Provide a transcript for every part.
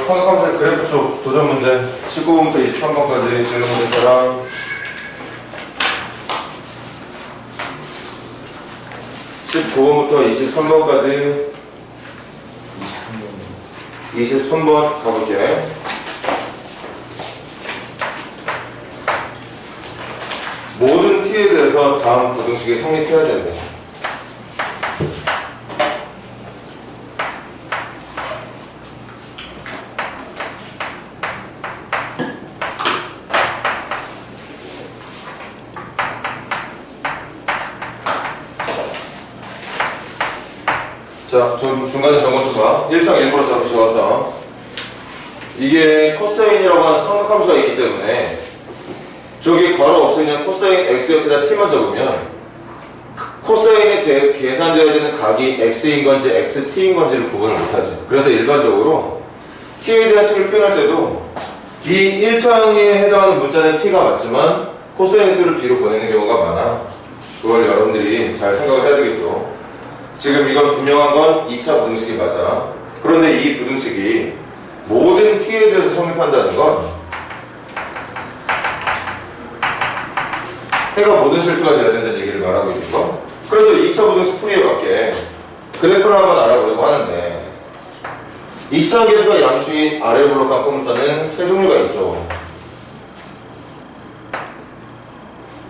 삼각함수 그래프 쪽 도전 문제 19번부터 23번까지 질문 문제랑 19번부터 23번까지 23번 가볼게. 모든 t에 대해서 다음 부등식이 성립해야 된대. 자, 중간에 적은 봐. 1창 일부러 저렇게 적었어. 이게 코사인이라고 하는 삼각함수가 있기 때문에 저기 괄호 없으면 코사인 x 옆에다 t만 적으면 코사인이 계산되어야 되는 각이 x인 건지 xt인 건지를 구분을 못하지. 그래서 일반적으로 t에 대한 식을 표현할 때도 이 1창에 해당하는 문자는 t가 맞지만 코사인 x를 b로 보내는 경우가 많아. 그걸 여러분들이 잘 생각을 해야 되겠죠. 지금 이건 분명한 건 2차 부등식이 맞아. 그런데 이 부등식이 모든 t에 대해서 성립한다는 건 해가 모든 실수가 돼야 된다는 얘기를 말하고 있는 거. 그래서 2차 부등식 풀이에 맞게 그래프를 한번 알아보려고 하는데 2차 계수가 양수인 아래 블록한 포물선은 세 종류가 있죠.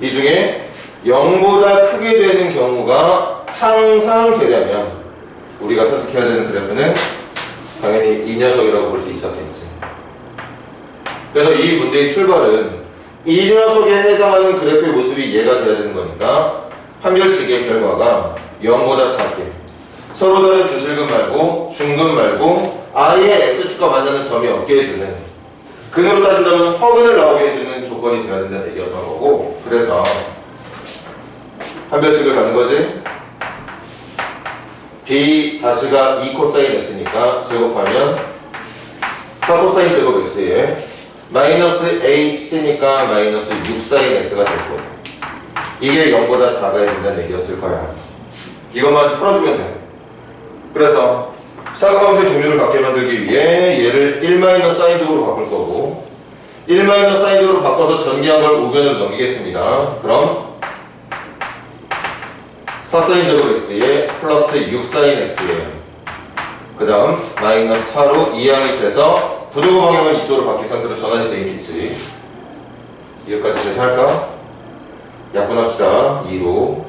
이 중에 0보다 크게 되는 경우가 항상 되려면 우리가 선택해야 되는 그래프는 당연히 이 녀석이라고 볼 수 있었겠지. 그래서 이 문제의 출발은 이 녀석에 해당하는 그래프의 모습이 얘가 돼야 되는 거니까 판별식의 결과가 0보다 작게 서로 다른 주실근 말고 중근 말고 아예 x축과 만나는 점이 없게 해주는, 근으로 따진다면 허근을 나오게 해주는 조건이 되어야 된다는 얘기였던 거고, 그래서 판별식을 가는 거지. b 다시가 2 코사인 x니까 제곱하면 4 코사인 제곱 x에 마이너스 ac니까 마이너스 6 사인 x가 될 거고, 이게 0보다 작아야 된다는 얘기였을 거야. 이것만 풀어주면 돼. 그래서 사각함수의 종류를 갖게 만들기 위해 얘를 1 마이너스 사인적으로 바꿀 거고, 1 마이너스 사인적으로 바꿔서 전개한 걸 우변으로 넘기겠습니다. 그럼 4사인 제곱 x에 플러스 6사인 x에 그 다음 마이너스 4로 이항이 돼서 부등호 방향은 이쪽으로 바뀐 상태로 전환이 되어 있겠지. 여기까지 다시 할까? 약분합시다. 2로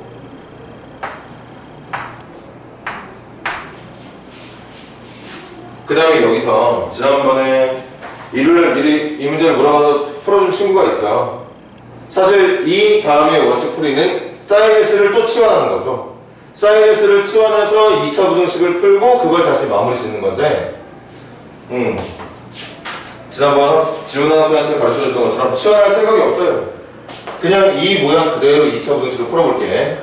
그 다음에 여기서 지난번에 일요일날 미리 이 문제를 물어봐서 풀어준 친구가 있어요. 사실 이 다음에 원칙 풀이는 사인 x를 또 치환하는 거죠. 사인 x를 치환해서 2차 부등식을 풀고 그걸 다시 마무리 짓는 건데, 지난번 지훈 학생한테 가르쳐줬던 것처럼 치환할 생각이 없어요. 그냥 이 모양 그대로 2차 부등식을 풀어볼게.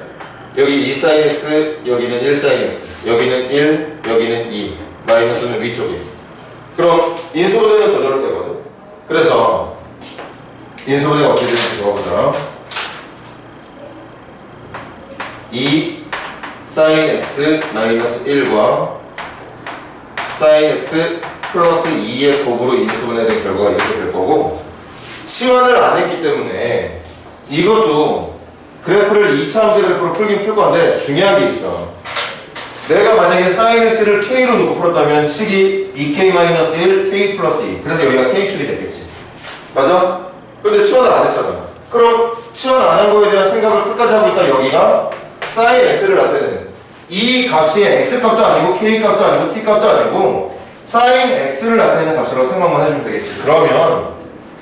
여기 2 사인 x, 여기는 1 사인 x, 여기는 1, 여기는 2, 마이너스는 위쪽에. 그럼 인수분해는 저절로 되거든. 그래서 인수분해가 어떻게 되는지 적어보자. 2 사인 x 마이너스 1과 사인 x 플러스 2의 곱으로 인수분해된 결과가 이렇게 될 거고, 치환을 안 했기 때문에 이것도 그래프를 2차 함수 그래프로 풀긴 풀 건데 중요한 게 있어. 내가 만약에 사인 x를 k로 놓고 풀었다면 식이 2k-1 k 플러스 2, 그래서 여기가 k축이 됐겠지. 맞아? 근데 치환을 안 했잖아. 그럼 치환 안 한 거에 대한 생각을 끝까지 하고 있다. 여기가 사인 x를 나타내는 이 값이 x 값도 아니고 k 값도 아니고 t 값도 아니고 사인 x를 나타내는 값이라고 생각만 해주면 되겠지. 그러면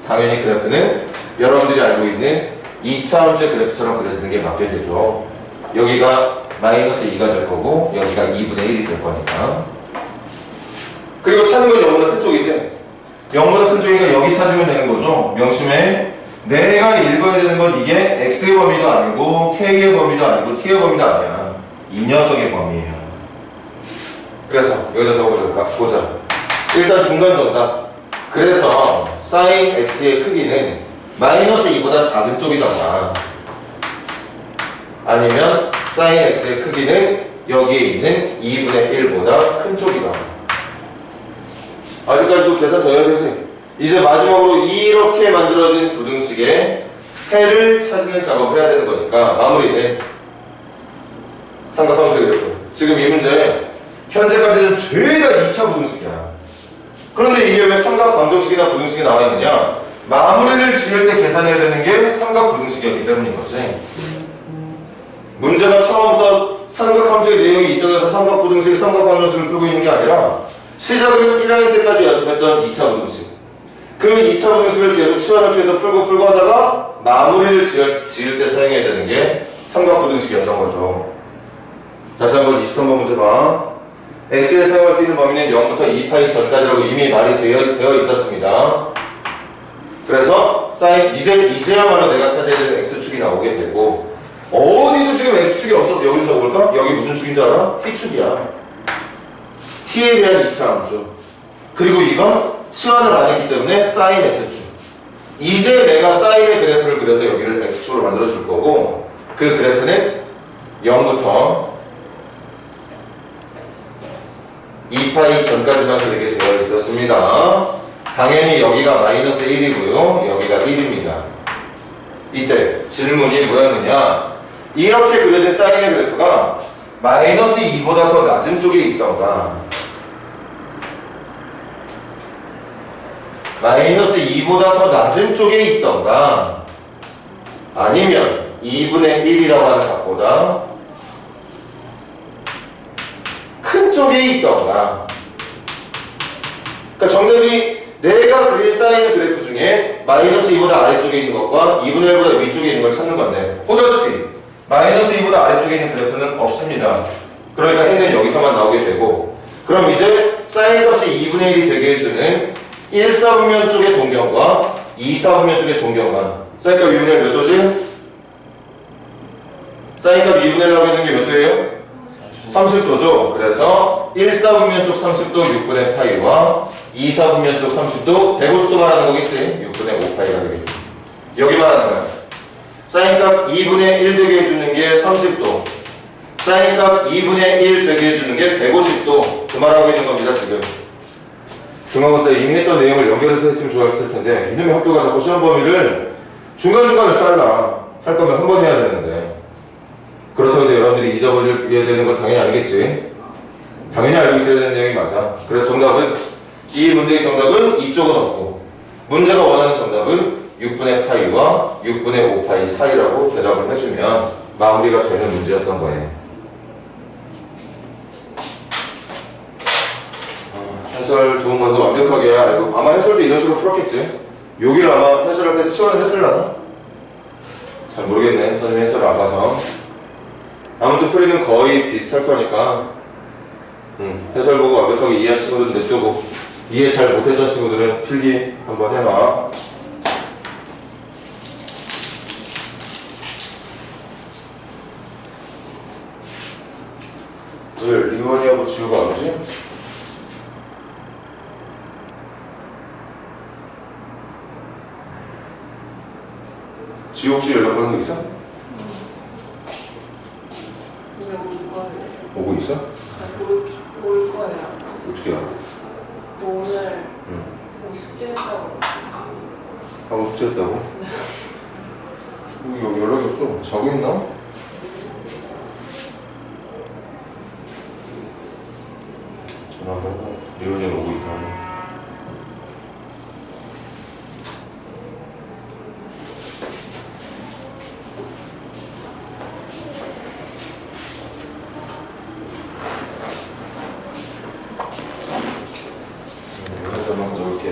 당연히 그래프는 여러분들이 알고 있는 2차 함수의 그래프처럼 그려지는 게 맞게 되죠. 여기가 마이너스 2가 될 거고 여기가 2분의 1이 될 거니까. 그리고 찾는 건 0보다 큰 쪽이지. 0보다 큰 쪽이니까 여기 찾으면 되는 거죠. 명심해. 내가 읽어야 되는 건 이게 x의 범위도 아니고 k의 범위도 아니고 t의 범위도 아니야. 이 녀석의 범위예요. 그래서 여기다 적어보자. 일단 중간 정답. 그래서 사인 x의 크기는 마이너스 2보다 작은 쪽이던가, 아니면 사인 x의 크기는 여기에 있는 2분의 1보다 큰 쪽이던가. 아직까지도 계산 더 해야 되지. 이제 마지막으로 이렇게 만들어진 부등식의 해를 찾는 작업을 해야 되는 거니까 마무리. 삼각함수 그래프. 지금 이 문제 현재까지는 죄다 2차 부등식이야. 그런데 이게 왜 삼각 방정식이나 부등식이 나와 있느냐? 마무리를 지을 때 계산해야 되는 게 삼각 부등식이었기 때문인 거지. 문제가 처음부터 삼각함수의 내용이 있다고 해서 삼각 부등식, 삼각 방정식을 풀고 있는 게 아니라 시작은 1학년 때까지 연습했던 2차 부등식. 그 2차 부등식을 계속 치환을 통해서 풀고 하다가 마무리를 지을 때 사용해야 되는 게 삼각 부등식이었던 거죠. 다시 한번 23번 문제 봐. x에 사용할 수 있는 범위는 0부터 2파이 전까지라고 이미 말이 되어 있었습니다. 그래서 이제야말로 내가 찾아야 되는 x축이 나오게 되고, 어디도 지금 x축이 없어서 여기서 적어볼까? 여기 무슨 축인 줄 알아? t축이야. t에 대한 2차 함수. 그리고 이건 치환을 안 했기 때문에 사인 x축. 이제 내가 사인의 그래프를 그려서 여기를 x축으로 만들어 줄 거고, 그 그래프는 0부터 2파이 전까지만 그리게 되어 있었습니다. 당연히 여기가 마이너스 1이고요. 여기가 1입니다. 이때 질문이 뭐였느냐? 이렇게 그려진 사인의 그래프가 마이너스 2보다 더 낮은 쪽에 있던가, 마이너스 2보다 더 낮은 쪽에 있던가, 아니면 2분의 1이라고 하는 값보다 큰 쪽에 있던가. 그러니까 정답이 내가 그린 사인의 그래프 중에 마이너스 2보다 아래쪽에 있는 것과 2분의 1보다 위쪽에 있는 걸 찾는 건데, 보다시피 마이너스 2보다 아래쪽에 있는 그래프는 없습니다. 그러니까 해는 여기서만 나오게 되고, 그럼 이제 사인 값이 2분의 1이 되게 해주는 1사분면 쪽의 동경과 2사분면 쪽의 동경과 사인 값 2분의 1 몇 도지? 사인 값 2분의 1이라고 해준 게 몇 도예요? 30도죠. 그래서 1사분면 쪽 30도 6분의 파이와 2사분면 쪽 30도 150도 말하는 거겠지. 6분의 5파이가 되겠죠. 여기 말하는 거야. 사인값 2분의 1 되게 해주는 게 30도, 사인값 2분의 1 되게 해주는 게 150도. 그 말하고 있는 겁니다. 지금 중간고사 때 이미 했던 내용을 연결해서 했으면 좋았을 텐데, 이놈의 학교가 자꾸 시험 범위를 중간중간을 잘라. 할 거면 한 번 해야 되는데, 그렇다고 해서 여러분들이 잊어버려야 되는 건 당연히 아니겠지. 당연히 알고 있어야 되는 내용이 맞아. 그래서 정답은, 이 문제의 정답은 이쪽은 없고, 문제가 원하는 정답은 6분의 파이와 6분의 5파이 사이라고 대답을 해주면 마무리가 되는 문제였던 거예요. 해설 도움받아서 완벽하게 알고, 아마 해설도 이런 식으로 풀었겠지. 여기를 아마 해설할 때 치환을 했을라나? 잘 모르겠네. 선생님 해설을 안 봐서. 아무튼 풀이는 거의 비슷할 거니까 해설 보고 완벽하게 이해한 친구들은 냅두고, 이해 잘 못했던 친구들은 필기 한번 해놔. 왜 리원이하고 지우가 안 오지? 지우 혹시 연락받은 거 있어? 오고 있어? 올 거예요. 어떻게 알아? 오늘 숙제했다고. 하고 숙제했다고? 여기 연락이 없어. 자고 있나? 전화 한번 해봐. 이런 일 오고 있다. 한번 가져올게.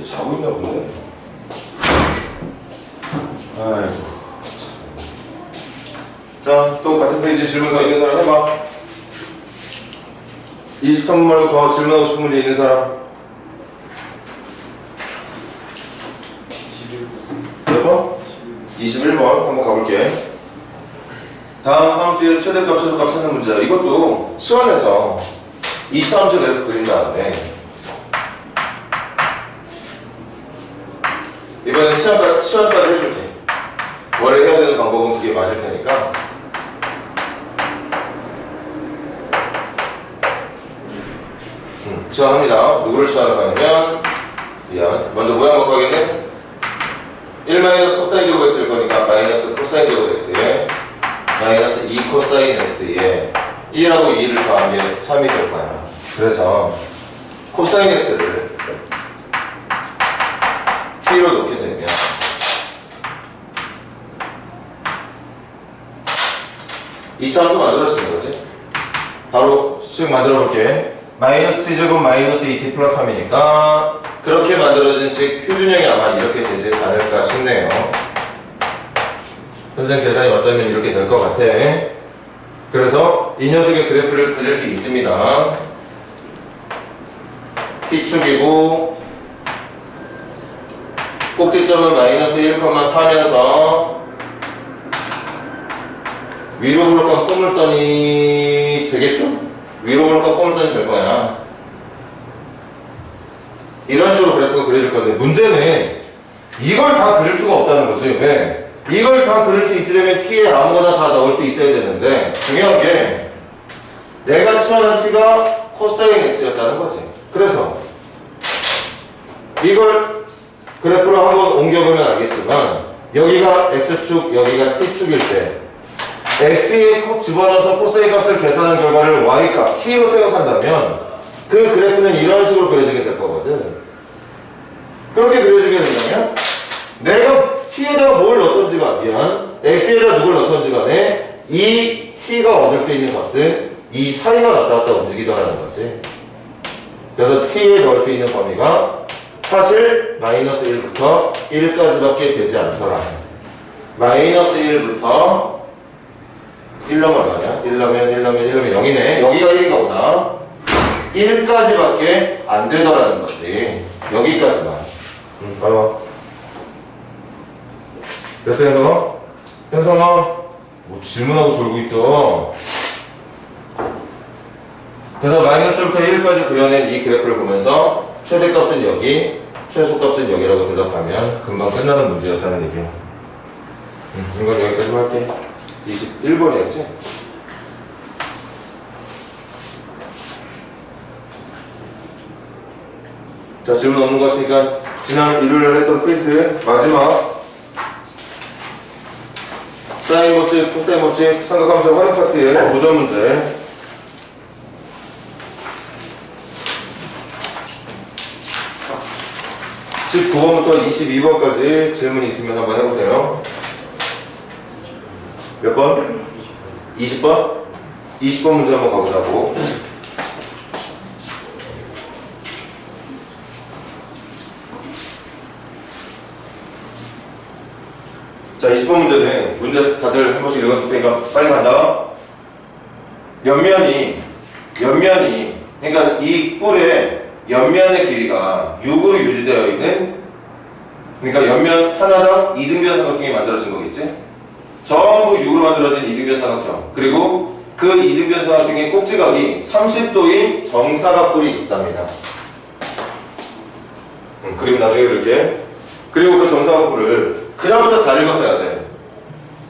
자고 있나 본데? 아이고. 자, 또 같은 페이지 질문 더 있는 사람 해봐. 23분 말고 더 질문하고 싶은 문제 있는 사람? 몇 번? 21번 한번 가볼게. 다음 함수의 최대값, 최소값 찾는 문제야. 이것도 시원해서 2차 함수 그래프 그린 다음에 이번엔 시험까지 해줄게. 원래 해야 되는 방법은 그게 맞을 테니까. 치환합니다. 누구를 치환할 거냐면 미안. 먼저 모양 바꿔야겠네. 1 마이너스 코사인 제곱 x일 거니까 마이너스 코사인 제곱 x에 마이너스 2 코사인 x에 1하고 2를 더하면 3이 될 거야. 그래서 코사인 x를 t로 놓게 되면 이 함수 만들어지는 거지. 바로 식 만들어 볼게. 마이너스 t제곱 마이너스 2t 플러스 3이니까 그렇게 만들어진 식 표준형이 아마 이렇게 되지 않을까 싶네요. 선생님 계산이 어쩌면 이렇게 될 것 같아. 그래서 이 녀석의 그래프를 그릴 수 있습니다. t축이고 꼭지점은 마이너스 1,4면서 위로 볼록한 포물선이 되겠죠? 위로 볼록한 포물선이 될 거야. 이런 식으로 그래프가 그려질 건데 문제는 이걸 다 그릴 수가 없다는 거지. 왜? 이걸 다 그릴 수 있으려면 t에 아무거나 다 넣을 수 있어야 되는데 중요한 게 내가 치환한 t가 코사인 x였다는 거지. 그래서 이걸 그래프로 한번 옮겨보면 알겠지만 여기가 x축, 여기가 t축일 때 x에 꼭 집어넣어서 코사인 값을 계산한 결과를 y값, t로 생각한다면 그 그래프는 이런 식으로 그려지게 될 거거든. 그렇게 그려지게 된다면 내가 t에다가 뭘 넣던지가 미안 x에다가 누굴 넣던지 간에 이 t가 얻을 수 있는 값은 이 사이가 왔다 갔다 움직이더라는 거지. 그래서 t에 넣을 수 있는 범위가 사실 마이너스 1부터 1까지밖에 되지 않더라. 마이너스 1부터 1 넣으면 얼마냐? 1 넣으면 0이네. 여기가 1인가 보다. 1까지밖에 안 되더라는 거지. 여기까지만. 봐봐. 됐어, 현성아? 뭐 질문하고 졸고 있어. 그래서 마이너스 1부터 1까지 그려낸 이 그래프를 보면서 최대값은 여기, 최소값은 여기라고 대답하면 금방 끝나는 문제였다는 얘기야. 이건 여기까지 할게. 21번이었지? 자, 질문 없는 것 같으니까 지난 일요일에 했던 프린트 마지막 사인 법칙, 코사인 법칙, 삼각함수 활용 파트의 도전 문제. 십 19번부터 22번까지 질문이 있으면 한번 해보세요. 몇 번? 20번? 20번 문제 한번 가보자고. 자, 20번 문제는 문제 다들 한 번씩 읽었을 테니까 빨리 간다. 옆면이 그러니까 이 뿔의 옆면의 길이가 6으로 유지되어 있는, 그러니까 옆면 하나당 이등변 삼각형이 만들어진 거겠지? 전부 6으로 만들어진 이등변 삼각형, 그리고 그 이등변 삼각형의 꼭지각이 30도인 정사각뿔이 있답니다. 그림 나중에 그릴게. 그리고 그 정사각뿔을 그다음부터 잘 읽었어야 돼.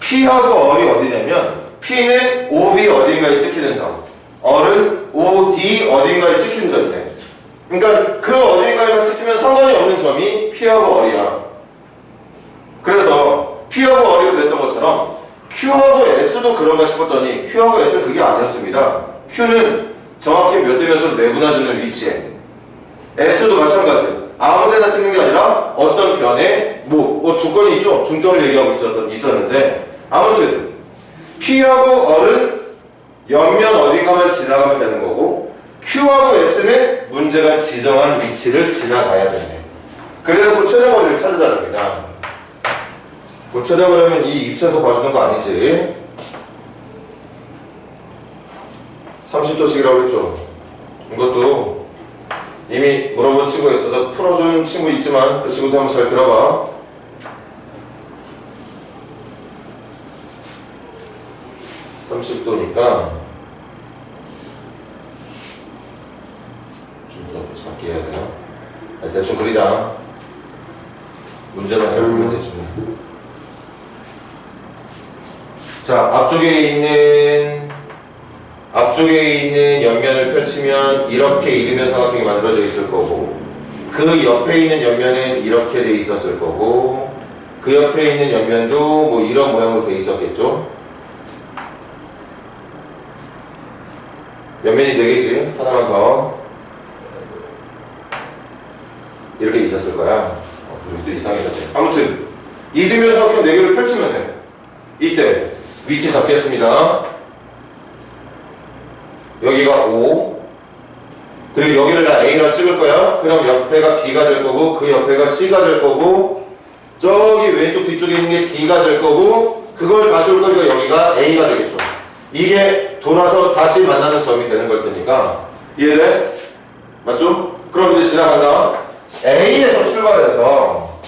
P하고 얼이 어디냐면 P는 OB 어딘가에 찍히는 점, 얼은 OD 어딘가에 찍히는 점이 돼. 그러니까 그 어딘가에만 찍히면 상관이 없는 점이 P하고 얼이야. 그래서 P하고 얼이 그랬던 것처럼 Q하고 S도 그런가 싶었더니 Q하고 S는 그게 아니었습니다. Q는 정확히 몇 대 몇으로 내분화주는 위치에, S도 마찬가지. 아무 데나 찍는 게 아니라 어떤 변에 조건이 있죠. 중점을 얘기하고 있었는데 아무튼 P하고 얼은 옆면 어딘가만 지나가면 되는 거고 Q하고 S는 문제가 지정한 위치를 지나가야 되네. 그래서 그 최대거리를 찾아달랍니다. 그 최대거리면 이 입체에서 봐주는 거 아니지? 30도씩이라고 했죠. 이것도 이미 물어본 친구가 있어서 풀어준 친구 있지만 그 친구도 한번 잘 들어봐. (30도니까) 좀 더 작게 해야 되나? 아니, 대충 그리자. 문제만 잘 풀면 되지. 자, 앞쪽에 있는 옆면을 펼치면 이렇게 이등변 삼각형이 만들어져 있을 거고, 그 옆에 있는 옆면은 이렇게 돼 있었을 거고, 그 옆에 있는 옆면도 뭐 이런 모양으로 돼 있었겠죠. 옆면이 4개지. 하나만 더. 이렇게 있었을 거야. 또 이상해졌네. 아무튼 이등변 삼각형 4개를 펼치면 돼. 이때 위치 잡겠습니다. 여기가 O, 그리고 여기를 나 A라 찍을 거야. 그럼 옆에가 B가 될 거고, 그 옆에가 C가 될 거고, 저기 왼쪽 뒤쪽에 있는 게 D가 될 거고, 그걸 다시 올 거니까 여기가 A가 되겠죠. 이게 돌아서 다시 만나는 점이 되는 걸 테니까. 이해돼? 맞죠? 그럼 이제 지나간다. A에서 출발해서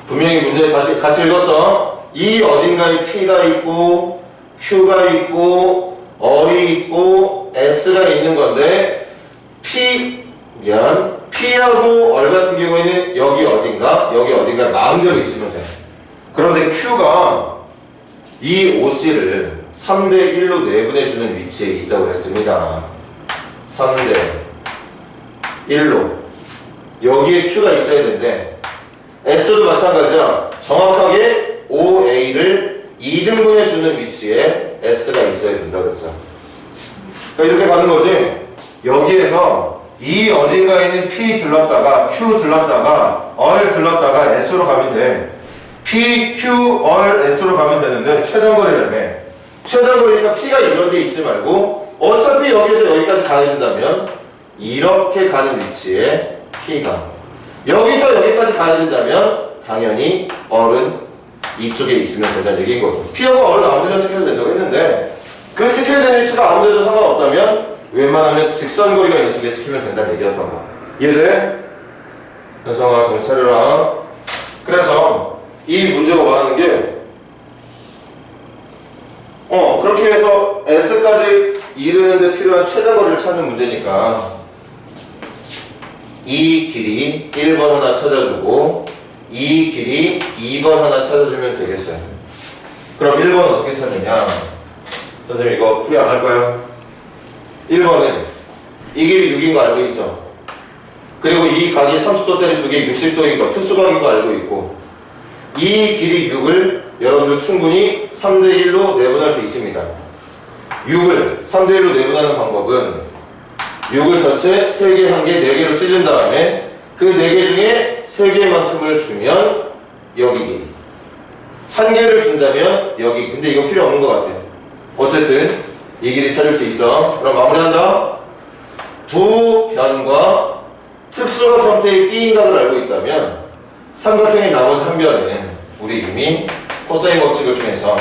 분명히 문제 다시 같이 읽었어. 이 어딘가에 P가 있고 Q가 있고 R이 있고 S가 있는 건데 P하고 R 같은 경우에는 여기 어딘가 마음대로 있으면 돼. 그런데 Q가 이 OC를 3대 1로 내분해주는 위치에 있다고 했습니다. 3대 1로 여기에 Q가 있어야 되는데 S도 마찬가지야. 정확하게 OA를 2등분해 주는 위치에 S가 있어야 된다고 그랬어. 그러니까 이렇게 가는 거지. 여기에서 이 어딘가에 있는 P 들렀다가 Q 들렀다가 R 들렀다가 S로 가면 돼. P, Q, R, S로 가면 되는데 최단거리라며. 최단거리니까 P가 이런 데 있지 말고 어차피 여기에서 여기까지 가야 된다면 이렇게 가는 위치에 P가, 여기서 여기까지 가야 된다면 당연히 R은 이쪽에 있으면 된다는 얘기인 거죠. P하고 R은 아무데나 찍혀도 된다고 했는데 그 찍혀야 되는 위치가 아무데도 상관없다면 웬만하면 직선거리가 있는 쪽에 찍히면 된다는 얘기였던 거. 이해돼? 현성아 정신 차려라. 그래서 이 문제가 원하는 게 그렇게 해서 S까지 이르는데 필요한 최단거리를 찾는 문제니까 이 길이 1번 하나 찾아주고 이 길이 2번 하나 찾아주면 되겠어요. 그럼 1번은 어떻게 찾느냐? 선생님 이거 풀이 안 할 거예요. 1번은 이 길이 6인 거 알고 있죠? 그리고 이 각이 30도짜리 두 개 60도인 거 특수각인 거 알고 있고, 이 길이 6을 여러분들 충분히 3대1로 내분할 수 있습니다. 6을 3대1로 내분하는 방법은 6을 전체 3개, 1개, 4개로 찢은 다음에 그 4개 중에 3개만큼을 주면 여기 길이, 1개를 준다면 여기, 근데 이건 필요 없는 것 같아. 어쨌든 이 길이 찾을 수 있어. 그럼 마무리한다. 두 변과 특수각 형태의 띠인각을 알고 있다면 삼각형의 나머지 한 변은 우리 이미 코사인 법칙을 통해서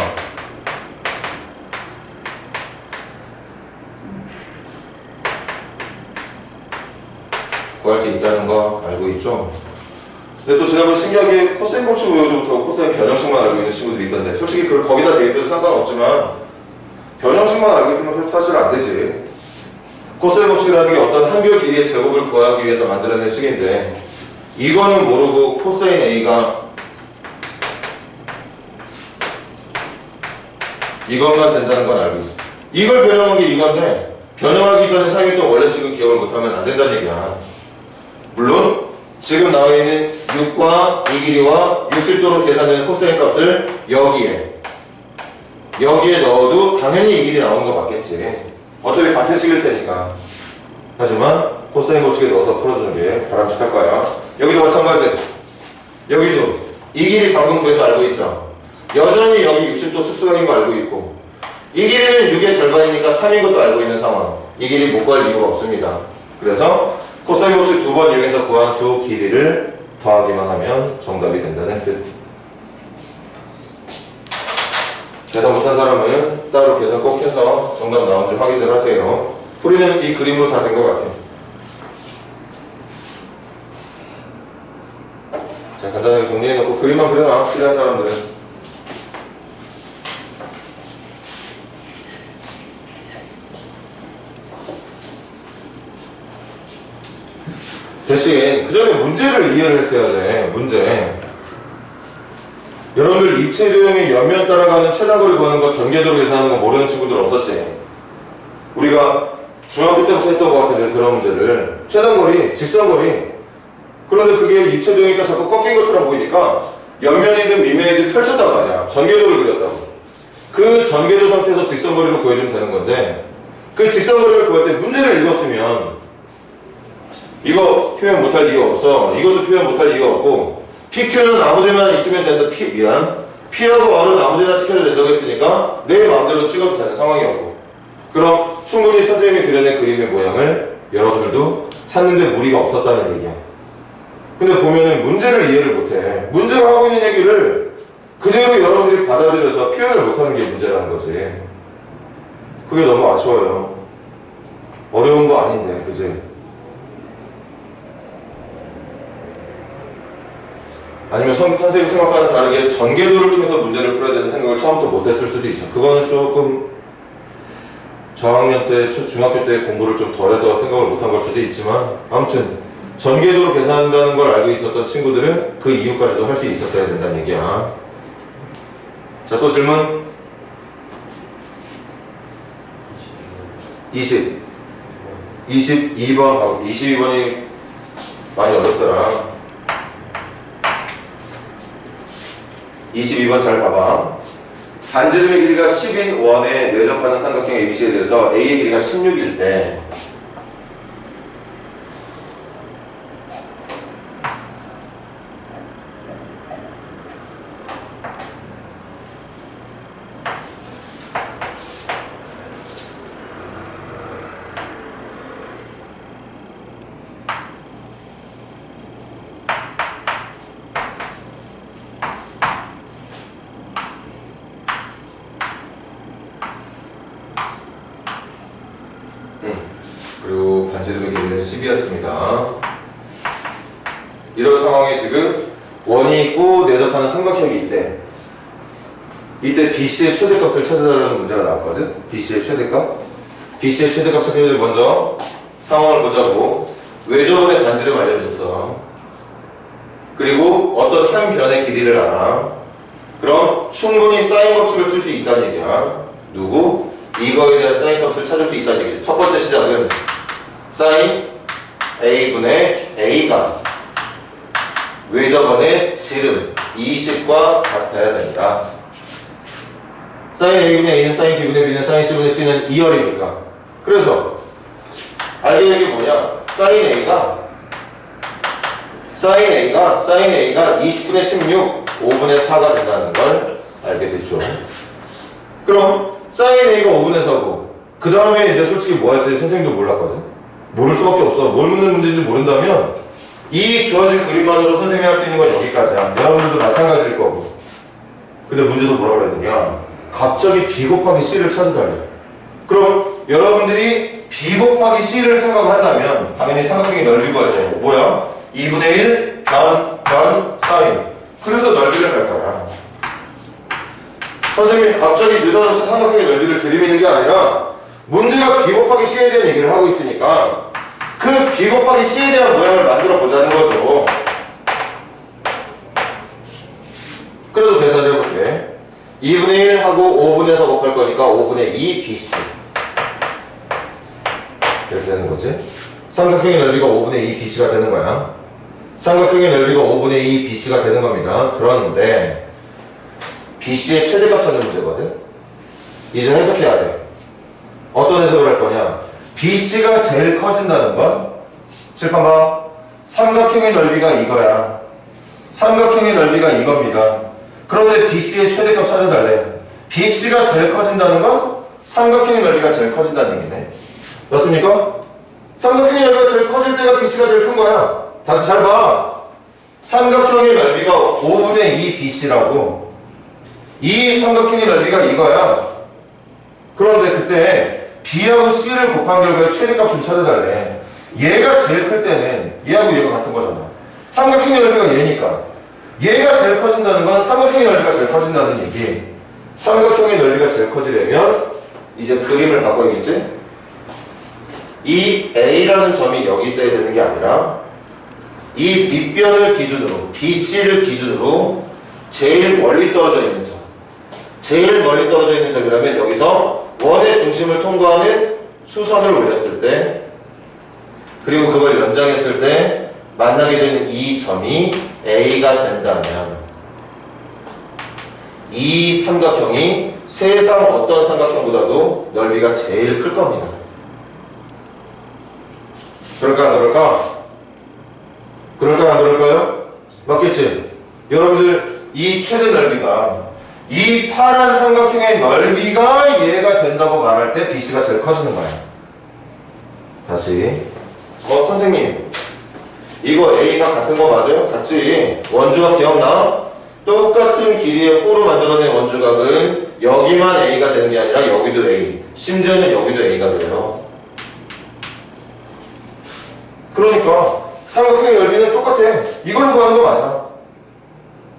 구할 수 있다는 거 알고 있죠? 근데 또 지난번 신기하게 코사인 법칙 외우지 못하고 코사인 변형식만 알고 있는 친구들이 있던데, 솔직히 그걸 거기다 대입해도 상관없지만 변형식만 알고 있으면 사실 안 되지. 코사인 법칙이라는 게 어떤 한별 길이의 제곱을 구하기 위해서 만들어낸 식인데, 이거는 모르고 코사인 A가 이것만 된다는 건 알고 있어. 이걸 변형한 게 이건데 변형하기 전에 사용했던 원래식은 기억을 못하면 안 된다는 얘기야. 물론 지금 나와 있는 6과 이 길이와 60도로 계산되는 코사인 값을 여기에 넣어도 당연히 이 길이 나오는 거 맞겠지. 어차피 같은 식일 테니까. 하지만 코사인 법칙에 넣어서 풀어주는 게 바람직할 거야. 여기도 마찬가지. 여기도 이 길이 방금 구해서 알고 있어. 여전히 여기 60도 특수각인 거 알고 있고, 이 길이는 6의 절반이니까 3인 것도 알고 있는 상황. 이 길이 못 구할 이유가 없습니다. 그래서 코사인 법칙 2번 이용해서 구한 두 길이를 더하기만 하면 정답이 된다는 뜻. 계산 못한 사람은 따로 계산 꼭 해서 정답 나온지 확인을 하세요. 풀이는 이 그림으로 다 된 것 같아요. 자, 간단하게 정리해놓고 그림만 그려놔. 필요한 사람들은. 대신 그 전에 문제를 이해를 했어야 돼. 문제. 여러분들 입체도형의 옆면 따라가는 최단거리 구하는 거 전개도로 계산하는 거 모르는 친구들 없었지? 우리가 중학교 때부터 했던 것 같은데 그런 문제를 최단거리, 직선거리. 그런데 그게 입체도형이니까 자꾸 꺾인 것처럼 보이니까 옆면이든 밑면이든 펼쳤단 말이야. 전개도를 그렸다고. 그 전개도 상태에서 직선거리로 구해주면 되는 건데 그 직선거리를 구할 때 문제를 읽었으면 이거 표현 못할 이유가 없어. 이것도 표현 못할 이유가 없고 PQ는 아무데나 있으면 된다. P하고 R은 아무데나 찍혀도 된다고 했으니까 내 마음대로 찍어도 되는 상황이었고 그럼 충분히 선생님이 그려낸 그림의 모양을 여러분들도 찾는데 무리가 없었다는 얘기야. 근데 보면은 문제를 이해를 못해. 문제가 하고 있는 얘기를 그대로 여러분들이 받아들여서 표현을 못하는 게 문제라는 거지. 그게 너무 아쉬워요. 어려운 거 아닌데, 그지? 아니면 선생님 생각과는 다르게 전개도를 통해서 문제를 풀어야 되는 생각을 처음부터 못했을 수도 있어. 그거는 조금 저학년 때, 중학교 때 공부를 좀 덜해서 생각을 못한 걸 수도 있지만 아무튼 전개도로 계산한다는 걸 알고 있었던 친구들은 그 이유까지도 할 수 있었어야 된다는 얘기야. 자, 또 질문. 22번 22번이 많이 어렵더라. 22번 잘 봐봐. 반지름의 길이가 10인 원에 내접하는 삼각형 ABC에 대해서 A의 길이가 16일 때 그리고 반지름의 길이는 10이었습니다. 이런 상황에 지금 원이 있고 내접하는 삼각형이 있대. 이때 BC의 최대값을 찾아달라는 문제가 나왔거든. BC의 최대값. BC의 최대값 찾기 전에 먼저 상황을 보자고. 외접원의 반지름 알려줬어. 그리고 어떤 한 변의 길이를 알아. 그럼 충분히 사인 법칙을 쓸 수 있다는 얘기야. 누구? 이거에 대한 사인 값을 찾을 수 있다는 얘기죠. 첫 번째 시작은 사인 A분의 A가 외접원의 지름 20과 같아야 된다. 사인 A분의 A는 사인 B분의 B는 사인 C분의 C는 2열이니까. 그래서 알게 된 게 뭐냐? 사인 A가 20분의 16, 5분의 4가 된다는 걸 알게 됐죠. 그럼 사인 A가 5분의 4고 그 다음에 이제 솔직히 뭐 할지 선생님도 몰랐거든. 모를 수밖에 없어. 뭘 묻는 문제인지 모른다면 이 주어진 그림만으로 선생님이 할 수 있는 건 여기까지야. 여러분들도 마찬가지일 거고. 근데 문제도 뭐라고 그래야 되냐? 갑자기 B 곱하기 C를 찾아달래. 그럼 여러분들이 B 곱하기 C를 생각한다면 당연히 삼각형의 넓이 구할 때 뭐야? 2분의 1 난 사인. 그래서 넓이를 갈 거야. 선생님이 갑자기 느닷없이 삼각형의 넓이를 들이미는 게 아니라 문제가 B 곱하기 C에 대한 얘기를 하고 있으니까 그 B 곱하기 C에 대한 모양을 만들어 보자는 거죠. 그래서 계산을 해볼게. 2분의 1 하고 5분의 4 곱할 거니까 5분의 2 BC 이렇게 되는 거지. 삼각형의 넓이가 5분의 2 BC가 되는 거야. 삼각형의 넓이가 5분의 2 BC가 되는 겁니다. 그런데 BC의 최대값 찾는 문제거든. 이제 해석해야 돼. 어떤 해석을 할 거냐? BC가 제일 커진다는 건 칠판 봐. 삼각형의 넓이가 이거야. 삼각형의 넓이가 이겁니다. 그런데 BC의 최대값 찾아달래. BC가 제일 커진다는 건 삼각형의 넓이가 제일 커진다는 얘기네. 맞습니까? 삼각형의 넓이가 제일 커질 때가 BC가 제일 큰 거야. 다시 잘 봐. 삼각형의 넓이가 5분의 2 BC라고. 이 삼각형의 넓이가 이거야. 그런데 그때 B하고 C를 곱한 결과에 최대값 좀 찾아달래. 얘가 제일 클 때는 얘하고 얘가 같은 거잖아. 삼각형의 넓이가 얘니까. 얘가 제일 커진다는 건 삼각형의 넓이가 제일 커진다는 얘기. 삼각형의 넓이가 제일 커지려면 이제 그림을 바꿔야겠지? 이 A라는 점이 여기 있어야 되는 게 아니라 이 밑변을 기준으로 BC를 기준으로 제일 멀리 떨어져 있는 점, 제일 멀리 떨어져 있는 점이라면 여기서 원의 중심을 통과하는 수선을 올렸을 때 그리고 그걸 연장했을 때 만나게 되는 이 점이 A가 된다면 이 삼각형이 세상 어떤 삼각형보다도 넓이가 제일 클 겁니다. 그럴까 안 그럴까? 그럴까 안 그럴까요? 맞겠지? 여러분들 이 최대 넓이가 이 파란 삼각형의 넓이가 얘가 된다고 말할 때 BC가 제일 커지는 거야. 다시 선생님 이거 A가 같은 거 맞아요? 같지? 원주각 기억나? 똑같은 길이의 호로 만들어낸 원주각은 여기만 A가 되는 게 아니라 여기도 A, 심지어는 여기도 A가 돼요. 그러니까 삼각형의 넓이는 똑같아. 이걸로 구하는 거 맞아.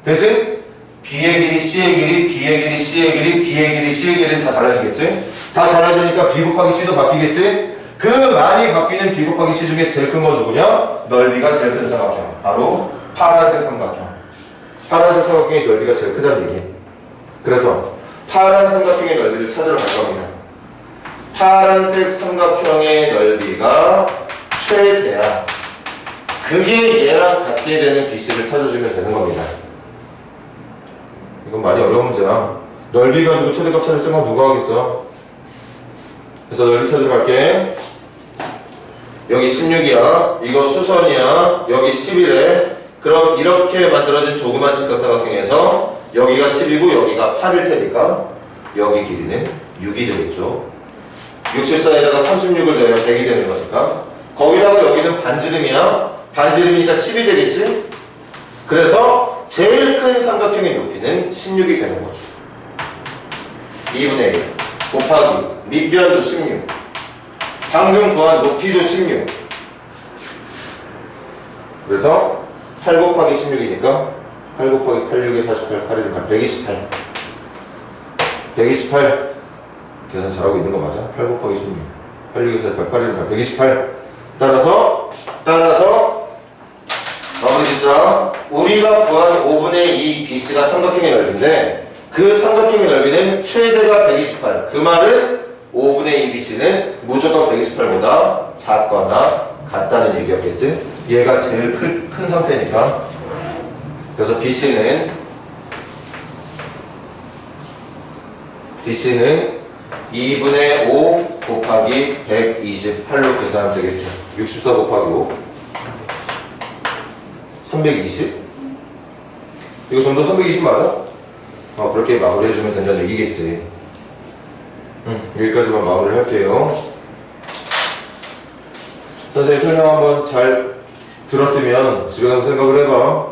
대신 B의 길이, C의 길이, B의 길이, C의 길이, B의 길이, C의 길이는 다 달라지겠지? 다 달라지니까 B 곱하기 C도 바뀌겠지? 그 많이 바뀌는 B 곱하기 C 중에 제일 큰 건 누구냐? 넓이가 제일 큰 삼각형. 바로 파란색 삼각형. 파란색 삼각형의 넓이가 제일 크다는 얘기. 그래서 파란 삼각형의 넓이를 찾으러 갈 겁니다. 파란색 삼각형의 넓이가 최대야. 그게 얘랑 같게 되는 BC를 찾아주면 되는 겁니다. 이건 많이 어려운 문제야. 넓이 가지고 최대값 찾을 생각 누가 하겠어? 그래서 넓이 찾으러 갈게. 여기 16이야. 이거 수선이야. 여기 11에. 그럼 이렇게 만들어진 조그만 직각삼각형에서 여기가 10이고 여기가 8일 테니까 여기 길이는 6이 되겠죠. 64에다가 36을 더하면 100이 되는 거니까 거기다가 여기는 반지름이야. 반지름이니까 10이 되겠지? 그래서 제일 큰 삼각형의 높이는 16이 되는 거죠. 2분의 1 곱하기 밑변도 16 방금 구한 높이도 16 그래서 8 곱하기 16이니까 8 곱하기 8, 6에 48, 8에 128 128 계산 잘하고 있는 거 맞아? 8 곱하기 16 8, 6에 48, 8에 128 따라서 마무리 짓자. 우리가 구한 5분의 2 BC가 삼각형의 넓이인데 그 삼각형의 넓이는 최대가 128 그 말은 5분의 2 BC는 무조건 128보다 작거나 같다는 얘기였겠지? 얘가 제일 큰 상태니까. 그래서 BC는 2분의 5 곱하기 128로 계산하면 되겠죠. 64 곱하기 5 320? 이거 전부 320 맞아? 그렇게 마무리 해주면 된다는 얘기겠지. 여기까지만 마무리를 할게요. 선생님 설명 한번 잘 들었으면 집에 가서 생각을 해봐.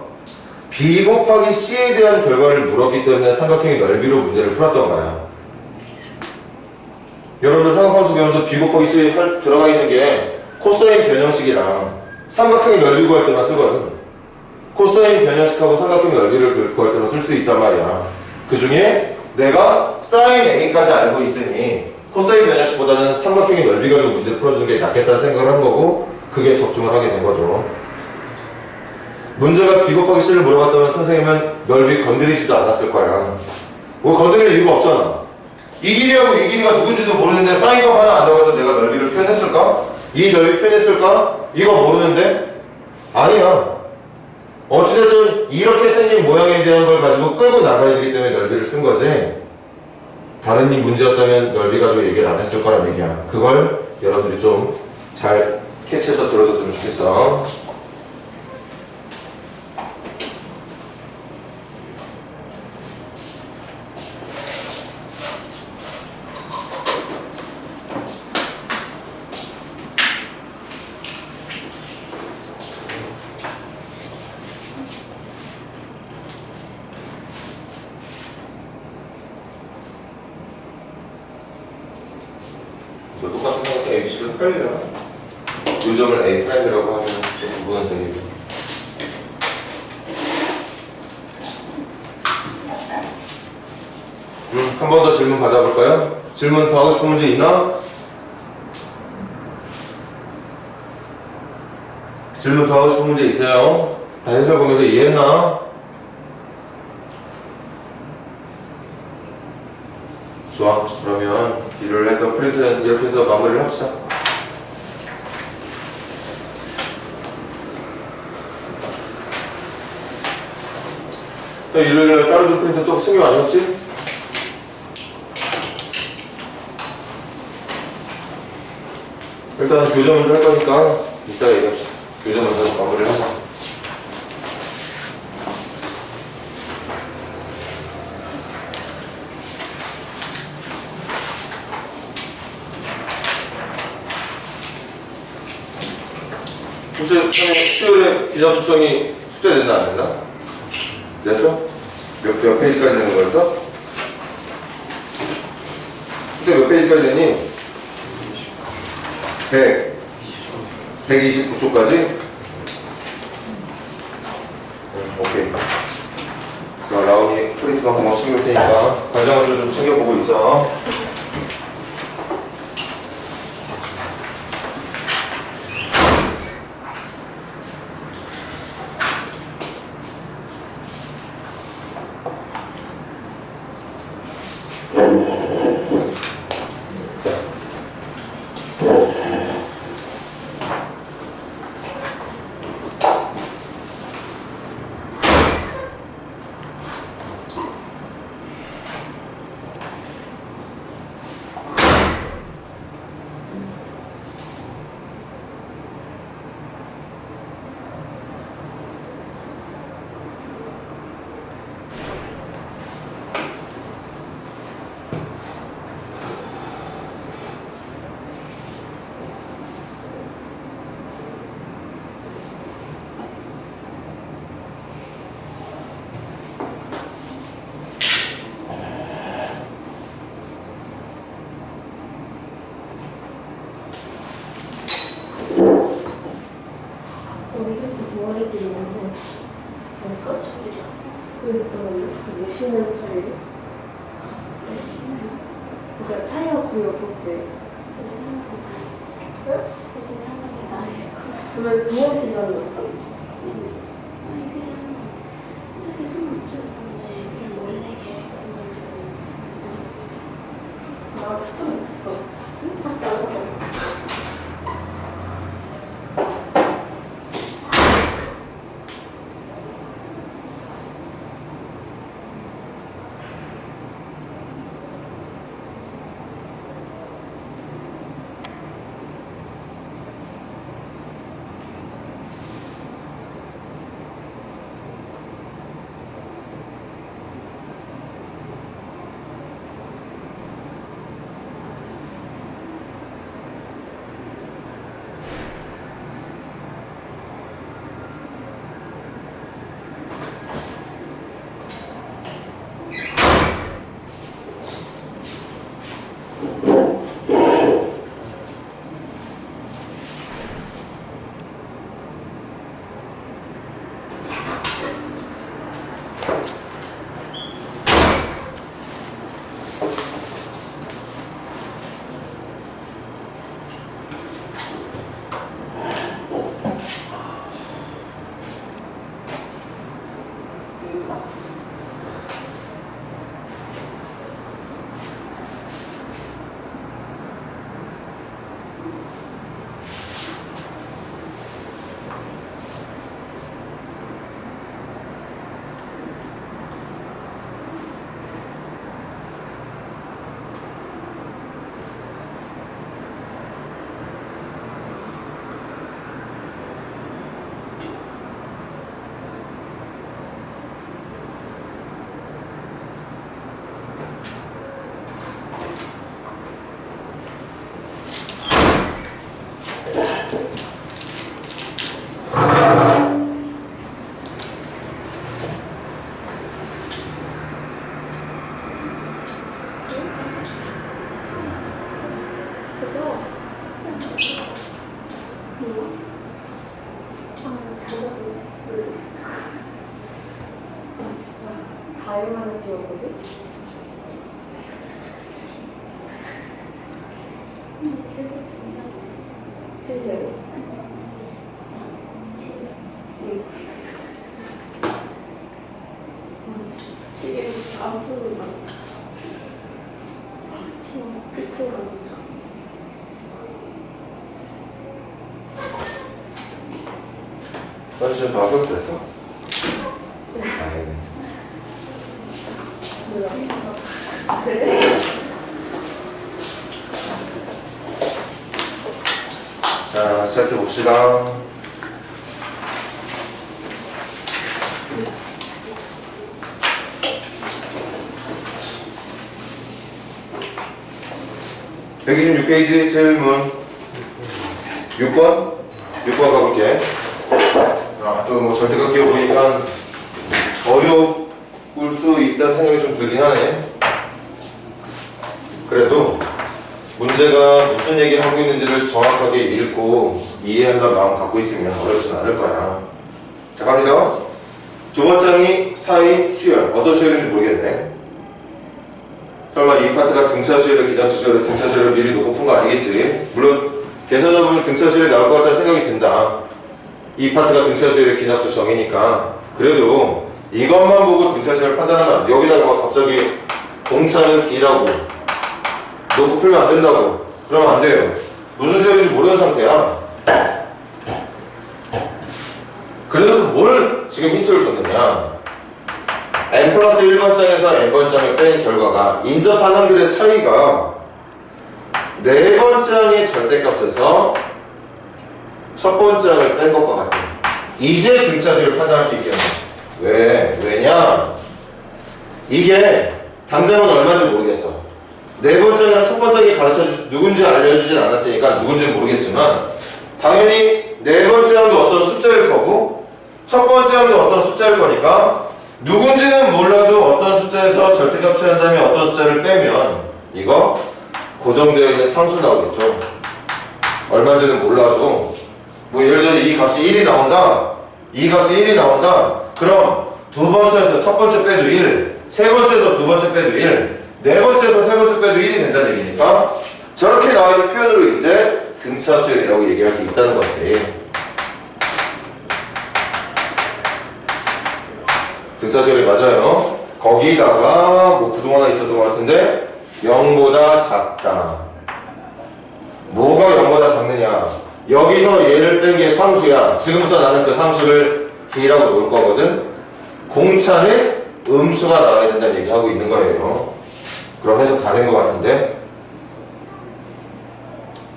B 곱하기 C에 대한 결과를 물었기 때문에 삼각형의 넓이로 문제를 풀었던 거야. 여러분들 삼각함수 배우면서 B 곱하기 C 들어가 있는 게 코사인 변형식이랑 삼각형의 넓이 구할 때만 쓰거든. 코사인 변형식하고 삼각형 넓이를 구할 때만 쓸 수 있단 말이야. 그 중에 내가 사인 A까지 알고 있으니 코사인 변형식보다는 삼각형의 넓이 가지고 문제 풀어주는 게 낫겠다는 생각을 한 거고 그게 적중을 하게 된 거죠. 문제가 B 곱하기 C를 물어봤다면 선생님은 넓이 건드리지도 않았을 거야. 뭐 건드릴 이유가 없잖아. 이 길이하고 이 길이가 누군지도 모르는데 사인값 하나 안다고 해서 내가 넓이를 표현했을까? 이 넓이 표현했을까? 이거 모르는데? 아니야. 어찌됐든 이렇게 생긴 모양에 대한 걸 가지고 끌고 나가야 되기 때문에 넓이를 쓴 거지. 다른 문제였다면 넓이 가지고 얘기를 안 했을 거란 얘기야. 그걸 여러분들이 좀 잘 캐치해서 들어줬으면 좋겠어. ABC가 헷갈리잖아. 요 점을 A'이라고 하면 또 구분은 되겠죠. 한 번 더 질문 받아볼까요? 질문 더 하고 싶은 문제 있나? 질문 더 하고 싶은 문제 있어요? 다 해설 보면서 이해했나? 좋아. 그러면 일요일에 또 프린트는 이렇게 해서 마무리를 합시다. 또 일요일에 따로 줄 프린트 또 챙겨 아니었지? 일단은 교재 먼저 할 거니까 이따 얘기합시다. 교재 먼저 마무리를 하자. 혹시 수요일에 기장 숙성이 숙제됐나 안 됐나? 됐어? 몇 페이지까지 되는 거였어? 숙제 몇 페이지까지 되니? 129초까지? 오케이. 자, 라온이 프린트만 한번 챙길 테니까 관장을 좀 챙겨보고 있어. 몇시는 차이로? 몇시나? 그러니까 차이가 거의 없었대. 대신에 하는 게 나을 거. 그러면 두번 기다렸어? 아니 그냥 어떻게 손 없었는데 그냥 원래 계획을 나 첫번 없어. 밖에 안 갔어. 저도 모르겠어. 다양한 기억거든? 계속 정리하지. 실제로? 지금 응. 시계 안 쏘는다. 지금 비트가 아니라. 너 지금 다 합격됐어? 다행이네. 뭐야? 그래? 자, 시작해봅시다. (126) 페이지 질문 6번? 6번 가볼게. 또 뭐 절대값 기억 보니까 어려울 수 있다는 생각이 좀 들긴 하네. 그래도 문제가 무슨 얘기를 하고 있는지를 정확하게 읽고 이해한다는 마음 갖고 있으면 어렵진 않을 거야. 자, 갑니다. 두 번째 항이 사인 수열. 어떤 수열인지 모르겠네. 설마 이 파트가 등차 수열을 기장차 수열을 등차 수열을 미리 놓고 푼 거 아니겠지? 물론 계산하다 보면 등차 수열이 나올 것 같다는 생각이 든다. 이 파트가 등차 수열의 기납적 정의니까. 그래도 이것만 보고 등차 수열을 판단하면 안 돼. 여기다가 갑자기 공차는 D라고 놓고 풀면 안 된다고. 그러면 안 돼요. 무슨 수열인지 모르는 상태야. 그래도 뭘 지금 힌트를 줬느냐. n 플러스 1번장에서 n번장을 뺀 결과가 인접한 항들의 차이가 4번장의 절대값에서 첫 번장을 뺀 것과 같아. 이제 등차수를 판단할 수 있겠네. 왜냐? 이게 당장은 얼마인지 모르겠어. 4번장이랑 첫 번장이 누군지 알려주진 않았으니까 누군지는 모르겠지만 당연히 4번째 항도 어떤 숫자일 거고 첫 번째 항도 어떤 숫자일 거니까 누군지는 몰라도 어떤 숫자에서 절대값 취한다면 어떤 숫자를 빼면 이거 고정되어 있는 상수 나오겠죠. 얼마인지는 몰라도 뭐 예를 들어 이 값이 1이 나온다. 이 값이 1이 나온다. 그럼 두 번째에서 첫 번째 빼도 1, 세 번째에서 두 번째 빼도 1, 네 번째에서 세 번째 빼도 1이 된다는 얘기니까 저렇게 나와 있는 표현으로 이제 등차수열이라고 얘기할 수 있다는 거지. 등차수열이 맞아요. 거기다가 뭐 구동 하나 있었던 것 같은데 0보다 작다. 뭐가 0보다 작느냐? 여기서 얘를 뺀 게 상수야. 지금부터 나는 그 상수를 D라고 놓을 거거든. 공차는 음수가 나와야 된다는 얘기하고 있는 거예요. 그럼 해석 다 된 것 같은데?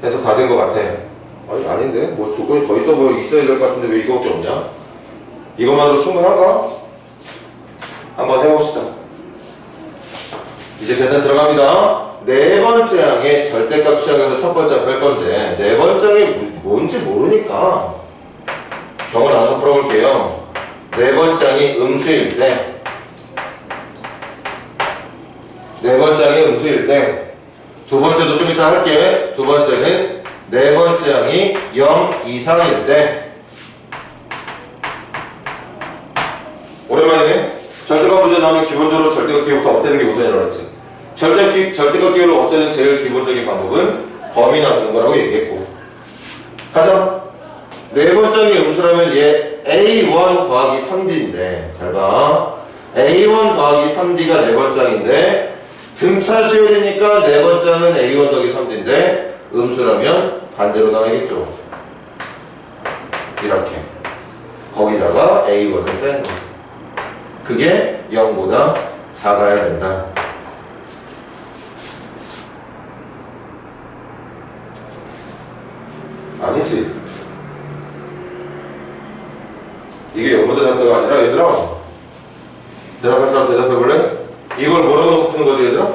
해석 다 된 것 같아. 아니, 아닌데? 뭐 조건이 더 있어야 될 것 같은데 왜 이거밖에 없냐? 이것만으로 충분한가? 한번 해봅시다. 이제 계산 들어갑니다. 네 번째 항의 절대값 취향에서 첫 번째 항 뺄 건데 네 번째 항이 뭔지 모르니까 경우 나눠서 풀어볼게요. 네 번째 항이 음수일 때 네 번째 항이 음수일 때 두 번째도 좀 이따 할게. 두 번째는 네 번째 항이 0 이상일 때 오랜만이네. 절대값 문제 나오면 기본적으로 절대값 기호부터 없애는 게 우선이라고 했지. 절대값 기호를 없애는 제일 기본적인 방법은 범위 나누는 거라고 얘기했고. 가자. 네 번째 항이 음수라면 얘 A1 더하기 3D인데 잘 봐. A1 더하기 3D가 네 번째 항인데 등차 수열이니까 네 번째 항은 A1 더하기 3D인데 음수라면 반대로 나와야겠죠. 이렇게. 거기다가 A1을 뺀 거. 그게 0보다 작아야 된다. 아니지. 이게 0보다 작다가 아니라 얘들아 대답할 사람 대답해볼래? 이걸 뭐라고 놓고 푸는 거지 얘들아?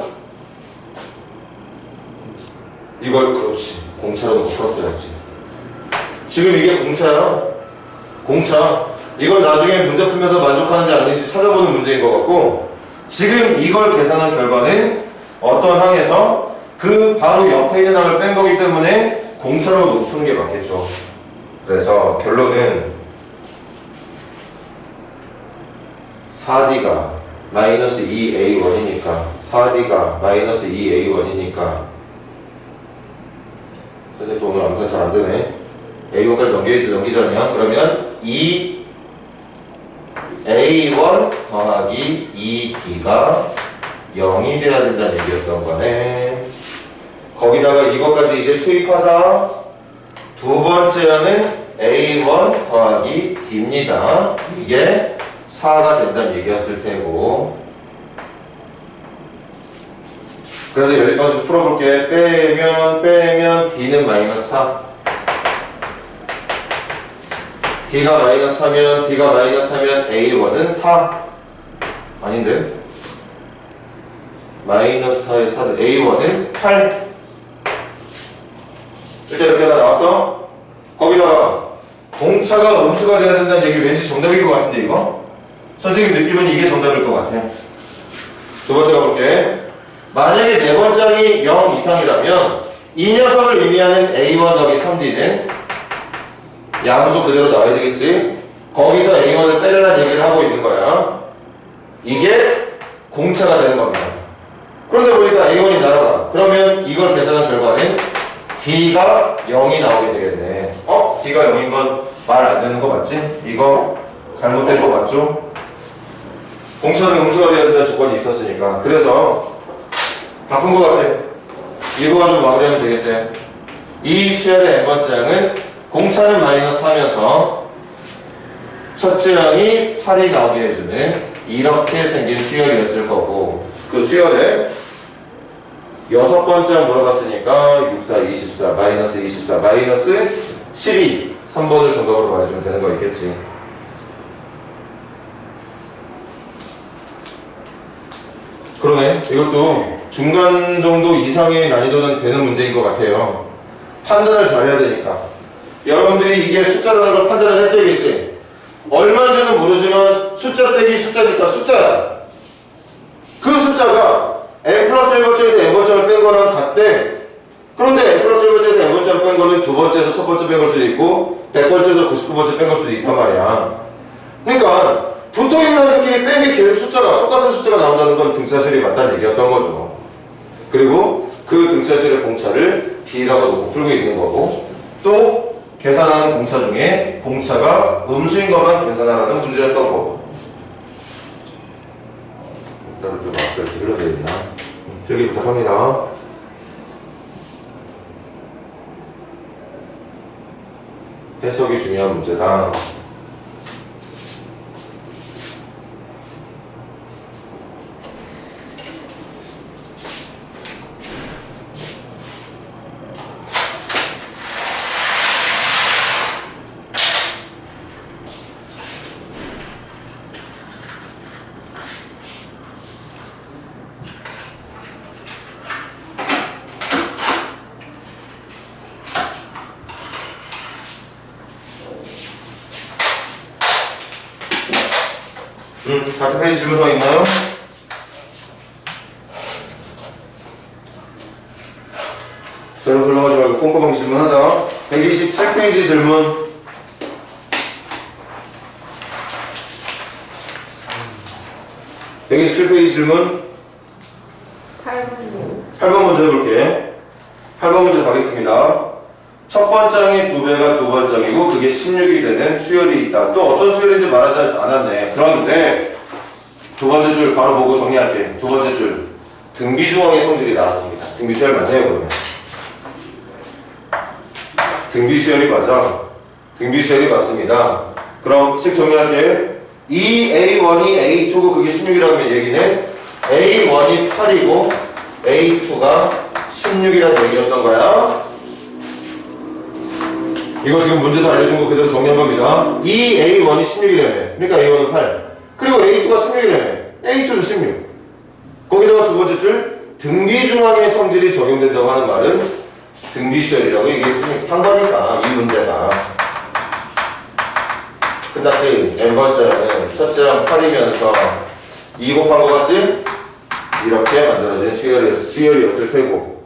이걸 그렇지 공차로 놓고 풀었어야지. 지금 이게 공차야. 공차. 이건 나중에 문제 풀면서 만족하는지 아닌지 찾아보는 문제인 것 같고 지금 이걸 계산한 결과는 어떤 항에서 그 바로 옆에 있는 항을 뺀 거기 때문에 공차로 놓고 푸는 게 맞겠죠. 그래서 결론은 4D가 마이너스 2A1이니까 4D가 마이너스 2A1이니까 선생님 또 오늘 암산 잘 안되네. A1까지 넘기잖아요. 그러면 2A1 더하기 2D가 0이 돼야 된다는 얘기였던 거네. 거기다가 이것까지 이제 투입하자. 두 번째는 A1 더하기 D입니다. 이게 4가 된다는 얘기였을 테고. 그래서 연립방식 풀어볼게. 빼면 D는 마이너스 4. D가 마이너스 4면 D가 마이너스 4면 A1은 4. 아닌데? 마이너스 4에 4는 A1은 8. 일단 이렇게 하나 나왔어? 거기다가 공차가 음수가 돼야 된다는 얘기 왠지 정답일 것 같은데 이거? 선생님 느낌은 이게 정답일 것 같아. 두 번째 가볼게. 만약에 네 번째이 0 이상이라면 이 녀석을 의미하는 A1 더하기 3D는 양수 그대로 나와야 되겠지? 거기서 A1을 빼달라는 얘기를 하고 있는 거야. 이게 공차가 되는 겁니다. 그런데 보니까 A1이 날아가. 그러면 이걸 계산한 결과는 D가 0이 나오게 되겠네. D가 0인 건 말 안 되는 거 맞지? 이거 잘못된 거 맞죠? 공차는 음수가 되어야 된다는 조건이 있었으니까. 그래서 바꾼 거 같아. 이거 가지고 마무리하면 되겠지? 이 수열의 n번째 항은 공차는 마이너스 하면서 첫째 항이 8이 나오게 해주는 이렇게 생긴 수열이었을 거고, 그 수열에 여섯 번째 항 물어봤으니까 6, 4, 24, 마이너스 24, 마이너스 12 3번을 정답으로 말해주면 되는 거 있겠지. 그러네. 이것도 중간 정도 이상의 난이도는 되는 문제인 것 같아요. 판단을 잘해야 되니까. 여러분들이 이게 숫자라는 걸 판단을 했어야겠지. 얼마인지는 모르지만 숫자 빼기 숫자니까 숫자야. 그 숫자가 n 플러스 1번째에서 n번째를 뺀 거랑 같대. 그런데 n 플러스 1번째에서 n번째를 뺀 거는 두 번째에서 첫 번째 뺀 걸 수도 있고 100번째에서 99번째 뺀 걸 수도 있단 말이야. 그러니까 붙어있는 항끼리 뺀 게 계속 숫자가 똑같은 숫자가 나온다는 건 등차수열이 맞다는 얘기였던 거죠. 그리고 그 등차수열의 공차를 D라고 놓고 풀고 있는 거고, 또 계산하는 공차 중에 공차가 음수인 것만 계산하라는 문제였던 거고. 일단은 좀 앞에 흘러야 되나? 필기 부탁합니다. 해석이 중요한 문제다. 같은 페이지 질문 더 있나요? 저로 흘러가지 말고 꼼꼼하게 질문하자. 127페이지 질문. 127페이지 질문. 8번 먼저 해볼게. 8번 문제 가겠습니다. 첫 번째 항의 2배가 두 번째 항이고 그게 16이 되는 수열이 있다. 또 어떤 수열인지 말하지 않았네. 그런데 두 번째 줄 바로 보고 정리할게. 두 번째 줄 등비중앙의 성질이 나왔습니다. 등비수열 맞네요. 그러면 등비수열이 맞아. 등비수열이 맞습니다. 그럼 식 정리할게. 이 A1이 A2고 그게 16이라는 얘기는 A1이 8이고 A2가 16이라는 얘기였던 거야. 이거 지금 문제도 알려준 거 그대로 정리한 겁니다. 이 A1이 16이라며. 그러니까 A1은 8. 그리고 A2가 16이라며. A2도 16. 거기다가 두 번째 줄 등비중앙의 성질이 적용된다고 하는 말은 등비수열이라고 얘기했으니까 한 거니까 이 문제가 끝났지. n번째는 첫째 항 8이면서 2 곱한 거 같지? 이렇게 만들어진 수열이었을 테고,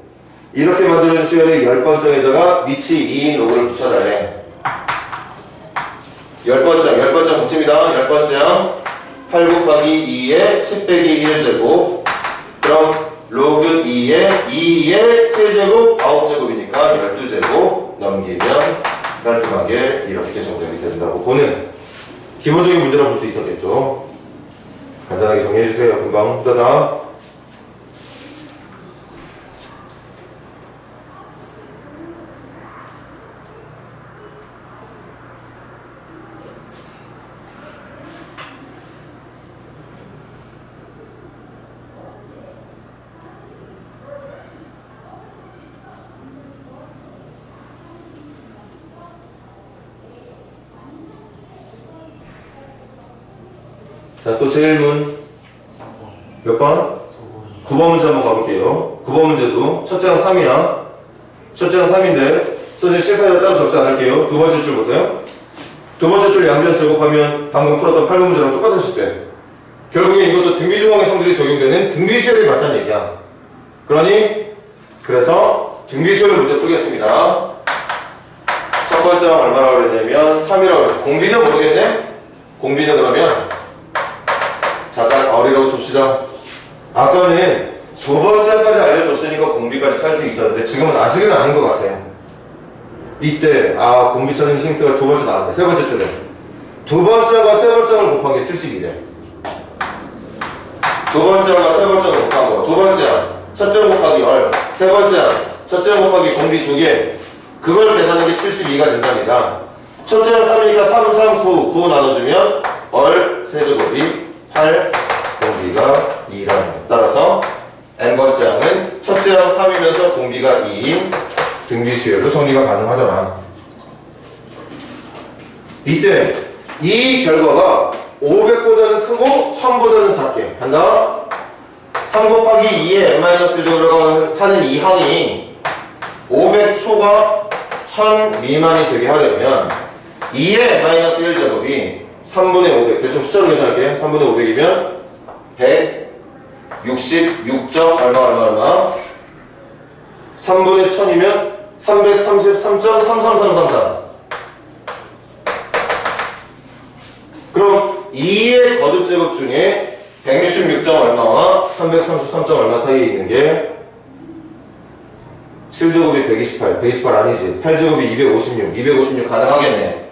이렇게 만들어진 수열의 10번째에다가 밑이 2인 로그를 붙여달래. 10번째 붙입니다. 10번째 8 곱하기 2의 10 빼기 1제곱. 그럼 로그 2의 2의 세제곱 9제곱이니까 12제곱 넘기면 깔끔하게 이렇게 정렬이 된다고 보는 기본적인 문제라고 볼 수 있었겠죠. 간단하게 정리해주세요. 금방 후다닥. 자, 또 제일문 몇 번? 9번 문제 한번 가볼게요. 9번 문제도 첫째가 3이야. 첫째가 3인데 선생님 칠판에다 따로 적지 않을게요. 두 번째 줄 보세요. 두 번째 줄 양변 제곱하면 방금 풀었던 8번 문제랑 똑같은 식대. 결국에 이것도 등비중앙의 성질이 적용되는 등비수열이 맞다는 얘기야. 그래서 등비수열 문제 풀겠습니다. 첫 번째가 얼마라고 그랬냐면 3이라고 그랬어. 공비는 모르겠네? 공비는 그러면 잠깐 어리라고 둡시다. 아까는 두 번째까지 알려줬으니까 공비까지 찾을 수 있었는데 지금은 아직은 아닌 것 같아요. 이때 공비 찾는 힌트가 두 번째 나왔네. 세 번째 줄에 두 번째가 세 번째를 곱한 게 72래. 두 번째가 세 번째를 곱한 거. 두 번째야 첫째 곱하기 얼. 세 번째야 첫째 곱하기 공비 2개. 그걸 계산하는 게 72가 된답니다. 첫째가 3이니까 3, 3, 9, 9 나눠주면 얼 세제곱이 8, 공비가 2라는 거. 따라서 n번째 항은 첫째 항 3이면서 공비가 2인 등비수열로 정리가 가능하더라. 이때 이 결과가 500보다는 크고 1000보다는 작게 한다. 3 곱하기 2에 n-1제곱으로 하는 이 항이 500초가 1000 미만이 되게 하려면 2의 n-1제곱이 3분의 500, 대충 숫자로 계산할게요. 3분의 500이면 166점 얼마 3분의 1000이면 333.33333. 그럼 2의 거듭제곱 중에 166점 얼마와 333점 얼마 사이에 있는 게 7제곱이 128, 128 아니지. 8제곱이 256, 256 가능하겠네.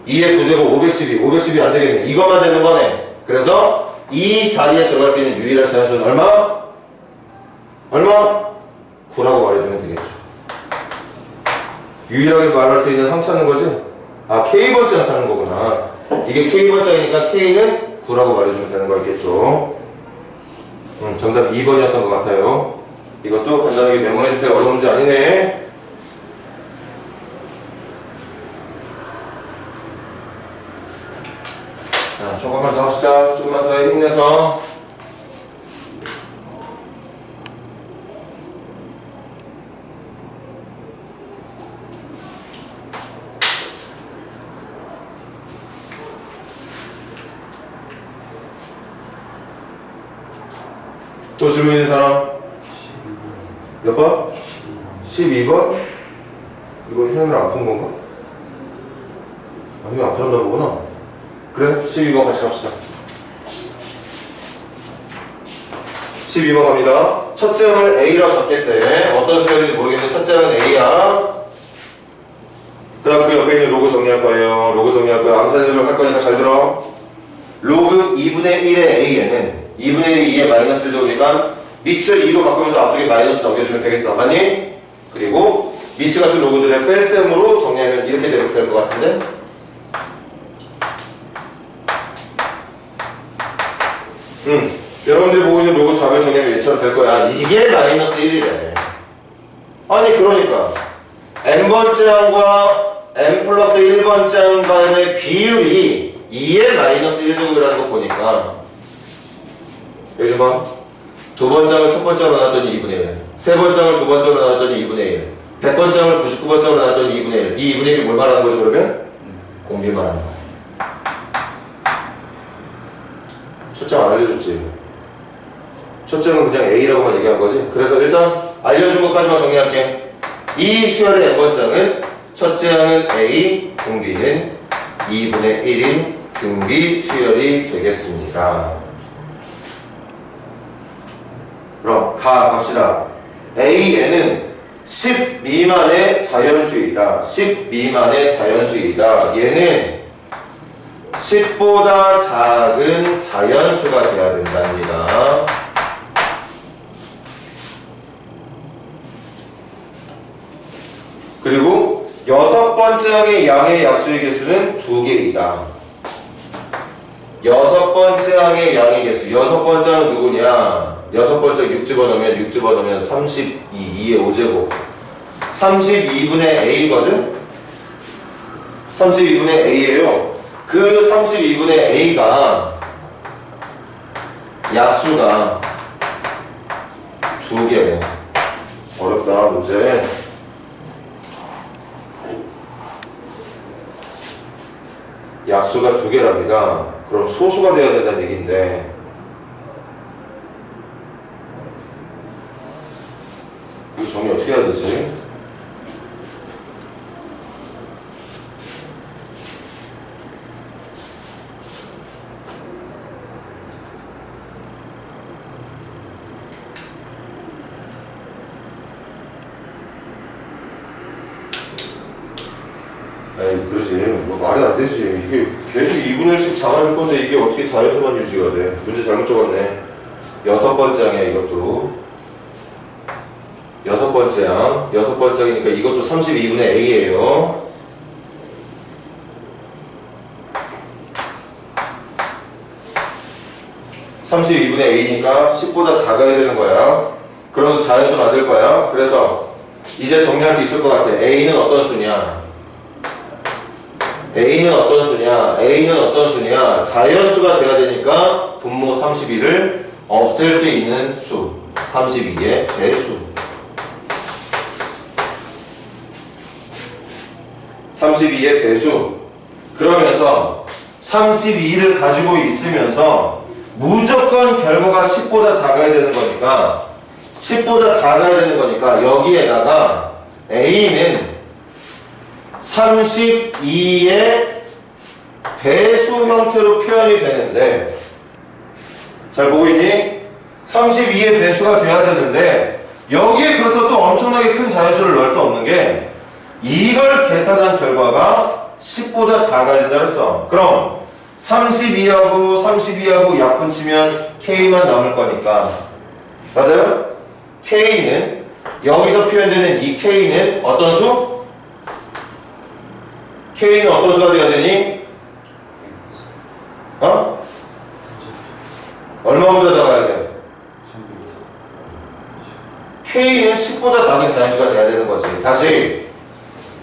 2의 9제곱 512, 512 안 되겠네. 이것만 되는 거네. 그래서 이 자리에 들어갈 수 있는 유일한 자연수는 얼마? 9라고 말해주면 되겠죠. 유일하게 말할 수 있는 항 찾는 거지? K번째 항 찾는 거구나. 이게 K번째이니까 K는 9라고 말해주면 되는 거겠죠. 정답 2번이었던 것 같아요. 이것도 간단하게 메모해주세요. 어려운 문제 아니네. 자, 조금만 더 합시다. 조금만 더 힘내서. 또 질문 있는 사람? 몇 번? 12번? 이거 현우랑 아픈 건가? 이거 아프셨나 보구나. 그래? 12번 같이 갑시다. 12번 갑니다. 첫째 항을 A라고 잡겠대. 어떤 수열인지 모르겠는데 첫째 항은 A야. 그 다음 그 옆에 있는 로그 정리할 거예요. 로그 정리할 거야. 암산해석을 할 거니까 잘 들어. 로그 2분의 1의 A에는 2분의 2의 마이너스 1제곱이니까 미치를 2로 바꾸면서 앞쪽에 마이너스 넘겨주면 되겠어. 맞니? 그리고 미치 같은 로그들의 뺄셈으로 정리하면 이렇게 될 것 같은데? 여러분들이 보고 있는 로그 좌변 정리하면 얘처럼 될 거야. 이게 마이너스 1이래. 아니 그러니까 n번째 항과 n 플러스 1번째 항 간의 비율이 2의 마이너스 1제곱이라는 거 보니까 여기 좀 봐. 두 번째 항을 첫 번째로 나눴더니 2분의 1, 세 번째 항을 두 번째로 나눴더니 2분의 1, 100번째 항을 99번째로 나눴더니 2분의 1. 이 2분의 1이 뭘 말하는 거지 그러면? 공비 말하는 거야. 첫째 안 알려줬지. 첫째는 그냥 A라고만 얘기한 거지. 그래서 일단 알려준 것까지만 정리할게. 이 수열의 n번째 항은 첫째 항은 A, 공비는 2분의 1인 등비 수열이 되겠습니다. 그럼 갑시다. AN은 10 미만의 자연수이다. 10 미만의 자연수이다. 얘는 10보다 작은 자연수가 돼야 된답니다. 그리고 6번째 항의 양의 약수의 개수는 2개이다. 6번째 항의 양의 개수. 6번째 항은 누구냐? 6번째 6 집어넣으면 6 집어넣으면 32, 2의 5제곱. 32분의 A거든? 32분의 A예요. 그 32분의 A가 약수가 2개래. 어렵다, 문제. 약수가 2개랍니다. 그럼 소수가 되어야 된다는 얘기인데, 이거 정리 어떻게 해야 되지? 에이, 그러지. 뭐 말이 안 되지. 이게 계속 2분의 1씩 작아질 건데 이게 어떻게 자연수만 유지가 돼? 문제 잘못 적었네. 6번째 항이야, 이것도. 6번째 항. 6번째 항이니까 이것도 32분의 A예요. (32분의 A니까) 10보다 작아야 되는 거야. 그러면서 자연수는 안 될 거야. 그래서 이제 정리할 수 있을 것 같아. A는 어떤 수냐? A는 어떤 수냐? A는 어떤 수냐? 자연수가 돼야 되니까 분모 32를 없앨 수 있는 수. 32의 배수. 32의 배수. 그러면서 32를 가지고 있으면서 무조건 결과가 10보다 작아야 되는 거니까 10보다 작아야 되는 거니까 여기에다가 A는 32의 배수 형태로 표현이 되는데, 잘 보고 있니? 32의 배수가 돼야 되는데 여기에 그렇다고 또 엄청나게 큰 자연수를 넣을 수 없는 게 이걸 계산한 결과가 10보다 작아야 된다 그랬어. 그럼 32하고 약분 치면 K만 남을 거니까, 맞아요? K는 여기서 표현되는 이 K는 어떤 수? K는 어떤 수가 되어야 되니? 어? 얼마보다 작아야 돼? K는 10보다 작은 자연수가 돼야 되는 거지. 다시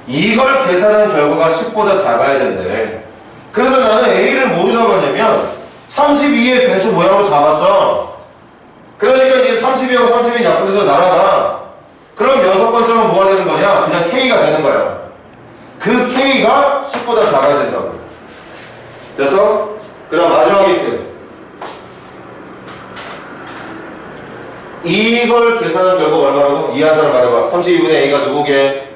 이걸 계산한 결과가 10보다 작아야 된대. 그래서 나는 A를 뭐로 잡았냐면 32의 배수 모양으로 잡았어. 그러니까 이제 32하고 32는 약분해서 날아가. 그럼 6번째는 뭐가 되는 거냐? 그냥 K가 되는 거야. 그 K가 10보다 작아야 된다고. 그래서 그 다음 마지막 힌트. 이걸 계산한 결과가 얼마라고? 이해한 사람 말해봐. 32분의 A가 누구게?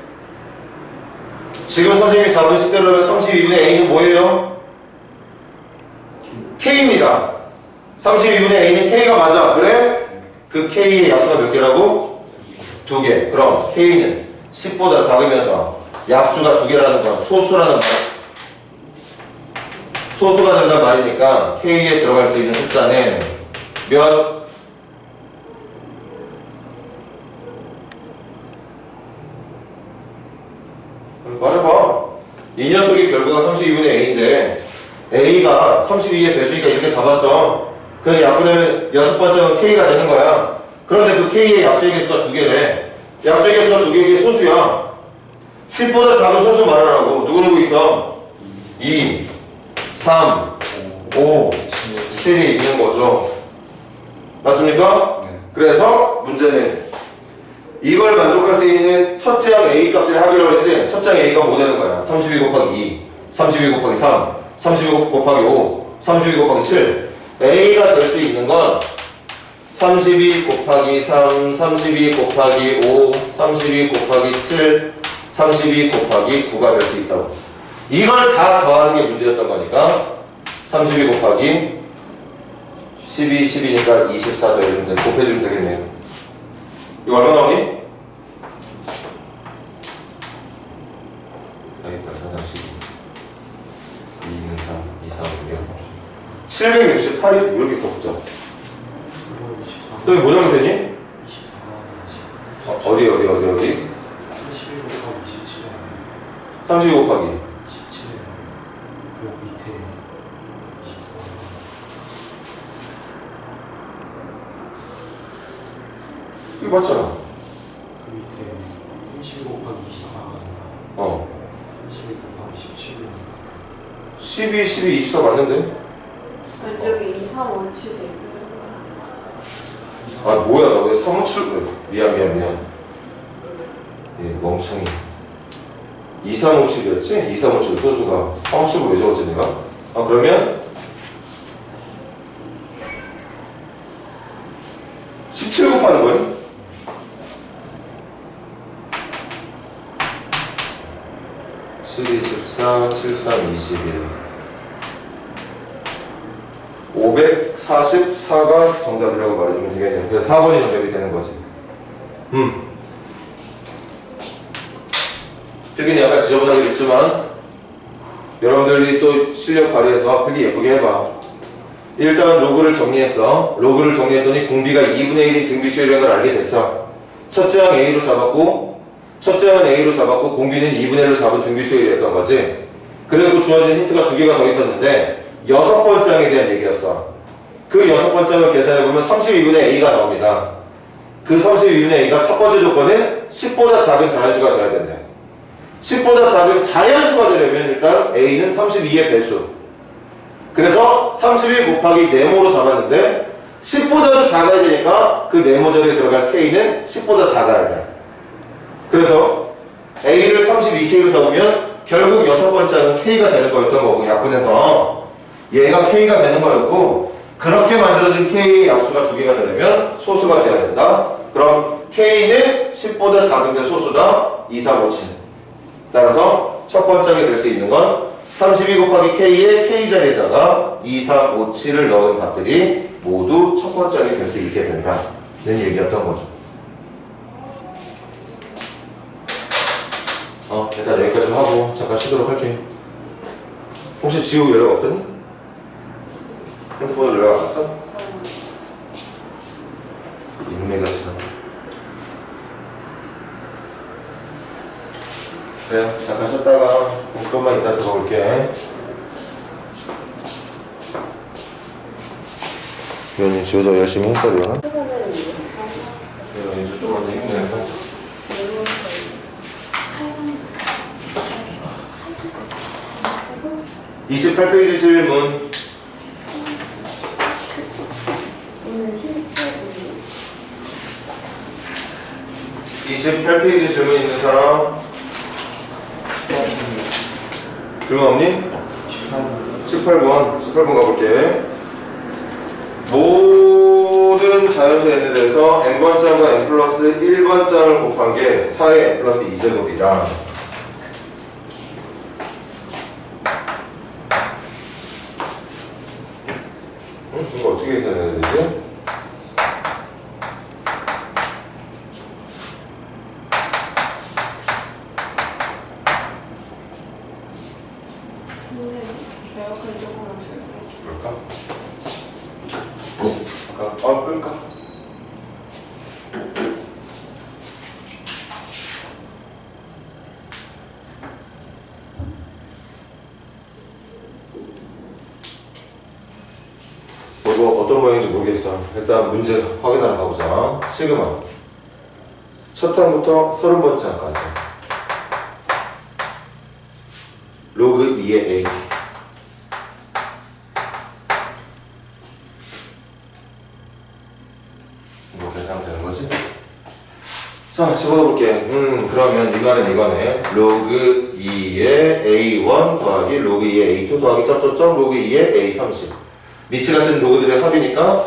지금 선생님이 잡은 식대로면 32분의 A는 뭐예요? K입니다. 32분의 A는 K가 맞아. 그래? 그 K의 약수가 몇 개라고? 2개. 그럼 K는 10보다 작으면서 약수가 2개라는 건 소수라는 말. 소수가 된단 말이니까 K에 들어갈 수 있는 숫자는 몇? 말해봐. 이 녀석의 결과가 32분의 A인데 A가 32의 배수니까 이렇게 잡았어. 그래서 약분하면 6번째는 K가 되는 거야. 그런데 그 K의 약수의 개수가 2개래. 약수의 개수가 2개의 소수야. 10보다 작은 소수 말하라고. 누구 있어? 2, 3, 5, 7이 있는 거죠. 맞습니까? 네. 그래서 문제는 이걸 만족할 수 있는 첫째 항 A 값들을 하기로 했지. 첫째 항 A가 뭐 되는 거야? 32 곱하기 2, 32 곱하기 3, 32 곱하기 5, 32 곱하기 7. A가 될 수 있는 건 32 곱하기 3, 32 곱하기 5, 32 곱하기 7, 32 곱하기 9가 될 수 있다고. 이걸 다 더하는 게 문제였던 거니까 32 곱하기 12, 12니까 24 더해주면 돼. 곱해주면 되겠네요. 이거 얼마 나오니? 여기다 4, 12, 2, 3, 2, 3, 768이 왜 이렇게 곱죠? 너 뭐 잘못 되니? 24가 어디? 31 곱하기 27이에요. 32 곱하기 17이에요. 그 밑에 24가 이거 맞잖아. 그 밑에 31 곱하기 24가 아니라 어. 31 곱하기 17이니까 12, 12, 24 맞는데? 저기 2, 3, 5, 7 돼. 아 뭐야 나 왜 357 미안 예 멍청이 2357이었지? 2357 소수가 357을 왜 적었지 내가? 아 그러면 17 곱하는 거예요? (7, 24, 73, 21) 544가 정답이라고 말해주면 되겠네요. 그래서 4번이 정답이 되는 거지. 필기는 약간 지저분하겠지만 여러분들이 또 실력 발휘해서 필기 예쁘게 해봐. 일단 로그를 정리했어. 로그를 정리했더니 공비가 2분의 1인 등비수열이라는 걸 알게 됐어. 첫째 항 A로 잡았고 첫째 항은 A로 잡았고 공비는 2분의 1로 잡은 등비수열이었던 거지. 그래서 주어진 힌트가 2개가 더 있었는데 6번째 항에 대한 얘기였어. 그 6번째 항을 계산해보면 32분의 A가 나옵니다. 그 32분의 A가 첫 번째 조건은 10보다 작은 자연수가 돼야 된대. 10보다 작은 자연수가 되려면 일단 A는 32의 배수. 그래서 32 곱하기 네모로 잡았는데 10보다도 작아야 되니까 그 네모 자리에 들어갈 K는 10보다 작아야 돼. 그래서 A를 32K로 잡으면 결국 6번째 항은 K가 되는 거였던 거고 약분해서 얘가 K가 되는 거였고 그렇게 만들어진 K의 약수가 2개가 되려면 소수가 돼야 된다. 그럼 K는 10보다 작은데 소수다. 2, 3, 5, 7. 따라서 첫 번째 항이 될 수 있는 건 32 곱하기 K의 K 자리에다가 2, 3, 5, 7을 넣은 값들이 모두 첫 번째 항이 될 수 있게 된다는 얘기였던 거죠. 일단 여기까지 하고 잠깐 쉬도록 할게. 혹시 지우 연락 없었니? 핸드폰으로 연락 왔어? 인맥이었어. 그래, 잠깐 쉬었다가 조금만 이따 들어올게. 위원님 집에서 열심히 했어, 리원아? 위원님 조금만 더 힘내서. 28페이지 질문. 오늘 힐체분이 28페이지 질문 있는 사람? 질문 없니? 18번 가볼게. 모든 자연수 n에 대해서 n번장과 n 플러스 1번장을 곱한 게 4의 n 플러스 2제곱이다. 이거 어떻게 계산해야 되지? 에어컨 조금만 줄게. 그럴까? 끌까? 이거 어떤 모양인지 모르겠어. 일단 문제 확인하러 가보자. 시그마 첫 항부터 30번째 항까지 로그 2의 A 이거 계산되는 거지? 자, 집어넣어볼게. 그러면 이거네. 로그 2의 A1 더하기 로그 2의 A2 더하기 점점점 로그 2의 A30 미치 같은 로그들의 합이니까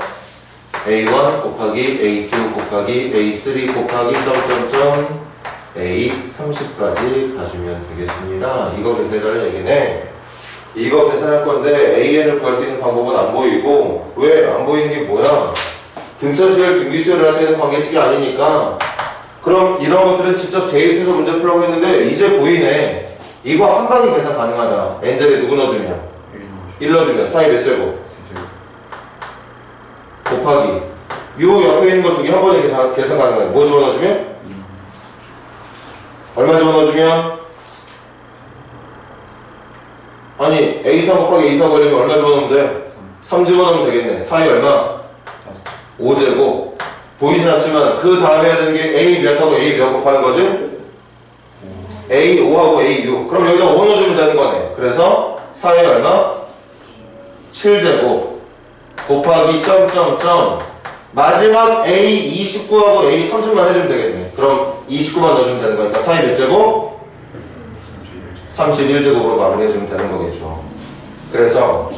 A1 곱하기 A2 곱하기 A3 곱하기 점점점 A 30까지 가주면 되겠습니다. 이거 계산해달라는 얘기네. 이거 계산할 건데 AN을 구할 수 있는 방법은 안 보이고, 왜 안 보이는 게 뭐야? 등차 수열, 등비 수열을 할 때는 관계식이 아니니까. 그럼 이런 것들은 직접 대입해서 문제 풀라고 했는데 이제 보이네. 이거 한 방에 계산 가능하다. n자리에 누구 넣어주면? 1 넣어주면 사이 몇 제곱? 곱하기 요 옆에 있는 거 두 개 한 번에 계산 가능해. 뭐 집어넣어주면? 얼마 집어넣어주면? 아니 A4 곱하기 A4 걸리면 얼마 집어넣으면 돼? 3 집어넣으면 되겠네. 사이 얼마? 5제곱. 보이진 않지만 그 다음에 해야 되는 게 A 몇하고 A 몇 곱하는 거지? A 5하고 A 6. 그럼 여기다 5 넣어주면 되는 거네. 그래서 사이 얼마? 7제곱 곱하기 점점점 마지막 A 29하고 A 30만 해주면 되겠네. 그럼 29만 넣어주면 되는 거니까 사이 몇 제곱? 31제곱으로 마무리해주면 되는 거겠죠. 그래서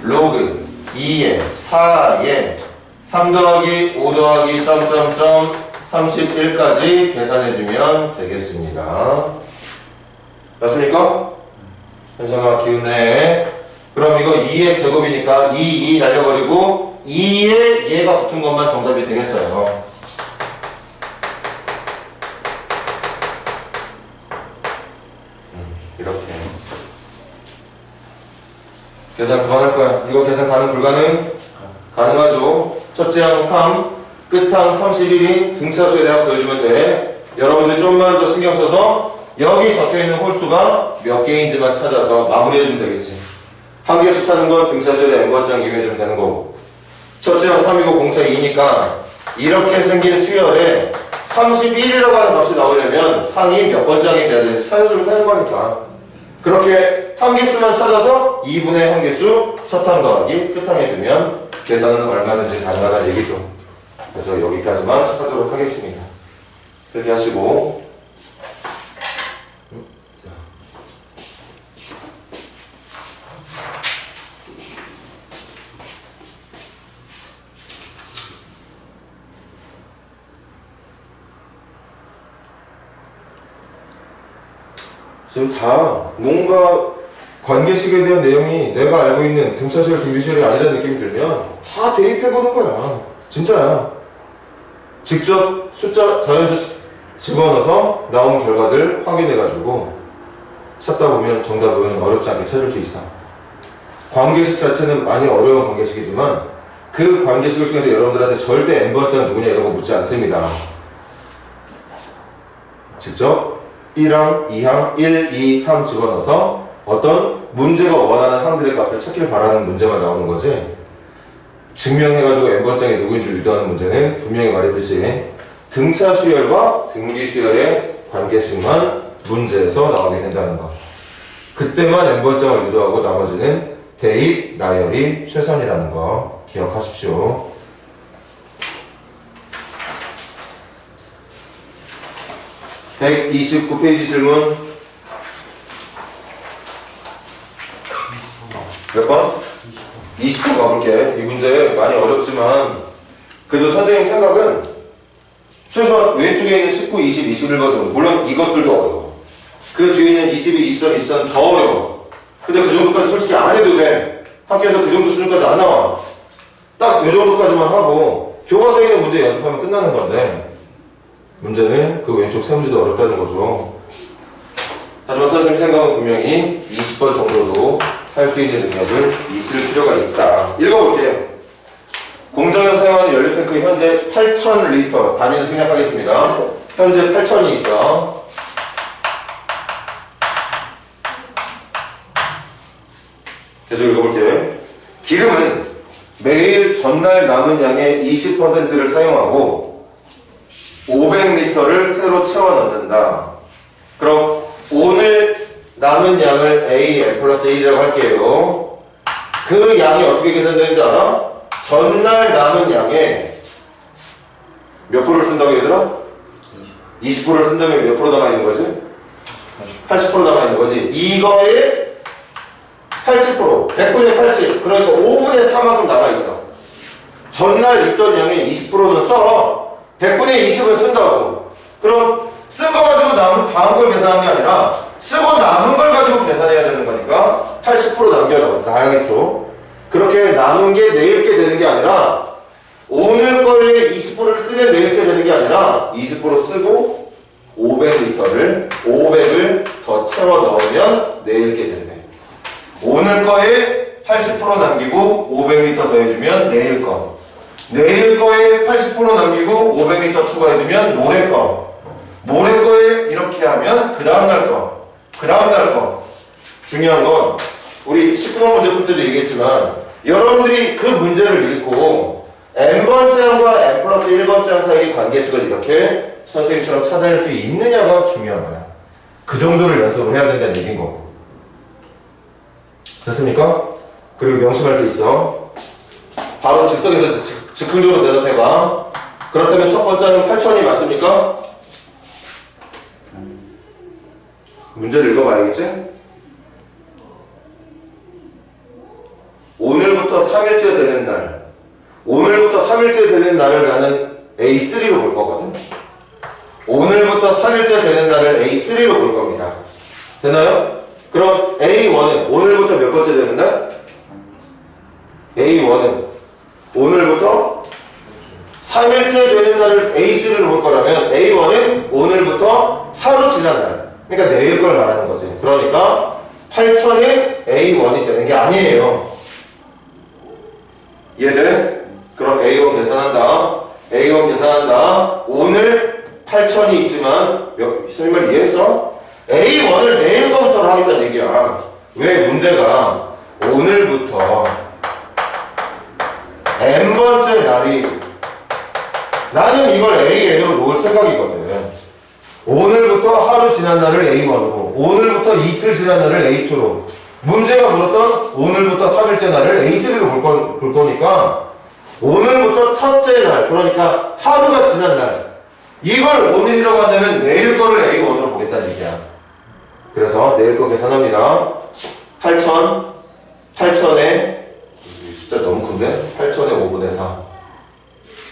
로그 2에 4에 3 더하기 5 더하기 점점점 31까지 계산해주면 되겠습니다. 맞습니까? 현상아 기운내. 그럼 이거 2의 제곱이니까 2 날려버리고 2에 얘가 붙은 것만 정답이 되겠어요. 이렇게 계산 그만할 거야. 이거 계산 가능 불가능? 가능하죠. 첫째 항 3, 끝항 31이 등차 수열이라고 그려주면 돼. 여러분들이 좀만 더 신경 써서 여기 적혀있는 홀수가 몇 개인지만 찾아서 마무리해주면 되겠지. 한 개수 찾는 건 등차 수열의 n번째 이용해주면 되는 거고. 첫째 항 3이고 공차 2니까 이렇게 생긴 수열에 31이라고 하는 값이 나오려면 항이 몇 번째 항이 돼야 되는지 찾아주면 되는 거니까. 그렇게 한 개수만 찾아서 2분의 한 개수 첫 항 더하기 끝항 해주면 계산은 얼마든지 가능하다는 얘기죠. 그래서 여기까지만 하도록 하겠습니다. 그렇게 하시고 지금 다 뭔가 관계식에 대한 내용이 내가 알고 있는 등차수열, 등비수열이 아니라는 느낌이 들면 다 대입해보는 거야. 진짜야. 직접 숫자 자연수 집어넣어서 나온 결과들 확인해가지고 찾다 보면 정답은 어렵지 않게 찾을 수 있어. 관계식 자체는 많이 어려운 관계식이지만 그 관계식을 통해서 여러분들한테 절대 n번째는 누구냐 이런 거 묻지 않습니다. 직접 1항, 2항, 1, 2, 3 집어넣어서 어떤 문제가 원하는 항들의 값을 찾길 바라는 문제만 나오는 거지. 증명해가지고 n번째이 누구인지 유도하는 문제는 분명히 말했듯이 등차 수열과 등비 수열의 관계식만 문제에서 나오게 된다는 거. 그때만 n번째를 유도하고 나머지는 대입, 나열이 최선이라는 거 기억하십시오. (129페이지) 질문 몇 번? 20번 가볼게. 이 문제 많이 어렵지만 그래도 선생님 생각은 최소한 왼쪽에 있는 19, 20, 21번 정도. 물론 이것들도 어려워. 그 뒤에 있는 22, 23, 24는 더 어려워. 근데 그 정도까지 솔직히 안 해도 돼. 학교에서 그 정도 수준까지 안 나와. 딱 이 정도까지만 하고 교과서에 있는 문제 연습하면 끝나는 건데 문제는 그 왼쪽 세 문제도 어렵다는 거죠. 하지만 선생님 생각은 분명히 20번 정도도 할 수 있는 능력을 있을 필요가 있다. 읽어볼게요. 공장에서 사용하는 연료탱크 현재 8,000리터 단위는 생략하겠습니다. 현재 8,000이 있어. 계속 읽어볼게요. 기름은 매일 전날 남은 양의 20%를 사용하고 500리터를 새로 채워 넣는다. 그럼 오늘 남은 양을 A, N 플러스 1이라고 할게요. 그 양이 어떻게 계산되는지 알아? 전날 남은 양에 몇 프로를 쓴다고 얘들아? 20%를 쓴다면 몇 프로 남아있는 거지? 80% 남아있는 거지. 이거에 80%, 100분의 80, 그러니까 5분의 4만큼 남아있어. 전날 있던 양의 20%는 써. 100분의 20을 쓴다고. 그럼 쓴 거 가지고 남은 다음 걸 계산하는 게 아니라 쓰고 남은 걸 가지고 계산해야 되는 거니까 80% 남겨놔야겠죠. 그렇게 남은 게 내일 게 되는 게 아니라 오늘 거에 20%를 쓰면 내일 게 되는 게 아니라 20% 쓰고 500을 더 채워 넣으면 내일 게 된대. 오늘 거에 80% 남기고 500리터 더해주면 내일 거. 내일 거에 80% 남기고 500리터 추가해주면 모레 거. 모레 거에 이렇게 하면 그 다음날 거. 그 다음날 거. 중요한 건 우리 19번 문제 풀 때도 얘기했지만 여러분들이 그 문제를 읽고 n번째 항과 n 플러스 1번째 항 사이의 관계식을 이렇게 선생님처럼 찾아낼 수 있느냐가 중요한 거야. 그 정도를 연습을 해야 된다는 얘기인 거고. 됐습니까? 그리고 명심할 게 있어. 바로 즉석에서 즉흥적으로 대답해봐. 그렇다면 첫 번째는 8,000이 맞습니까? 문제를 읽어봐야겠지? 오늘부터 3일째 되는 날, 오늘부터 3일째 되는 날을 나는 A3로 볼 거거든. 오늘부터 3일째 되는 날을 A3로 볼 겁니다. 되나요? 그럼 A1은 오늘부터 몇 번째 되는 날? A1은 오늘부터 3일째 되는 날을 A3로 볼 거라면 A1은 오늘부터 하루 지난 날. 그러니까 내일 걸 말하는 거지. 그러니까 8,000이 A1이 되는 게 아니에요. 이해돼? 그럼 A1 계산한다. A1 계산한다. 오늘 8,000이 있지만 선생님 말 이해했어? A1을 내일 거부터 하겠다는 얘기야. 왜? 문제가 오늘부터 n번째 날이 나는 이걸 AN으로 놓을 생각이거든. 오늘부터 하루 지난 날을 A1으로, 오늘부터 이틀 지난 날을 A2로, 문제가 물었던 오늘부터 3일째 날을 A3로 볼 거니까 오늘부터 첫째 날, 그러니까 하루가 지난 날, 이걸 오늘이라고 한다면 내일 거를 A1으로 보겠다는 얘기야. 그래서 내일 거 계산합니다. 8,000에 숫자 너무 큰데? 8,000에 5분의 4.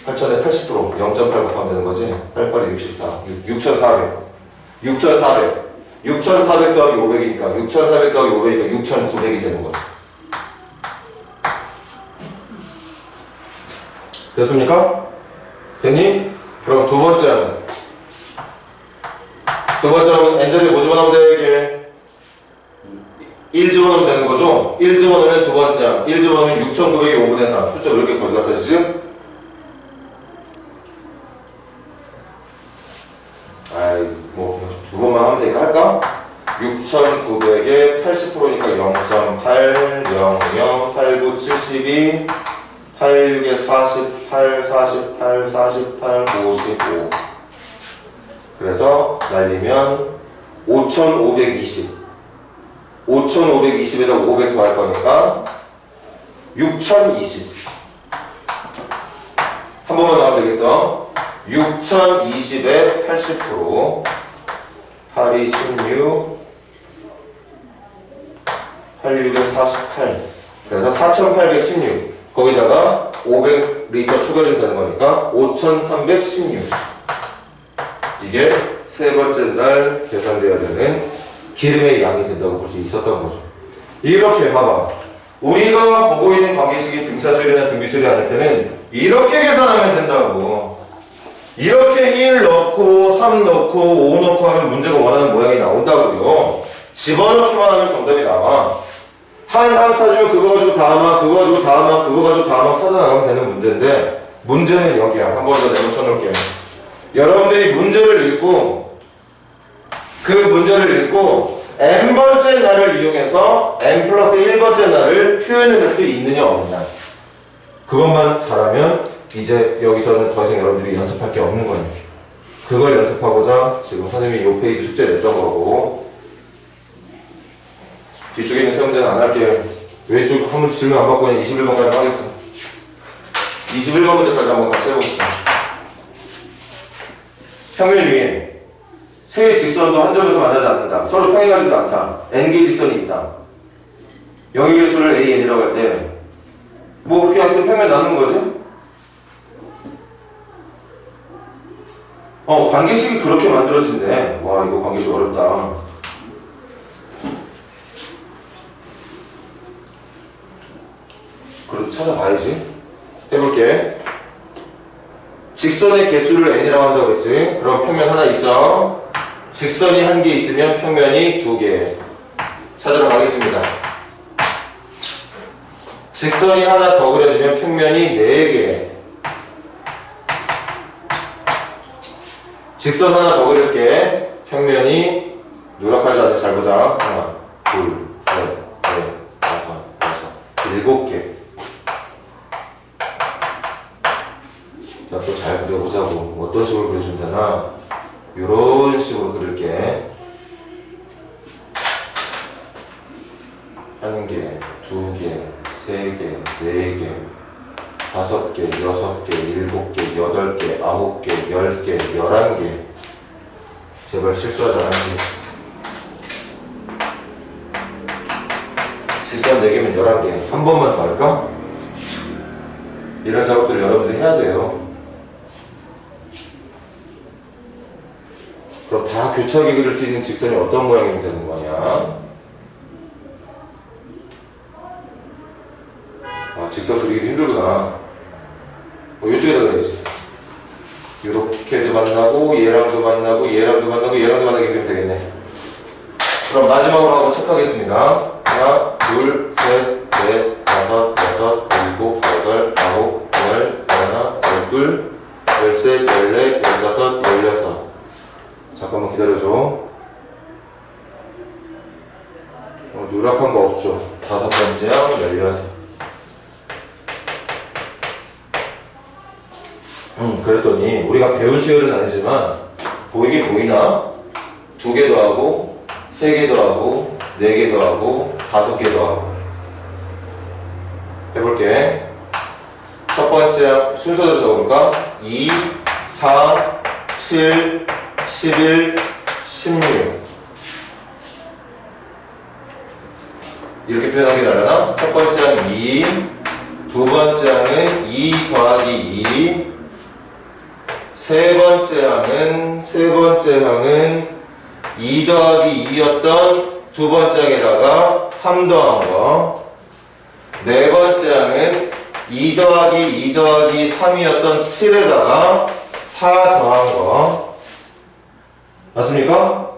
8,000에 80%, 0.8 곱하면 되는 거지? 88에 64, 6,400. 6,400. 6,400 더하기 500이니까 6,400 더하기 500이니까 6,900이 되는 거죠. 됐습니까? 됐니? 그럼 두 번째 하면 n자리에 뭐 집어넣으면 돼요 이게? 1 집어넣으면 되는 거죠? 1 집어넣으면 두 번째 항 1 집어넣으면 6,900이 5분의 4 숫자 왜 이렇게 거지 같아지지? 아이 뭐 두 번만 하면 되니까 할까? 6,900에 80%니까 0.8 00 89 72 86에 48 48 48 55 그래서 날리면 5,520 5,520에다 500 더할 거니까 6,020 한 번만 더 하면 되겠어. 6,020에 80% 8이 16 86에 48 그래서 4,816 거기다가 500리터 추가해주면 되는 거니까 5,316 이게 세 번째 날 계산돼야 되는 기름의 양이 된다고 볼 수 있었던 거죠. 이렇게 봐봐. 우리가 보고 있는 관계식이 등차수열이나 등비수열이 아닐 때는 이렇게 계산하면 된다고. 이렇게 1 넣고 3 넣고 5 넣고 하면 문제가 원하는 모양이 나온다고요. 집어넣기만 하면 정답이 나와. 한 항 찾으면 그거 가지고 다음항, 그거 가지고 다음항, 그거 가지고 다음항 찾아나가면 되는 문제인데 문제는 여기야. 한 번 더 내가 쳐놓을게요. 여러분들이 문제를 읽고 그 문제를 읽고 n번째 날을 이용해서 n 플러스 1번째 날을 표현해낼 수 있느냐 없느냐 그것만 잘하면 이제 여기서는 더 이상 여러분들이 연습할 게 없는 거예요. 그걸 연습하고자 지금 선생님이 이 페이지 숙제 냈던 거고 뒤쪽에 있는 세 문제는 안 할게요. 왼쪽 한 문제 질문 안 받고 그냥 21번까지 하겠어. 21번 문제까지 한번 같이 해봅시다. 평면 위에 세 직선도 한 점에서 만나지 않는다. 서로 평행하지도 않다. n개의 직선이 있다. 영의 개수를 AN이라고 할 때 뭐 그렇게 하여튼 평면 나누는 거지? 관계식이 그렇게 만들어진대. 와, 이거 관계식 어렵다. 그래도 찾아봐야지. 해볼게. 직선의 개수를 n이라고 한다고 했지. 그럼 평면 하나 있어. 직선이 한 개 있으면 평면이 두 개. 찾으러 가겠습니다. 직선이 하나 더 그려지면 평면이 네 개. 직선 하나 더 그릴게. 평면이 누락하지 않는지 잘 보자. 하나, 둘, 셋, 넷, 다섯, 여섯, 일곱 개. 자, 또 잘 그려보자고. 어떤 식으로 그려주면 되나? 요런 식으로 그릴게. 한 개, 두 개, 세 개, 네 개, 다섯 개, 여섯 개, 일곱 개, 여덟 개, 아홉 개, 열 개, 11개. 제발 실수하지 않았지. 직선 4개면 11개. 한 번만 더 할까? 이런 작업들 여러분들이 해야 돼요. 그럼 다 교차하게 그릴 수 있는 직선이 어떤 모양이 되는 거냐? 직선 그리기 힘들구나. 이쪽에다 그려야지. 요렇게도 만나고, 얘랑도 만나고, 얘랑도 만나고, 얘랑도 만나게 그리면 되겠네. 그럼 마지막으로 한번 체크하겠습니다. 하나, 둘, 셋, 넷, 다섯, 여섯, 일곱, 여덟, 아홉, 열, 하나, 열둘, 열셋, 열넷, 열다섯, 열여섯. 잠깐만 기다려줘. 누락한 거 없죠? 다섯 번째야, 열여섯. 그랬더니 우리가 배운 시열은 아니지만 보이긴 보이나? 2개도 하고 3개도 하고 4개도 하고 5개도 하고 해볼게. 첫 번째 순서대로 적어볼까? 2, 4, 7, 11, 16 이렇게 표현하기 나려나? 첫 번째 항 2, 두 번째 항은 2 더하기 2, 세 번째 항은 2 더하기 2였던 두 번째 항에다가 3 더한 거. 네 번째 항은 2 더하기 2 더하기 3이었던 7에다가 4 더한 거. 맞습니까?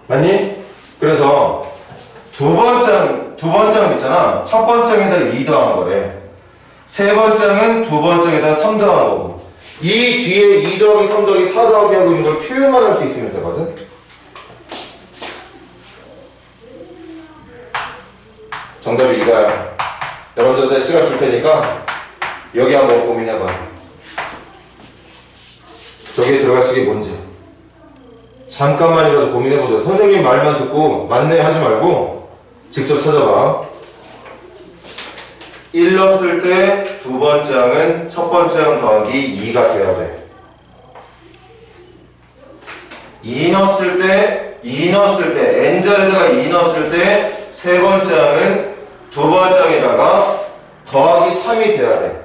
맞니? 그래서 두 번째 항 있잖아. 첫 번째 항에다가 2 더한 거래. 세 번째 항은 두 번째 항에다가 3 더한 거고. 이 뒤에 2 더하기 3 더하기 4 더하기 하고 있는 걸 표현만 할 수 있으면 되거든. 정답이 이거야. 여러분들한테 시간 줄 테니까 여기 한번 고민해봐. 저기에 들어갈 식이 뭔지 잠깐만이라도 고민해보자. 선생님 말만 듣고 맞네 하지 말고 직접 찾아봐. 1 넣었을 때 두 번째 항은 첫 번째 항 더하기 2가 돼야 돼. 2 넣었을 때 n자리에다가 2 넣었을 때 세 번째 항은 두 번째 항에다가 더하기 3이 돼야 돼.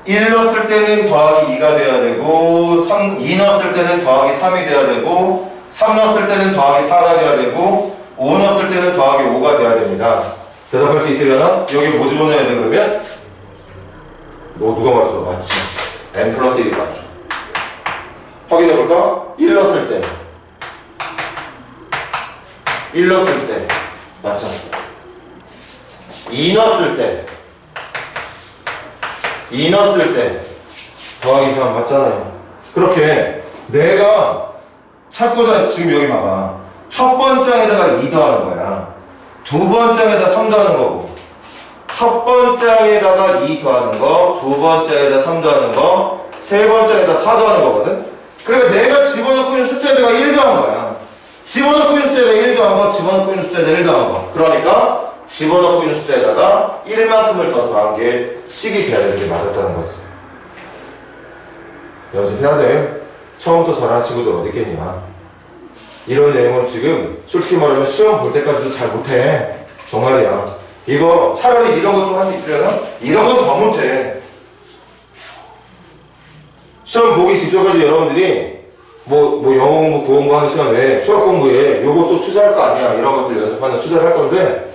1 넣었을 때는 더하기 2가 돼야 되고 2 넣었을 때는 더하기 3이 돼야 되고 3 넣었을 때는 더하기 4가 돼야 되고 5 넣었을 때는 더하기 5가 돼야 됩니다. 대답할 수 있으려나? 여기 뭐 집어넣어야 돼 그러면? 너 누가 말했어? 맞지? n 플러스 1이 맞죠? 확인해볼까? 1 넣었을 때 1 넣었을 때 맞죠? 2 넣었을 때 더하기 3 맞잖아요. 그렇게 내가 찾고자 지금 여기 봐봐. 첫 번째 항에다가 2 더하는 거야. 두 번째 항에다가 3 더하는 거고 첫 번째 항에다가 2 더하는 거, 두 번째 항에다가 3 더하는 거, 세 번째 항에다가 4 더하는 거거든? 그러니까 내가 집어넣고 있는 숫자에다가 1 더한 거야. 집어넣고 있는 숫자에다가 1 더한 거, 집어넣고 있는 숫자에다가 1 더한 거. 그러니까 집어넣고 있는 숫자에다가 1만큼을 더 더한 게 식이 돼야 되는 게 맞았다는 거지. 연습해야 돼. 처음부터 잘하는 친구들 어디 있겠냐. 이런 내용은 지금 솔직히 말하면 시험 볼 때까지도 잘 못해. 정말이야. 이거 차라리 이런 거 좀 할 수 있으려나? 이런 건 더 못해. 시험 보기 직전까지 여러분들이 뭐 영어 공부, 국어 공부 하는 시간에 수학 공부에 요것도 투자할 거 아니야. 이런 것들 연습하는 투자를 할 건데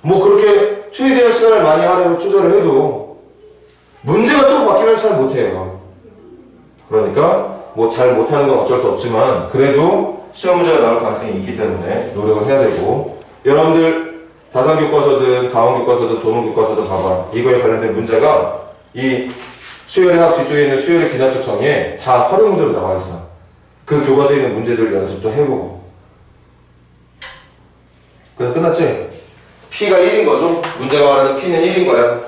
뭐 그렇게 최대한 시간을 많이 하려고 투자를 해도 문제가 또 바뀌면 잘 못해요. 그러니까 뭐 잘 못하는 건 어쩔 수 없지만 그래도 시험 문제가 나올 가능성이 있기 때문에 노력을 해야 되고 여러분들 다산교과서든 가원교과서든 도농교과서든 봐봐. 이거에 관련된 문제가 이 수열의 합 뒤쪽에 있는 수열의 기납적 정의에 다 활용 문제로 나와 있어. 그 교과서에 있는 문제들 연습도 해보고. 그래서 끝났지? P가 1인 거죠? 문제가 말하는 P는 1인 거야.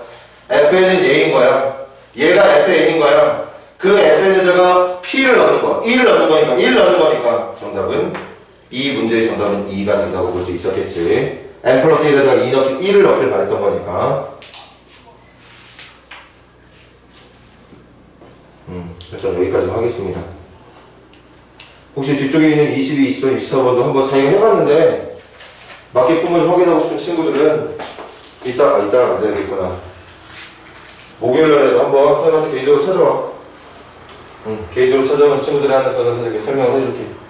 FN은 얘인 거야. 얘가 FN인 거야. 그 FN에다가 P를 넣는 거야. 1을 넣는 거니까 1 넣는 거니까 정답은 이 문제의 정답은 2가 된다고 볼 수 있었겠지. N 플러스 1에다가 1을 넣기를 바랬던 거니까. 일단 여기까지 하겠습니다. 혹시 뒤쪽에 있는 22, 23, 24번도 한번 자기가 해봤는데 맞게 푼 걸 확인하고 싶은 친구들은 이따가 안 되겠구나. 목요일날에도 한번 선생님한테 개인적으로 찾아와. 개인적으로 찾아오는 친구들에 한해서는 선생님께 설명을 해줄게.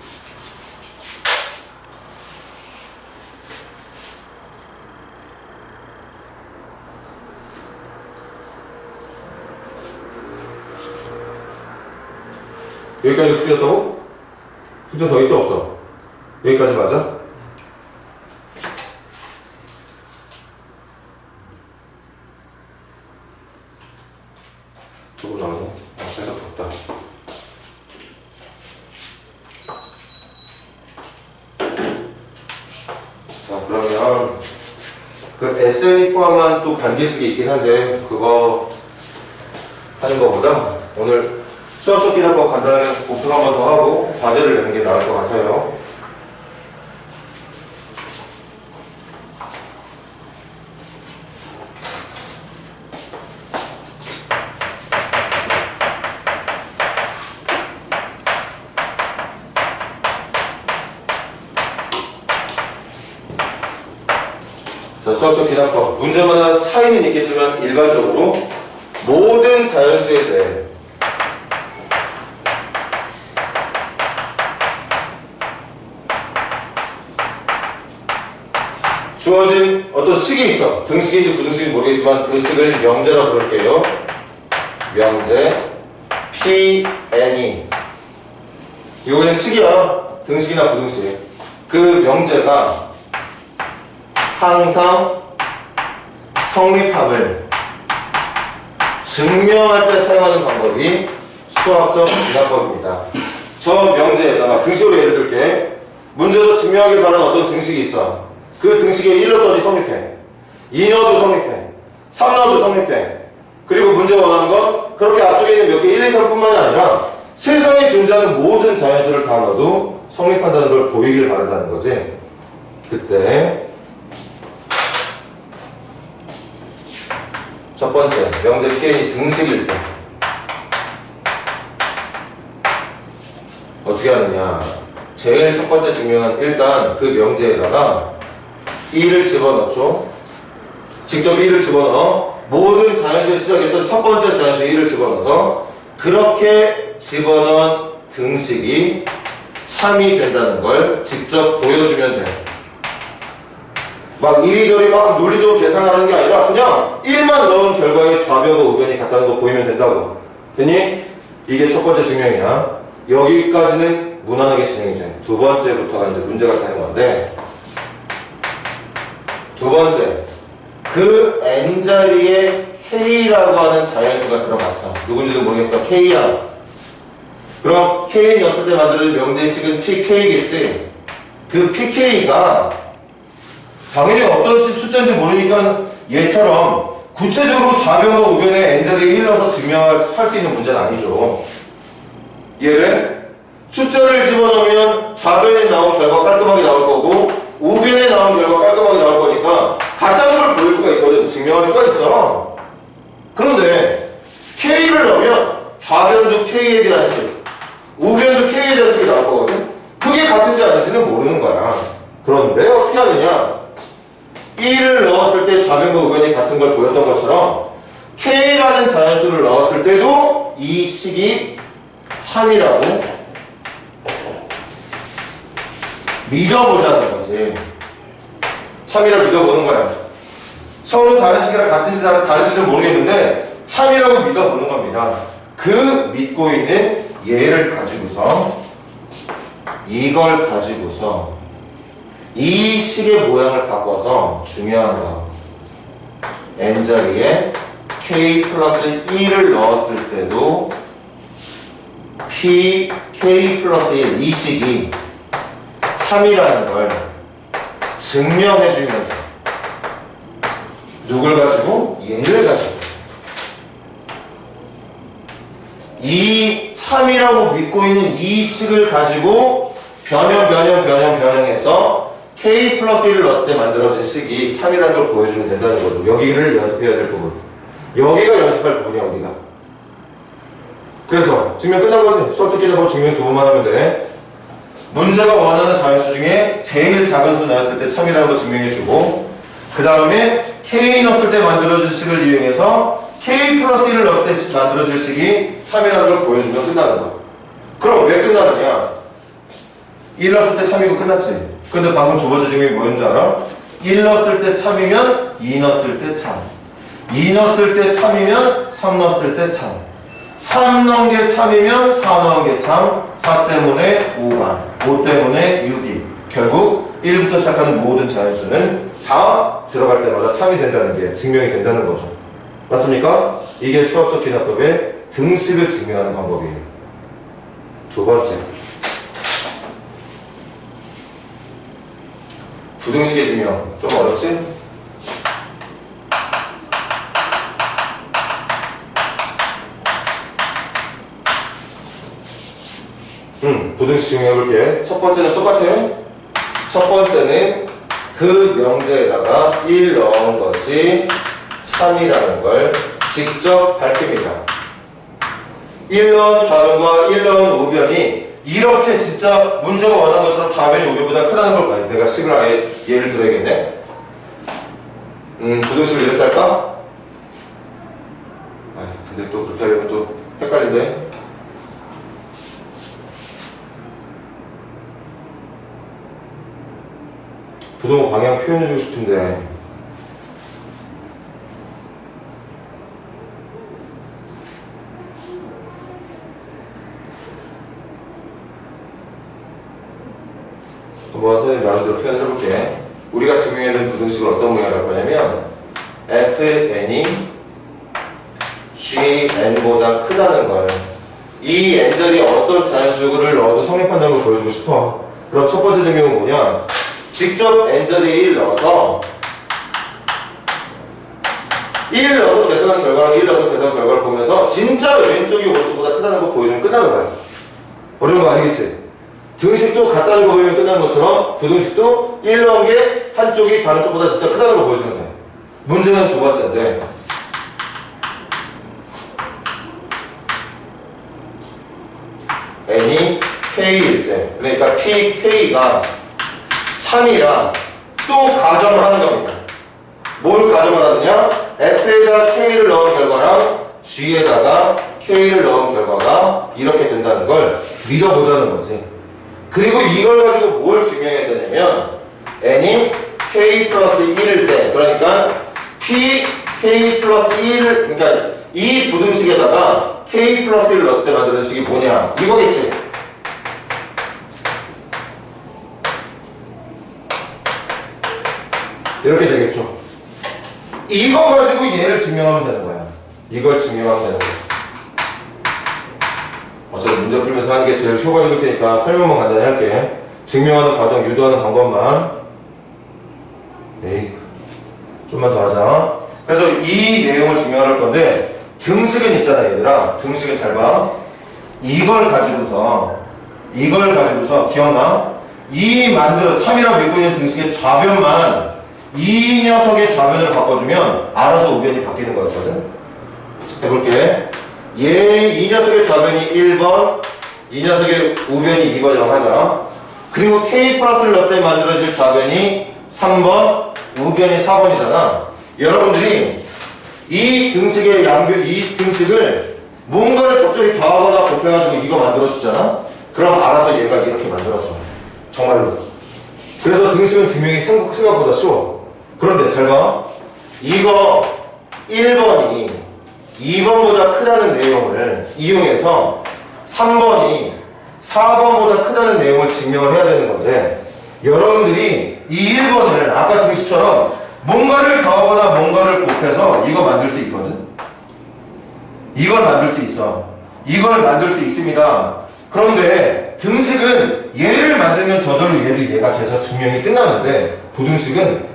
여기까지 숙제였다고? 숙제 더 있어 없어? 여기까지 맞아? 조금 나오네. 살짝 덥다. 자, 그러면 그 SN이 포함한 또 반기식이 있긴 한데 그거 하는 것보다 오늘 수학적 기납법 간단하게 복습 한 번 더 하고 과제를 내는 게 나을 것 같아요. 자, 수학적 기납법 문제마다 차이는 있겠지만 일반적으로 모든 자연수에 대해 주어진 어떤 식이 있어. 등식인지 부등식인지 모르겠지만 그 식을 명제라고 부를게요. 명제 P, N이 이거는 식이야. 등식이나 부등식. 그 명제가 항상 성립함을 증명할 때 사용하는 방법이 수학적 기납법입니다. 저 명제에다가 등식으로 예를 들게 문제에서 증명하길 바라는 어떤 등식이 있어. 그 등식에 1 넣었더니 성립해. 2 넣어도 성립해. 3 넣어도 성립해. 그리고 문제가 원하는 건 그렇게 앞쪽에 있는 몇 개 1, 2, 3뿐만이 아니라 세상에 존재하는 모든 자연수를 다 넣어도 성립한다는 걸 보이길 바란다는 거지. 그때 첫 번째 명제 Pn이 등식일 때 어떻게 하느냐. 제일 첫 번째 증명은 일단 그 명제에다가 2를 집어넣죠. 직접 2를 집어넣어 모든 자연수의 시작이었던 첫 번째 자연수 2를 집어넣어서 그렇게 집어넣은 등식이 참이 된다는 걸 직접 보여주면 돼. 막 이리저리 막 논리적으로 계산하는 게 아니라 그냥 1만 넣은 결과에 좌변과 우변이 같다는 거 보이면 된다고. 됐니? 이게 첫 번째 증명이야. 여기까지는 무난하게 진행이 돼. 두 번째부터가 이제 문제가 되는 건데 두 번째, 그 n자리에 k라고 하는 자연수가 들어갔어. 누군지도 모르겠어. k야. 그럼 k였을 때 만드는 명제식은 pk겠지. 그 pk가 당연히 어떤 숫자인지 모르니까 얘처럼 구체적으로 좌변과 우변에 n자리에 1 넣어서 증명할 수 있는 문제는 아니죠. 얘를 숫자를 집어넣으면 좌변에 나온 결과 깔끔하게 나올 거고 우변에 나온 결과 깔끔하게 나올 거니까 같다는 걸 보일 수가 있거든. 증명할 수가 있어. 그런데 K를 넣으면 좌변도 K에 대한 식, 우변도 K에 대한 식이 나올 거거든. 그게 같은지 아닌지는 모르는 거야. 그런데 어떻게 하느냐. 1을 넣었을 때 좌변과 우변이 같은 걸 보였던 것처럼 K라는 자연수를 넣었을 때도 이 식이 참이라고 믿어보자는 거지. 참이라고 믿어보는 거야. 서로 다른 식이랑 같은 식이랑 다른지는 모르겠는데 참이라고 믿어보는 겁니다. 그 믿고 있는 얘를 가지고서 이걸 가지고서 이 식의 모양을 바꿔서 중요한 거 n자리에 k 플러스 1을 넣었을 때도 p k 플러스 1 이 식이 참이라는 걸 증명해주면 돼. 누굴 가지고? 얘를 가지고. 이 참이라고 믿고 있는 이 식을 가지고 변형해서 k 플러스 1을 넣었을 때 만들어진 식이 참이라는 걸 보여주면 된다는 거죠. 여기를 연습해야 될 부분. 여기가 연습할 부분이야, 우리가. 그래서 증명 끝난 거지. 수학적 기준으로 증명 두 번만 하면 돼. 문제가 원하는 자연수 중에 제일 작은 수 나왔을 때 참이라는 거 증명해주고, 그 다음에 k 넣었을 때 만들어진 식을 이용해서 k 플러스 1을 넣었을 때 만들어질 식이 참이라는 걸 보여주면 끝나는 거야. 그럼 왜 끝나느냐? 1 넣었을 때 참이고 끝났지. 근데 방금 두 번째 증명이 뭐였는지 알아? 1 넣었을 때 참이면 2 넣었을 때 참. 2 넣었을 때 참이면 3 넣었을 때 참. 3 넣은 게 참이면 4 넣은 게 참. 4 때문에 5가. 5 때문에 6이. 결국 1부터 시작하는 모든 자연수는 다 들어갈 때마다 참이 된다는 게 증명이 된다는 거죠. 맞습니까? 이게 수학적 기납법의 등식을 증명하는 방법이에요. 두 번째. 부등식의 증명. 좀 어렵지? 부등식 증명해볼게. 첫 번째는 똑같아요. 첫 번째는 그 명제에다가 1 넣은 것이 참이라는 걸 직접 밝힙니다. 1 넣은 좌변과 1 넣은 우변이 이렇게 진짜 문제가 원하는 것처럼 좌변이 우변보다 크다는 걸 봐요. 내가 식을 아예 예를 들어야겠네. 부등식을 이렇게 할까? 근데 또 그렇게 하려면 또 헷갈린데. 부동 방향 표현해주고 싶은데 한번 선생님 나름대로 표현을 해볼게. 우리가 증명해낸 부등식을 어떤 모양을 할 거냐면 fn이 gn보다 크다는 걸, 이 n자리에 어떤 자연수를 넣어도 성립한다는 걸 보여주고 싶어. 그럼 첫 번째 증명은 뭐냐? 직접 n자리에 1 넣어서 1 넣어서 계산한 결과랑 1 넣어서 계산한 결과를 보면서 진짜 왼쪽이 오른쪽보다 크다는 거 보여주면 끝나는 거야. 어려운 거 아니겠지? 등식도 같다는 거 보이면 끝나는 것처럼 부등식도 1 넣은 게 한쪽이 다른 쪽보다 진짜 크다는 거 보여주면 돼. 문제는 두 번째인데 n이 k일 때, 그러니까 pk가 참이라 또 가정을 하는 겁니다. 뭘 가정을 하느냐? f에다 k를 넣은 결과랑 g에다가 k를 넣은 결과가 이렇게 된다는 걸 믿어보자는 거지. 그리고 이걸 가지고 뭘 증명해야 되냐면 n이 k 플러스 1일 때, 그러니까 p k 플러스 1, 그러니까 이 부등식에다가 k 플러스 1을 넣었을 때 만드는 식이 뭐냐? 이거겠지. 이렇게 되겠죠. 이거 가지고 얘를 증명하면 되는 거야. 이걸 증명하면 되는 거지. 어차피 문제 풀면서 하는 게 제일 효과적일 테니까 설명만 간단히 할게. 증명하는 과정, 유도하는 방법만. 좀만 더 하자. 그래서 이 내용을 증명할 건데 등식은 있잖아, 얘들아. 등식은 잘 봐. 이걸 가지고서 기억나? 이 참이라고 믿고 있는 등식의 좌변만 이 녀석의 좌변으로 바꿔주면 알아서 우변이 바뀌는 거였거든. 해볼게. 이 녀석의 좌변이 1번, 이 녀석의 우변이 2번이라고 하자. 그리고 k 플러스를 넣을 때 만들어질 좌변이 3번, 우변이 4번이잖아. 여러분들이 이 등식의 이 등식을 뭔가를 적절히 더하거나 곱해가지고 이거 만들어주잖아? 그럼 알아서 얘가 이렇게 만들어줘. 정말로. 그래서 등식은 증명이 생각보다 쉬워. 그런데 잘 봐. 이거 1번이 2번보다 크다는 내용을 이용해서 3번이 4번보다 크다는 내용을 증명을 해야 되는 건데, 여러분들이 이 1번을 아까 등식처럼 뭔가를 더하거나 뭔가를 곱해서 이거 만들 수 있거든. 이걸 만들 수 있어. 이걸 만들 수 있습니다. 그런데 등식은 얘를 만들면 저절로 얘도 얘가 돼서 증명이 끝나는데, 부등식은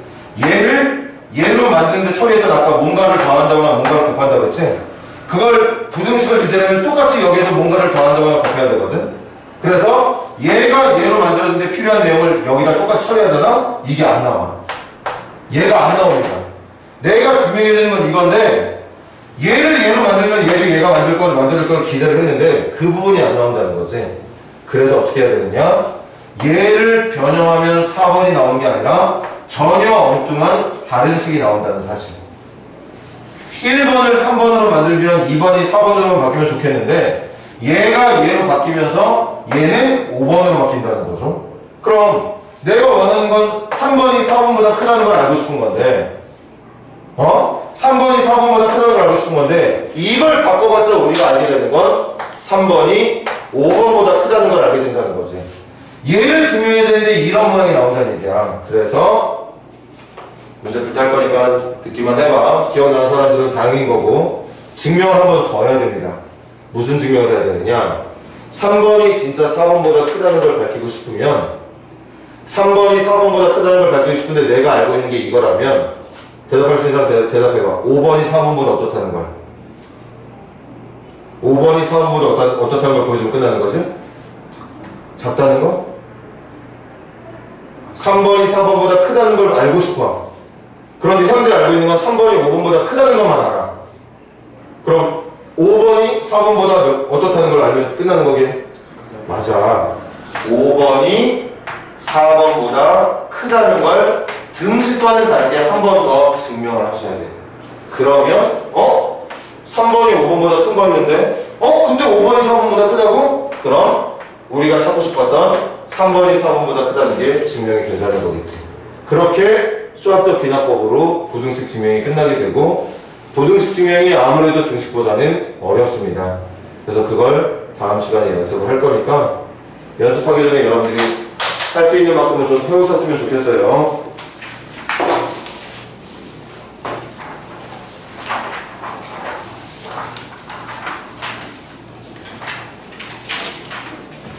얘를 얘로 만드는데 처리했던 아까 뭔가를 더한다거나 뭔가를 곱한다고 했지? 그걸 부등식을 이제는 똑같이 여기에서 뭔가를 더한다거나 곱해야 되거든. 그래서 얘가 얘로 만들어지는데 필요한 내용을 여기다 똑같이 처리하잖아? 이게 안 나와. 얘가 안 나옵니다. 내가 증명해야 되는 건 이건데, 얘를 얘로 만들면 얘를 얘가 만들 걸 기대를 했는데 그 부분이 안 나온다는 거지. 그래서 어떻게 해야 되느냐? 얘를 변형하면 4번이 나오는 게 아니라 전혀 엉뚱한 다른 식이 나온다는 사실. 1번을 3번으로 만들면 2번이 4번으로 바뀌면 좋겠는데, 얘가 얘로 바뀌면서 얘는 5번으로 바뀐다는 거죠. 그럼 내가 원하는 건 3번이 4번보다 크다는 걸 알고 싶은 건데, 3번이 4번보다 크다는 걸 알고 싶은 건데, 이걸 바꿔봤자 우리가 알게 되는 건 3번이 5번보다 크다는 걸 알게 된다는 거지. 얘를 증명해야 되는데 이런 모양이 나온다는 얘기야. 그래서 문제 풀 때 할 거니까 듣기만 해봐. 기억나는 사람들은 다행인 거고, 증명을 한 번 더 해야 됩니다. 무슨 증명을 해야 되느냐? 3번이 진짜 4번보다 크다는 걸 밝히고 싶으면, 3번이 4번보다 크다는 걸 밝히고 싶은데 내가 알고 있는 게 이거라면, 대답할 수 있는 사람 대답해봐. 5번이 4번보다 어떻다는 걸? 5번이 4번보다 어떻다는 걸 보여주면 끝나는 거지? 작다는 거? 3번이 4번보다 크다는 걸 알고 싶어. 그런데 현재 알고 있는 건 3번이 5번보다 크다는 것만 알아. 그럼 5번이 4번보다 어떻다는 걸 알면 끝나는 거게? 맞아. 5번이 4번보다 크다는 걸 등식과는 다르게 한 번 더 증명을 하셔야 돼요. 그러면 3번이 5번보다 큰 거였는데 근데 5번이 4번보다 크다고? 그럼 우리가 찾고 싶었던 3번이 4번보다 크다는 게 증명이 된다는 거겠지. 그렇게 수학적 기납법으로 부등식 증명이 끝나게 되고, 부등식 증명이 아무래도 등식보다는 어렵습니다. 그래서 그걸 다음 시간에 연습을 할 거니까 연습하기 전에 여러분들이 할 수 있는 만큼은 좀 해오셨으면 좋겠어요.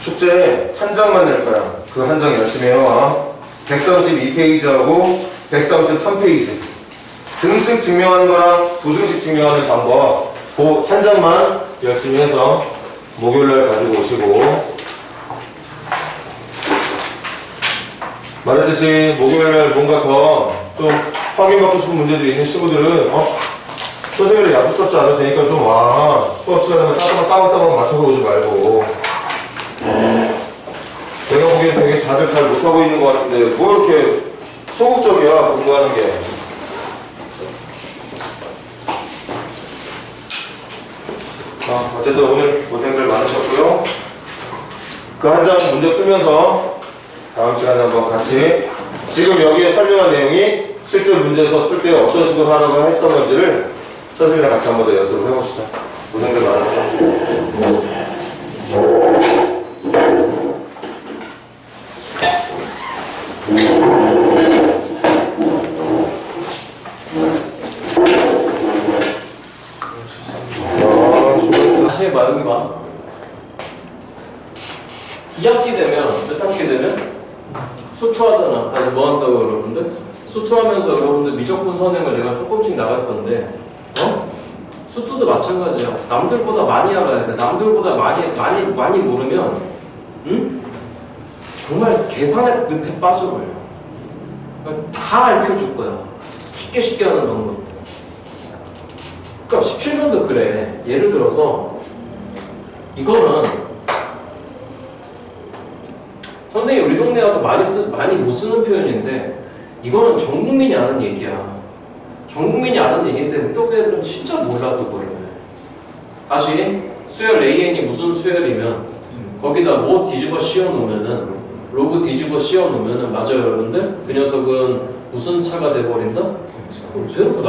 숙제 한 장만 낼 거야. 그 한 장 열심히 해와. 132페이지하고 133페이지. 등식 증명하는 거랑 부등식 증명하는 방법, 그 한 장만 열심히 해서 목요일날 가지고 오시고, 말했듯이 목요일날 뭔가 더 좀 확인받고 싶은 문제들이 있는 친구들은 선생님이 약속 잡지 않아도 되니까 좀 와. 수업 시간에 따박따박 맞춰서 오지 말고. 내가 보기엔 되게 다들 잘 못하고 있는 것 같은데 뭐 이렇게 소극적이야, 공부하는 게. 어쨌든 오늘 고생들 많으셨고요. 그 한 장 문제 풀면서 다음 시간에 한번 같이 지금 여기에 설명한 내용이 실제 문제에서 풀 때 어떤 식으로 하라고 했던 건지를 선생님이랑 같이 한번 더 연습을 해봅시다. 고생들 많으셨습니다. 다시 해봐. 여기 봐. 2학기 되면, 몇 학기 되면 수투하잖아. 다시 뭐 한다고 여러분들? 수투하면서 여러분들 미적분 선행을 내가 조금씩 나갈 건데, 수투도 마찬가지야. 남들보다 많이 알아야 돼. 남들보다 많이 모르면 정말 계산의 늪에 빠져버려. 다 알려줄 거야. 쉽게 하는 방법. 그러니까 17번도 그래. 예를 들어서 이거는 선생님 우리 동네 와서 많이 못 쓰는 표현인데, 이거는 전 국민이 아는 얘기야. 전 국민이 아는 얘기인데 우리 동네 애들은 진짜 몰라 그거를. 다시 수열 AN이 무슨 수열이면 거기다 뭐 뒤집어 씌워 놓으면은 로그 뒤집어 씌워 놓으면은 맞아요 여러분들? 그 녀석은 무슨 차가 돼버린다? 대놓고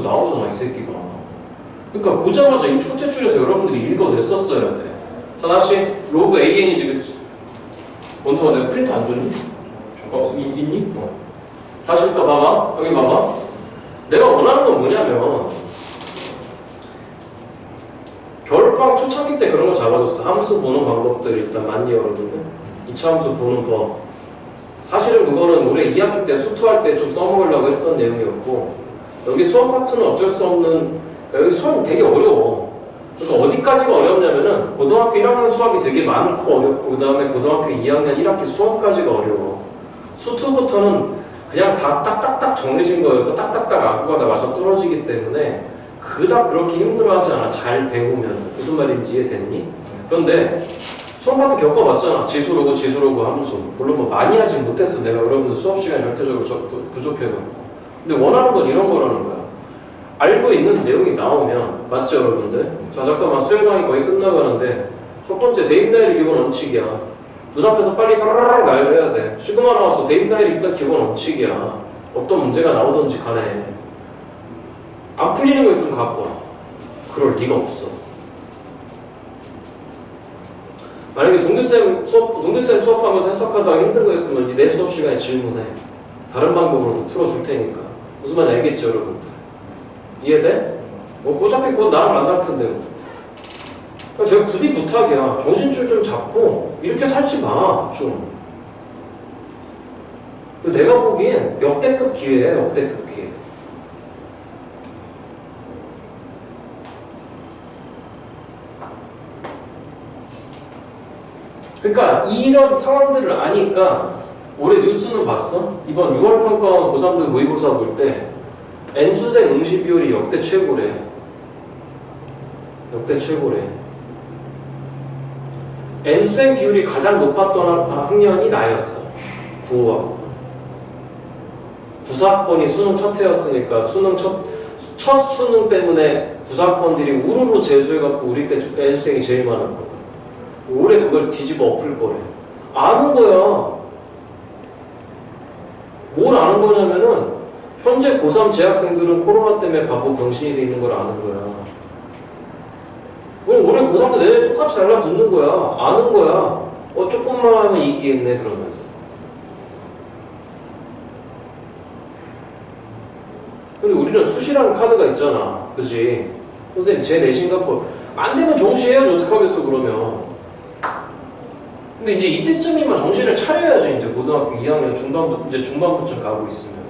나오잖아 이 새끼가. 그러니까 보자마자 이 첫째 줄에서 여러분들이 읽어냈었어야 돼. 자 다시 로그 AN이지 그치? 원동아 내가 프린트 안 줬니? 있니? 다시부터 봐봐. 여기 봐봐. 내가 원하는 건 뭐냐면 겨울방학 초창기 때 그런 거 잡아줬어. 함수 보는 방법들 일단 많이 여러분들. 이차함수 보는 법. 사실은 그거는 올해 2학기 때 수투할 때 좀 써먹으려고 했던 내용이었고 여기 수학 파트는 어쩔 수 없는 여기 수학이 되게 어려워. 그러니까 어디까지가 어렵냐면은 고등학교 1학년 수학이 되게 많고 어렵고 그 다음에 고등학교 2학년 1학기 수학까지가 어려워. 수투부터는 그냥 다 딱딱딱 정해진 거여서 딱딱딱 아구가 다 맞아 떨어지기 때문에 그닥 그렇게 힘들어하지 않아. 잘 배우면. 무슨 말인지 이해됐니? 그런데 수학 파트 겪어봤잖아. 지수로그 함수. 물론 뭐 많이 하진 못했어. 내가 여러분들 수업 시간이 절대적으로 부족해가지고. 근데 원하는 건 이런 거라는 거야. 알고 있는 내용이 나오면 맞죠 여러분들? 자 잠깐만 수혈강이 거의 끝나가는데 첫 번째 데이브나일이 기본 원칙이야. 눈앞에서 빨리 타라라락 나열해야 돼. 시그마 나와서 데이브나일이 일단 기본 원칙이야. 어떤 문제가 나오든지 간에 안 풀리는 거 있으면 갖고 와. 그럴 리가 없어. 만약에 동규쌤 수업하면서 해석하다가 힘든 거 있으면 내 수업 시간에 질문해. 다른 방법으로도 풀어줄 테니까. 무슨 말인지 알겠죠 여러분들? 이해돼? 어차피 곧 나랑 만날 텐데. 그러니까 제가 부디 부탁이야. 정신줄 좀 잡고 이렇게 살지 마. 좀. 내가 보기엔 역대급 기회야. 역대급 기회. 그러니까 이런 상황들을 아니까 올해 뉴스는 봤어? 이번 6월 평가원 고3들 모의고사 볼 때 N수생 응시 비율이 역대 최고래. 역대 최고래. N수생 비율이 가장 높았던 학년이 나였어. 9호. 부사학번이 수능 첫 해였으니까 첫 수능 때문에 부사학번들이 우르르 재수해갖고 우리 때 N수생이 제일 많았거든. 올해 그걸 뒤집어 엎을 거래. 아는 거야. 뭘 아는 거냐면은 현재 고3 재학생들은 코로나 때문에 바보 병신이 돼 있는 걸 아는 거야. 올해 고3 때 내내 똑같이 달라붙는 거야. 아는 거야. 조금만 하면 이기겠네 그러면서. 근데 우리는 수시라는 카드가 있잖아. 그지? 선생님 제 내신 갖고 안 되면 정시해야지 어떡하겠어 그러면. 근데 이제 이때쯤이면 정신을 차려야지. 이제 고등학교 2학년 중반부쯤 가고 있으면.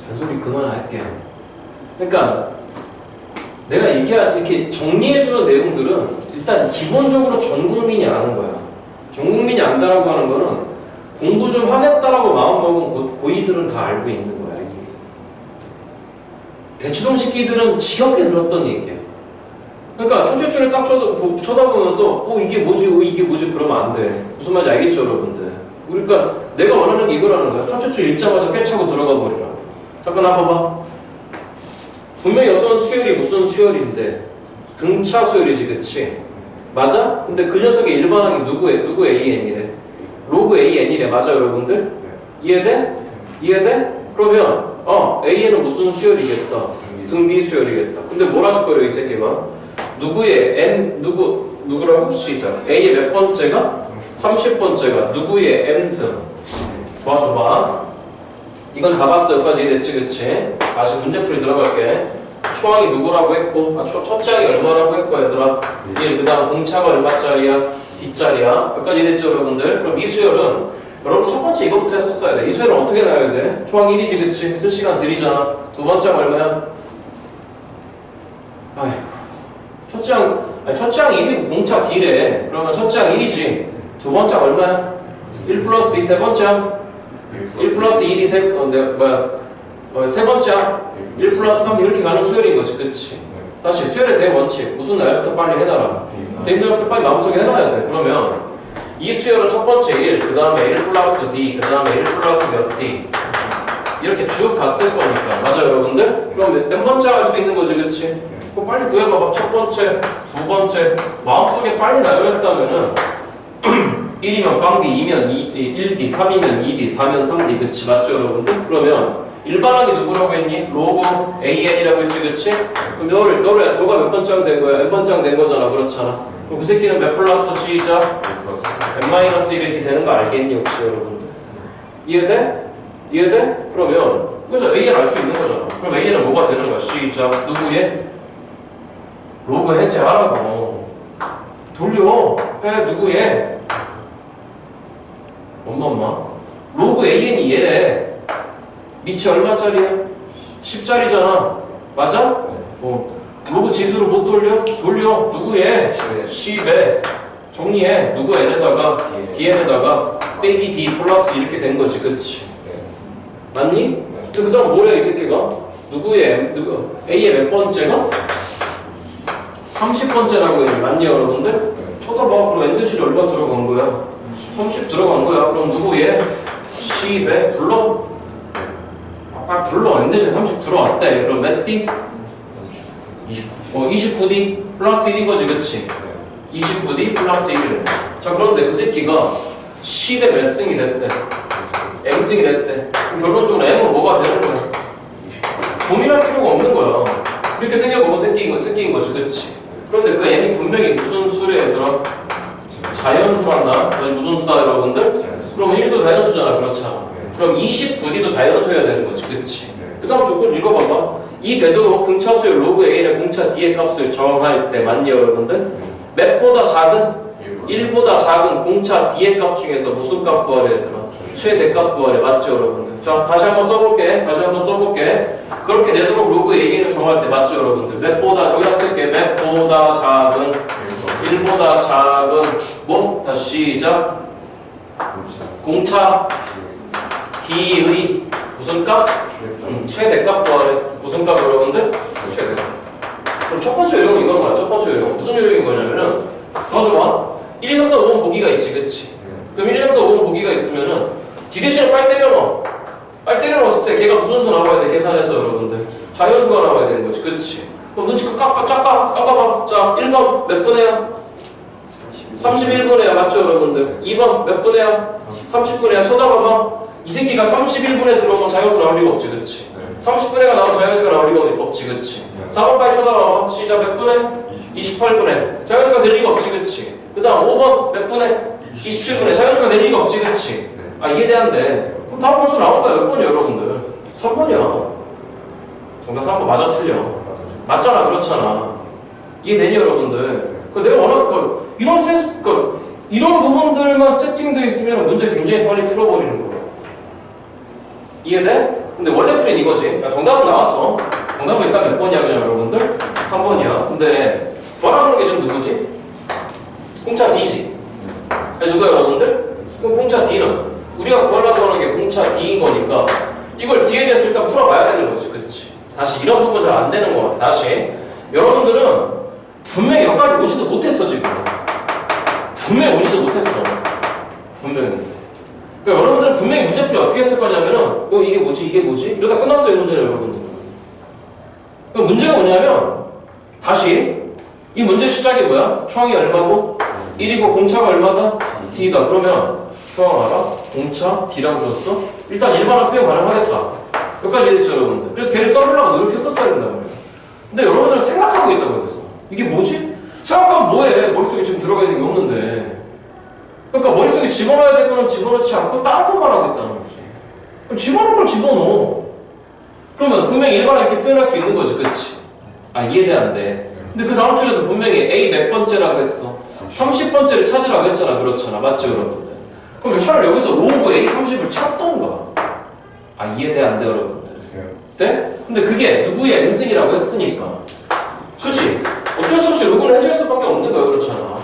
잔소리 그만할게요. 그러니까 내가 이렇게 정리해주는 내용들은 일단 기본적으로 전 국민이 아는 거야. 전 국민이 안다라고 하는 거는 공부 좀 하겠다라고 마음먹은 고이들은 다 알고 있는 거야. 이미. 대추동 식기들은 지겹게 들었던 얘기야. 그러니까 첫째 줄에 딱 쳐다보면서 이게 뭐지 그러면 안 돼. 무슨 말인지 알겠죠 여러분들? 그러니까 내가 원하는 게 이거라는 거야. 첫째 줄 읽자마자 꿰차고 들어가 버리라. 잠깐 봐봐. 분명히 어떤 수열이 무슨 수열인데 등차 수열이지 그치? 맞아? 근데 그 녀석의 일반항이 누구 AN이래? 로그 AN이래. 맞아 여러분들? 이해돼? 이해돼? 그러면 AN은 무슨 수열이겠다? 등비 수열이겠다. 근데 뭐라 짓거려 이 새끼가? 누구라고? 시작. A의 몇 번째가? 30번째가 누구의 M승? 도와줘봐. 이건 다 봤어. 여기까지 이해됐지? 그치? 다시 문제풀이 들어갈게. 초항이 누구라고 했고 첫째 항이 얼마라고 했고 얘들아 1. 그 다음 공차가 얼마짜리야? D짜리야. 여기까지 이해됐죠 여러분들? 그럼 이 수열은 여러분 첫 번째 이거부터 했었어야 돼. 이 수열은 어떻게 나와야 돼? 초항 1이지 그치? 쓸 시간 들이잖아. 두 번째 항 얼마야? 아이고 첫째 항 1이고 공차 D래. 그러면 첫째 항 1이지. 두 번째 항 얼마야? 1 플러스 D. 세 번째 항 1 플러스 1이 세 번째 항 1 플러스 3 이렇게 가는 수열인 거지. 그치? 다시 수열의 대원칙. 무슨 날부터 빨리 해놔라. 대입날부터 빨리 마음속에 해놔야 돼. 그러면 이 수열은 첫 번째 1, 그 다음에 1 플러스 D, 그 다음에 1 플러스 몇 D. 이렇게 쭉 갔을 거니까. 맞아 여러분들? 그럼 몇 번째 할 수 있는 거지 그치? 그럼 빨리 구해봐봐. 첫 번째, 두 번째. 마음속에 빨리 나열했다면은 1이면 빵디, 2면 1D, 3이면 2D, 4면 3D. 그치? 맞죠 여러분들? 그러면 일반항이 누구라고 했니? 로고 AN이라고 했지 그치? 그럼 너가 몇 번째 된 거야? n 번째 된 거잖아. 그렇잖아. 그럼 그 새끼는 몇 플러스 시작? n-1이 되는 거 알겠니 혹시 여러분들? 이해돼? 이해돼? 그러면 그래서 AN 알 수 있는 거잖아. 그럼 AN은 뭐가 되는 거야? 시작. 누구의? 로그 해제하라고. 돌려. 해. 누구의? 엄마. 로그 AN이 얘래. 밑이 얼마짜리야? 10짜리잖아. 맞아? 로그 지수를 못 돌려? 돌려. 누구의? 10에 정리해. 누구 n에다가 dn에다가 빼기 d 플러스 이렇게 된 거지. 그치? 맞니? 그 다음 뭐래 이 새끼가? 누구의 A의 몇 번째가? 30번째라고 했지. 맞니 여러분들? 쳐다봐. 그럼 엔드실이 얼마 들어간 거야? 30 들어간 거야. 그럼 누구의? 10에 불러? 빨리 불러. 엔드실 30 들어왔대. 그럼 몇 D? 29D 플러스 1인 거지. 그치? 29D 플러스 1이래. 자 그런데 그 새끼가 10에 몇 승이 됐대? M승이 됐대. 그럼 결론적으로 M은 뭐가 되는 거야? 고민할 필요가 없는 거야. 이렇게 생겨보면 생긴 거지. 그치? 그런데 그 M이 분명히 무슨 수래 얘들아? 자연수란다. 무슨 수다 여러분들? 그러면 1도 자연수잖아. 그렇잖아. 그럼 29D도 자연수여야 되는 거지. 그치? 그 다음 조건 읽어봐봐. 이 되도록 등차수의 로그 A의 공차 D의 값을 정할 때 맞니 여러분들? 몇보다 작은? 1보다 작은 공차 D의 값 중에서 무슨 값 구하래 얘들아? 최대값 구하래. 맞죠 여러분들? 자 다시 한번 써볼게. 그렇게 되도록 로그 A를 정할 때 맞죠 여러분들? 몇보다 여기다 쓸게. 몇보다 작은 1보다 작은 뭐? 다시 시작. 공차 D의 무슨 값? 최대값 구하래. 무슨 값 여러분들? 최대값. 그럼 첫 번째 요령은 이건 거야. 첫 번째 요령 무슨 요령인 거냐면은 더 좋아. 1, 2, 3, 4, 5번 보기가 있지. 그치? 그럼 1, 2, 3, 4, 5번 보기가 있으면은 D 대신에 빨리 때려넣어. 빨리 때려넣었을 때 걔가 무슨 수 나와야 돼? 계산해서 여러분들 자연수가 나와야 되는 거지. 그치? 그럼 눈치껏 깎아봐. 자 1번 몇 분해야? 31분해야. 맞죠 여러분들? 2번 몇 분해야? 30분해야. 쳐다봐봐. 이 새끼가 31분에 들어오면 자연수 나올 리가 없지. 그치? 30분에가 나오면 자연수가 나올 리가 없지. 그치? 4번 빨리 쳐다봐봐. 시작. 몇 분해? 28분에 자연수가 될 리가 없지. 그치? 그 다음 5번 몇 분해? 27분에 자연수가 될 리가 없지. 그치? 이해돼안돼. 그럼 다음 벌써 나온 거야. 몇 번이야 여러분들? 3번이야. 정답 3번 맞아 틀려? 맞잖아. 그렇잖아. 이해되니 여러분들? 내가 원하는 이런 센스, 이런 부분들만 세팅되어 있으면 문제 굉장히 빨리 풀어버리는 거야. 이해돼? 근데 원래 풀이는 이거지. 정답은 나왔어. 정답은 일단 몇 번이야 그냥 여러분들? 3번이야. 근데 구하라는 게 지금 누구지? 공차 D지. 누가 여러분들? 그럼 공차 D는 우리가 구하려고 하는 게 공차 D인 거니까 이걸 D에 대해서 일단 풀어봐야 되는 거지. 그치? 다시 이런 부분 잘 안 되는 거 같아. 다시 여러분들은 분명히 여기까지 오지도 못했어 지금. 분명히 오지도 못했어. 분명히. 그러니까 여러분들은 분명히 문제풀이 어떻게 했을 거냐면은 이게 뭐지? 이러다 끝났어요 이 문제는 여러분들. 그럼 문제가 뭐냐면 다시 이 문제 시작이 뭐야? 초항이 얼마고? 1이고 공차가 얼마다? D다. 그러면 초항 알아? 공차 D라고 줬어? 일단 일반화 표현 가능하겠다. 여기까지 이해됐죠 여러분들? 그래서 걔를 써보려고 노력했었어야 된다고 그래요. 근데 여러분들은 생각하고 있다고 그래서 이게 뭐지? 생각하면 뭐해? 머릿속에 지금 들어가 있는 게 없는데. 그러니까 머릿속에 집어넣어야 될 거는 집어넣지 않고 다른 것만 하고 있다는 거지. 그럼 집어넣을 걸 집어넣어. 그러면 분명히 일반화 이렇게 표현할 수 있는 거지. 그치? 이해돼 안 돼. 근데 그 다음 줄에서 분명히 A 몇 번째라고 했어? 30번째를 찾으라고 했잖아. 그렇잖아. 맞죠 여러분들? 그럼 차라리 여기서 로그 A 30을 찾던가. 이해돼 안 돼 여러분들? 네? 근데 그게 누구의 M승이라고 했으니까. 그치? 어쩔 수 없이 로그를 해줄 수밖에 없는 거야. 그렇잖아.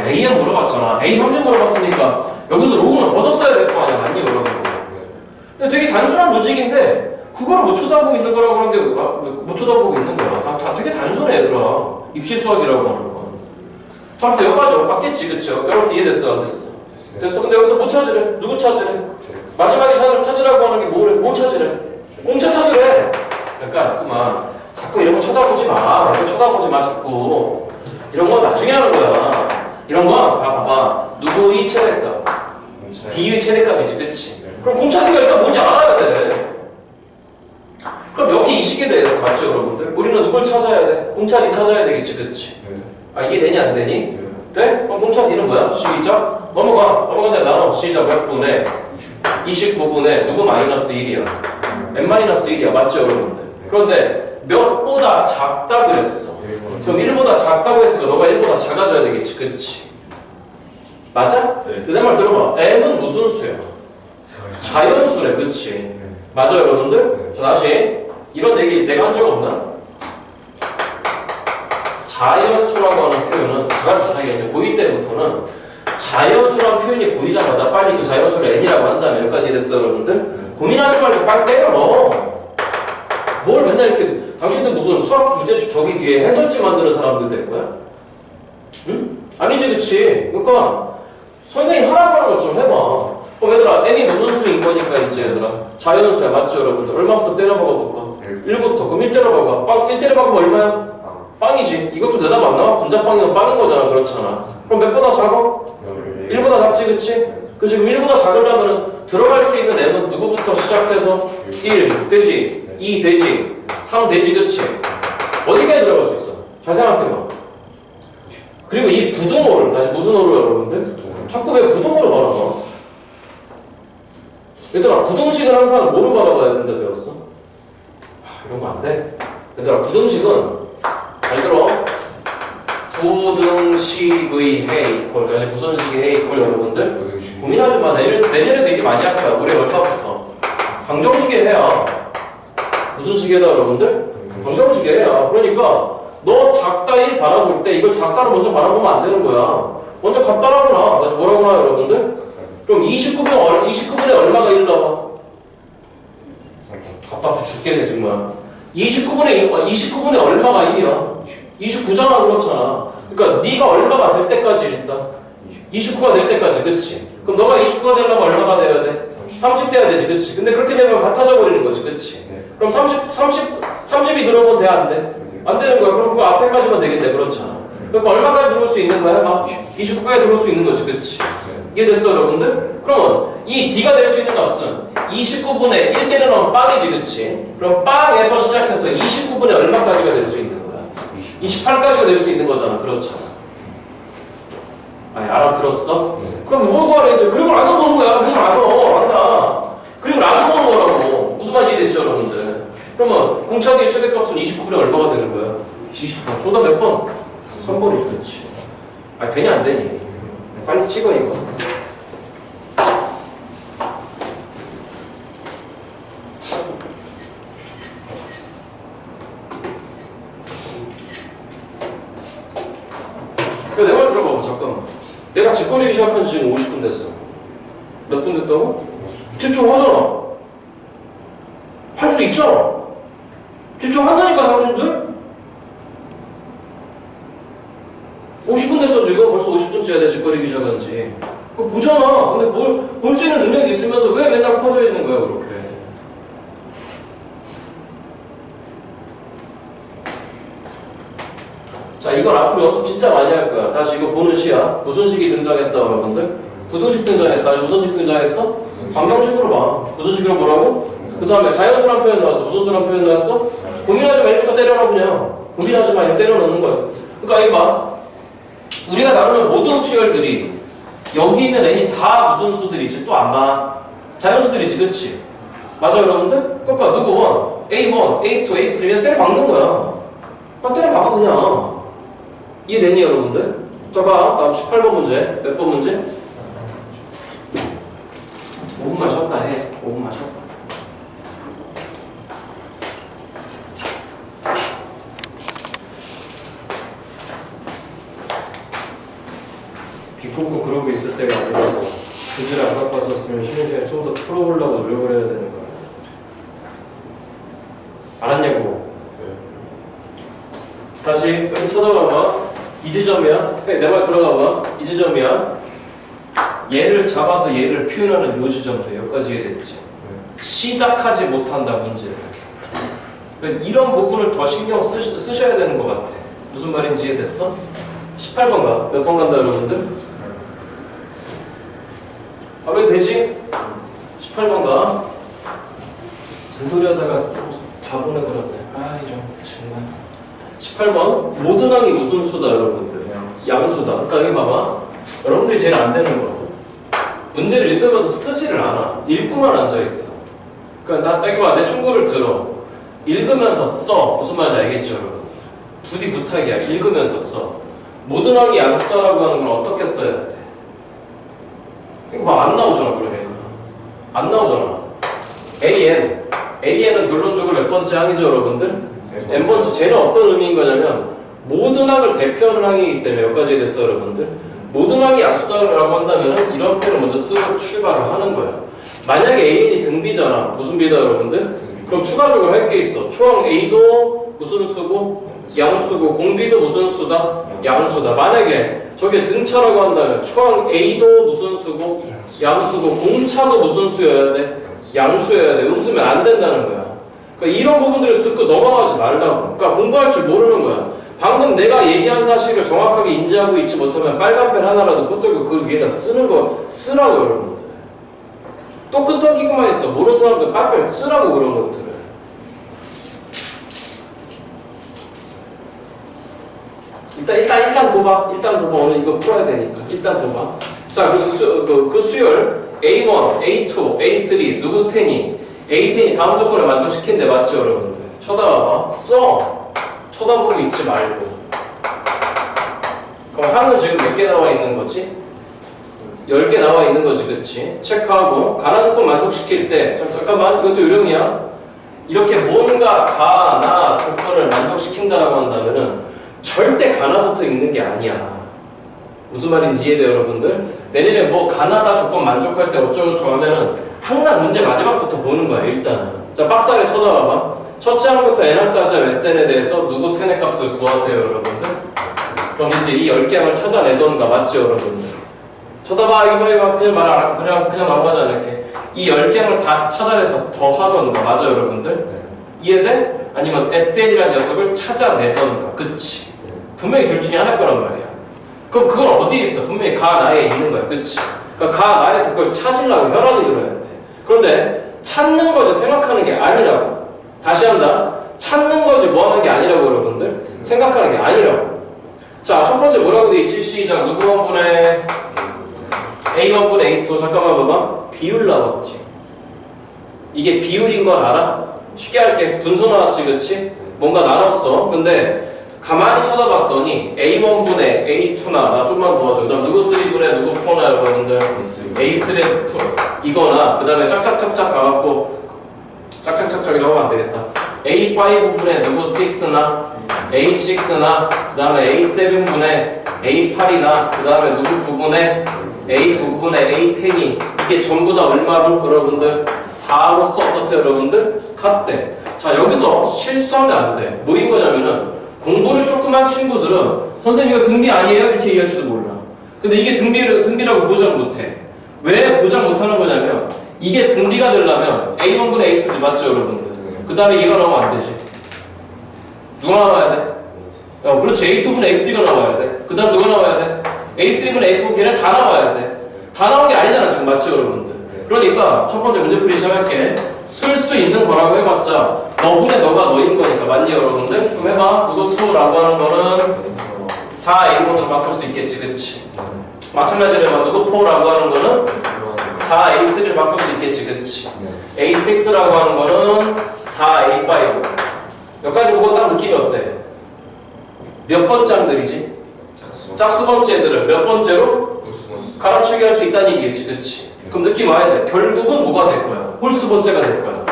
A는 물어봤잖아. A 30 물어봤으니까 여기서 로그는 벗었어야 될 거 아니야. 맞니 여러분들? 근데 되게 단순한 로직인데 그걸 못 쳐다보고 있는 거라고 하는 게 못 쳐다보고 있는 거야. 다 되게 단순해 얘들아. 입시 수학이라고 하는 거. 자, 여기까지 맞겠지. 그쵸? 여러분 이해됐어? 안 됐어? 됐어. 근데 여기서 뭐 찾으래? 누구 찾으래? 마지막에 찾으라고 하는 게 뭐래? 뭐 찾으래? 공차 찾으래. 그러니까 자꾸만 자꾸 이런 거 쳐다보지 마. 이런 거 쳐다보지 마 자꾸. 이런 거 나중에 하는 거야. 이런 거 봐봐. 누구의 최대값? D의 최대값이지, 그치? 그럼 공차기가 일단 뭔지 알아야 돼. 그럼 여기 이 식에 대해서 맞죠, 여러분들? 우리는 누굴 찾아야 돼? 공차 D 찾아야 되겠지, 그치? 아, 이게 되니 안 되니? 돼? 그럼 공차 D는 뭐야? 시작. 넘어가는데 나눠. 시작 몇 분에? 29분에 누구 마이너스 1이야? n 마이너스 1이야, 맞죠, 여러분들? 그런데 몇보다 작다 그랬어. 그럼 1보다 작다고 했으니까 너가 1보다 작아져야 되겠지, 그치? 맞아? 네. 내 말 들어봐. m은 무슨 수야? 자연수래, 그치? 맞아, 여러분들? 자, 다시 이런 얘기 내가 한 적 없나? 자연수라고 하는 표현은 제가 못하겠는데 고2 때부터는 자연수라는 표현이 보이자마자 빨리 그 자연수를 n이라고 한다면 여기까지 됐어, 여러분들? 고민하지 말고 빨리 때려 넣어. 뭘 맨날 이렇게 당신들 무슨 수학 문제 저기 뒤에 해설지 만드는 사람들 될 거야? 응? 아니지, 그치? 그러니까 선생님 하라고 하는 것 좀 해봐. 그럼 얘들아, n이 무슨 수인 거니까 이제 얘들아 자연수야, 맞죠, 여러분들? 얼마부터 때려박아 볼까? 1부터. 그럼 1 때려박아. 1 때려박으면 얼마야? 빵이지. 이것도 대답 안 나와? 분자빵이면 빵인 거잖아, 그렇잖아. 그럼 몇보다 작아? 1보다 작지, 그치? 그치? 그럼 1보다 작으려면 들어갈 수 있는 m은 누구부터 시작해서 1 되지, 2 되지, 3 되지, 그치? 어디까지 들어갈 수 있어? 잘 생각해봐. 그리고 이 부등호를 다시 무슨 호로 여러분들? 자꾸 왜 부등호로 바라봐? 얘들아, 부등식은 항상 뭐로 바라봐야 된다 배웠어? 이런 거 안 돼. 얘들아, 부등식은 잘 들어. 부등식의 해 이퀄. 다시 무슨 식의 해 이퀄 여러분들? 고민하지 마. 내년에도 얘기 많이 할 거야. 올해 얼마부터? 방정식의 해야. 무슨 식이다 여러분들? 방정식의 해야. 그러니까 너 작다 1 바라볼 때 이걸 작다로 먼저 바라보면 안 되는 거야. 먼저 갖다라고 나. 다시 뭐라고 나 여러분들? 그럼 29분에 얼마가 1 나와? 답답해 죽겠네 정말. 29분에 얼마가 1이야? 29잖아, 그렇잖아. 그러니까 네가 얼마가 될 때까지 일단 29가 될 때까지, 그치? 그럼 너가 29가 되려면 얼마가 돼야 돼? 30 돼야 되지, 그치? 근데 그렇게 되면 같아져 버리는 거지, 그치? 그럼 30이 들어오면 돼, 안 돼? 안 되는 거야. 그럼 그거 앞에까지만 되겠네, 그렇잖아. 그러니까 얼마까지 들어올 수 있는 거야? 막 29까지 들어올 수 있는 거지, 그치? 이해됐어, 여러분들? 그러면 이 D가 될 수 있는 값은 29분의 1 때려넣으면 빵이지, 그치? 그럼 빵에서 시작해서 29분의 얼마까지가 될 수 있는 거야? 28까지가 될 수 있는 거잖아, 그렇잖아. 아니, 알아들었어? 그럼 뭘 구하래, 이제? 그리고 나서 보는 거야, 그리고 나서, 항상. 그리고 나서 보는 거라고. 무슨 말 이해됐죠, 여러분들? 그러면 공차기의 최대값은 29분의 얼마가 되는 거야? 29번. 정답 몇 번? 3번이죠, 그렇지. 아니, 되냐, 안 되니? 빨리 찍어, 이거. 내 말 들어봐봐, 잠깐만. 내가 직거래기 시작한 지 지금 50분 됐어. 몇 분 됐다고? 집중하잖아. 할 수 있잖아. 집중한다니까, 당신들? 50분 됐어, 지금. 벌써 50분째야 돼, 직거래기 시작한 지. 그거 보잖아. 근데 볼 수 있는 능력이 있으면서 왜 맨날 퍼져 있는 거야, 그렇게. 자, 이건 앞으로 연습 진짜 많이 할 거야. 다시 이거 보는 시야. 무슨 식이 등장했다, 여러분들? 부등식 등장했어. 아니, 무슨 식 등장했어? 방정식으로 봐. 무슨 식으로 뭐라고? 그 다음에 자연수란 표현 나왔어. 무슨 수란 표현 나왔어? 고민하지 마. 1부터 때려라, 그냥. 고민하지 마. 이거 때려 넣는 거야. 그러니까 이거 봐. 우리가 나누는 모든 수열들이 여기 있는 n이 다 무슨 수들이지? 또 안 봐. 자연수들이지, 그치? 맞아, 여러분들? 그러니까 누구 1, A1, A2, A3면 때려 박는 거야. 그냥 때려 박아, 그냥. 이해되니, 여러분들? 자, 봐. 다음 18번 문제. 몇 번 문제? 5분만 쉬었다 해. 5분만 쉬었다. 귀 꽂고 그러고 있을 때가 아니라고. 주제를 안 갖고 왔었으면 쉬는 시간에 좀 더 풀어보려고 노력을 해야 되는 거야. 알았냐고? 다시 여기 쳐다봐봐. 이 지점이야. 내 말 들어가봐. 이 지점이야. 얘를 잡아서 얘를 표현하는 요 지점도 여기까지 이해됐지. 시작하지 못한다 문제를. 그러니까 이런 부분을 더 신경 쓰셔야 되는 것 같아. 무슨 말인지 이해됐어? 18번가? 몇 번 간다 여러분들? 아 왜 되지? 18번가? 잔소리 하다가 바보네 그러네. 아 이런 정말. 18번 모든 항이 무슨 수다 여러분들? 양수다. 그러니까 여기 봐봐. 여러분들이 제일 안 되는 거 문제를 읽으면서 쓰지를 않아. 읽고만 앉아있어. 그러니까 나 여기 봐. 내 충고를 들어. 읽으면서 써. 무슨 말인지 알겠죠 여러분? 부디 부탁이야. 읽으면서 써. 모든 항이 양수다라고 하는 건 어떻게 써야 돼? 이거 봐. 안 나오잖아 그러니까. 안 나오잖아. AN은 결론적으로 몇 번째 항이죠 여러분들? n번째. 쟤는 어떤 의미인 거냐면 모든 항을 대표하는 항이기 때문에 여기까지 됐어 여러분들. 모든 항이 양수다라고 한다면 이런 표현을 먼저 쓰고 출발을 하는 거야. 만약에 AN이 등비잖아. 무슨 비다 여러분들? 그럼 추가적으로 할 게 있어. 초항 A도 무슨 수고? 양수고 공비도 무슨 수다? 양수다. 만약에 저게 등차라고 한다면 초항 A도 무슨 수고? 양수고 공차도 무슨 수여야 돼? 양수여야 돼. 음수면 안 된다는 거야. 그러니까 이런 부분들을 듣고 넘어가지 말라고. 그러니까 공부할 줄 모르는 거야. 방금 내가 얘기한 사실을 정확하게 인지하고 있지 못하면 빨간 펜 하나라도 붙들고 그 위에다 쓰는 거 쓰라고 여러분. 또 끄떡이고만 있어. 모르는 사람들 빨빨 쓰라고 그런 것들을. 일단 도봐. 일단 도봐. 오늘 이거 풀어야 되니까. 일단 도봐. 자, 그리고 그 수열 A1, A2, A3 누구 테니? A10이 다음 조건을 만족시킨대. 맞죠 여러분들? 쳐다봐봐. 써. 쳐다보고 있지 말고. 그럼 항은 지금 몇 개 나와 있는 거지? 10개 나와 있는 거지, 그치? 체크하고 가나 조건 만족시킬 때 잠깐만 이것도 요령이야. 이렇게 뭔가 가나 조건을 만족시킨다라고 한다면은 절대 가나부터 읽는 게 아니야. 무슨 말인지 이해돼요 여러분들? 내년에 뭐 가나다 조건 만족할 때 어쩌고저쩌고 하면은 항상 문제 마지막부터 보는 거야 일단은. 자 박스 아래 쳐다봐봐. 첫째 항부터 n항까지 SN에 대해서 누구 텐의 값을 구하세요 여러분들? 그럼 이제 이 10개 항을 찾아내던가. 맞죠 여러분들? 쳐다봐. 이거 그냥 넘어가지 않을게. 이 10개를 다 찾아내서 더 하던가. 맞아 여러분들? 이해돼? 아니면 SN이라는 녀석을 찾아내던가. 그치? 분명히 둘 중에 하나일 거란 말이야. 그럼 그건 어디에 있어? 분명히 가 나에 있는 거야. 그치? 그러니까 가 나에서 그걸 찾으려고 혈안이 들어야 돼. 그런데 찾는 거지 생각하는 게 아니라고. 다시 한다. 찾는 거지 뭐 하는 게 아니라고 여러분들? 생각하는 게 아니라고. 자, 첫 번째 뭐라고 돼 있지? 시작. 누구 원분의 A1분의 A2. 잠깐만 봐봐. 비율 나왔지. 이게 비율인 걸 알아? 쉽게 할게. 분수 나왔지, 그치? 뭔가 나눴어. 근데 가만히 쳐다봤더니 A1분의 A2나 나 좀만 도와줘. 그 다음 누구 3분의 누구 4나 여러분들? A3 이거나 그 다음에 짝짝짝짝 가갖고 짝짝짝짝이라고 하면 안 되겠다. A5분의 누구 6나 A6나 그 다음에 A7분의 A8이나 그 다음에 누구 9분의 A9분의 A10이 이게 전부 다 얼마로 여러분들? 4로서 어떻게 여러분들? 같대. 자 여기서 실수하면 안 돼. 뭐인 거냐면은 공부를 조금 한 친구들은 선생님 이거 등비 아니에요? 이렇게 얘기할지도 몰라. 근데 이게 등비라고 보장 못해. 왜 보장 못하는 거냐면 이게 등비가 되려면 A1분의 A2지 맞죠 여러분들? 그 다음에 얘가 나오면 안 되지. 누가 나와야 돼? 그렇지. A2분의 A3가 나와야 돼. 그 다음 누가 나와야 돼? A3분의 A4 걔네 다 나와야 돼. 다 나온 게 아니잖아 지금. 맞죠 여러분들? 그러니까 첫 번째 문제 풀이 시작할게. 쓸 수 있는 거라고 해봤자 너분의 너가 너인 거니까. 맞니 여러분들? 그럼 해봐. 누구 2라고 하는 거는 4A1으로 바꿀 수 있겠지. 그치? 마찬가지로 해봐. 누구 4라고 하는 거는 4A3를 바꿀 수 있겠지. 그치? A6라고 하는 거는 4A5. 여기까지 보고 딱 느낌이 어때? 몇 번째 항들이지? 짝수 번째 애들을 몇 번째로? 갈아치기 할 수 있다는 얘기겠지. 그치? 그럼 느낌 와야 돼. 결국은 뭐가 될 거야? 홀수 번째가 될 거야.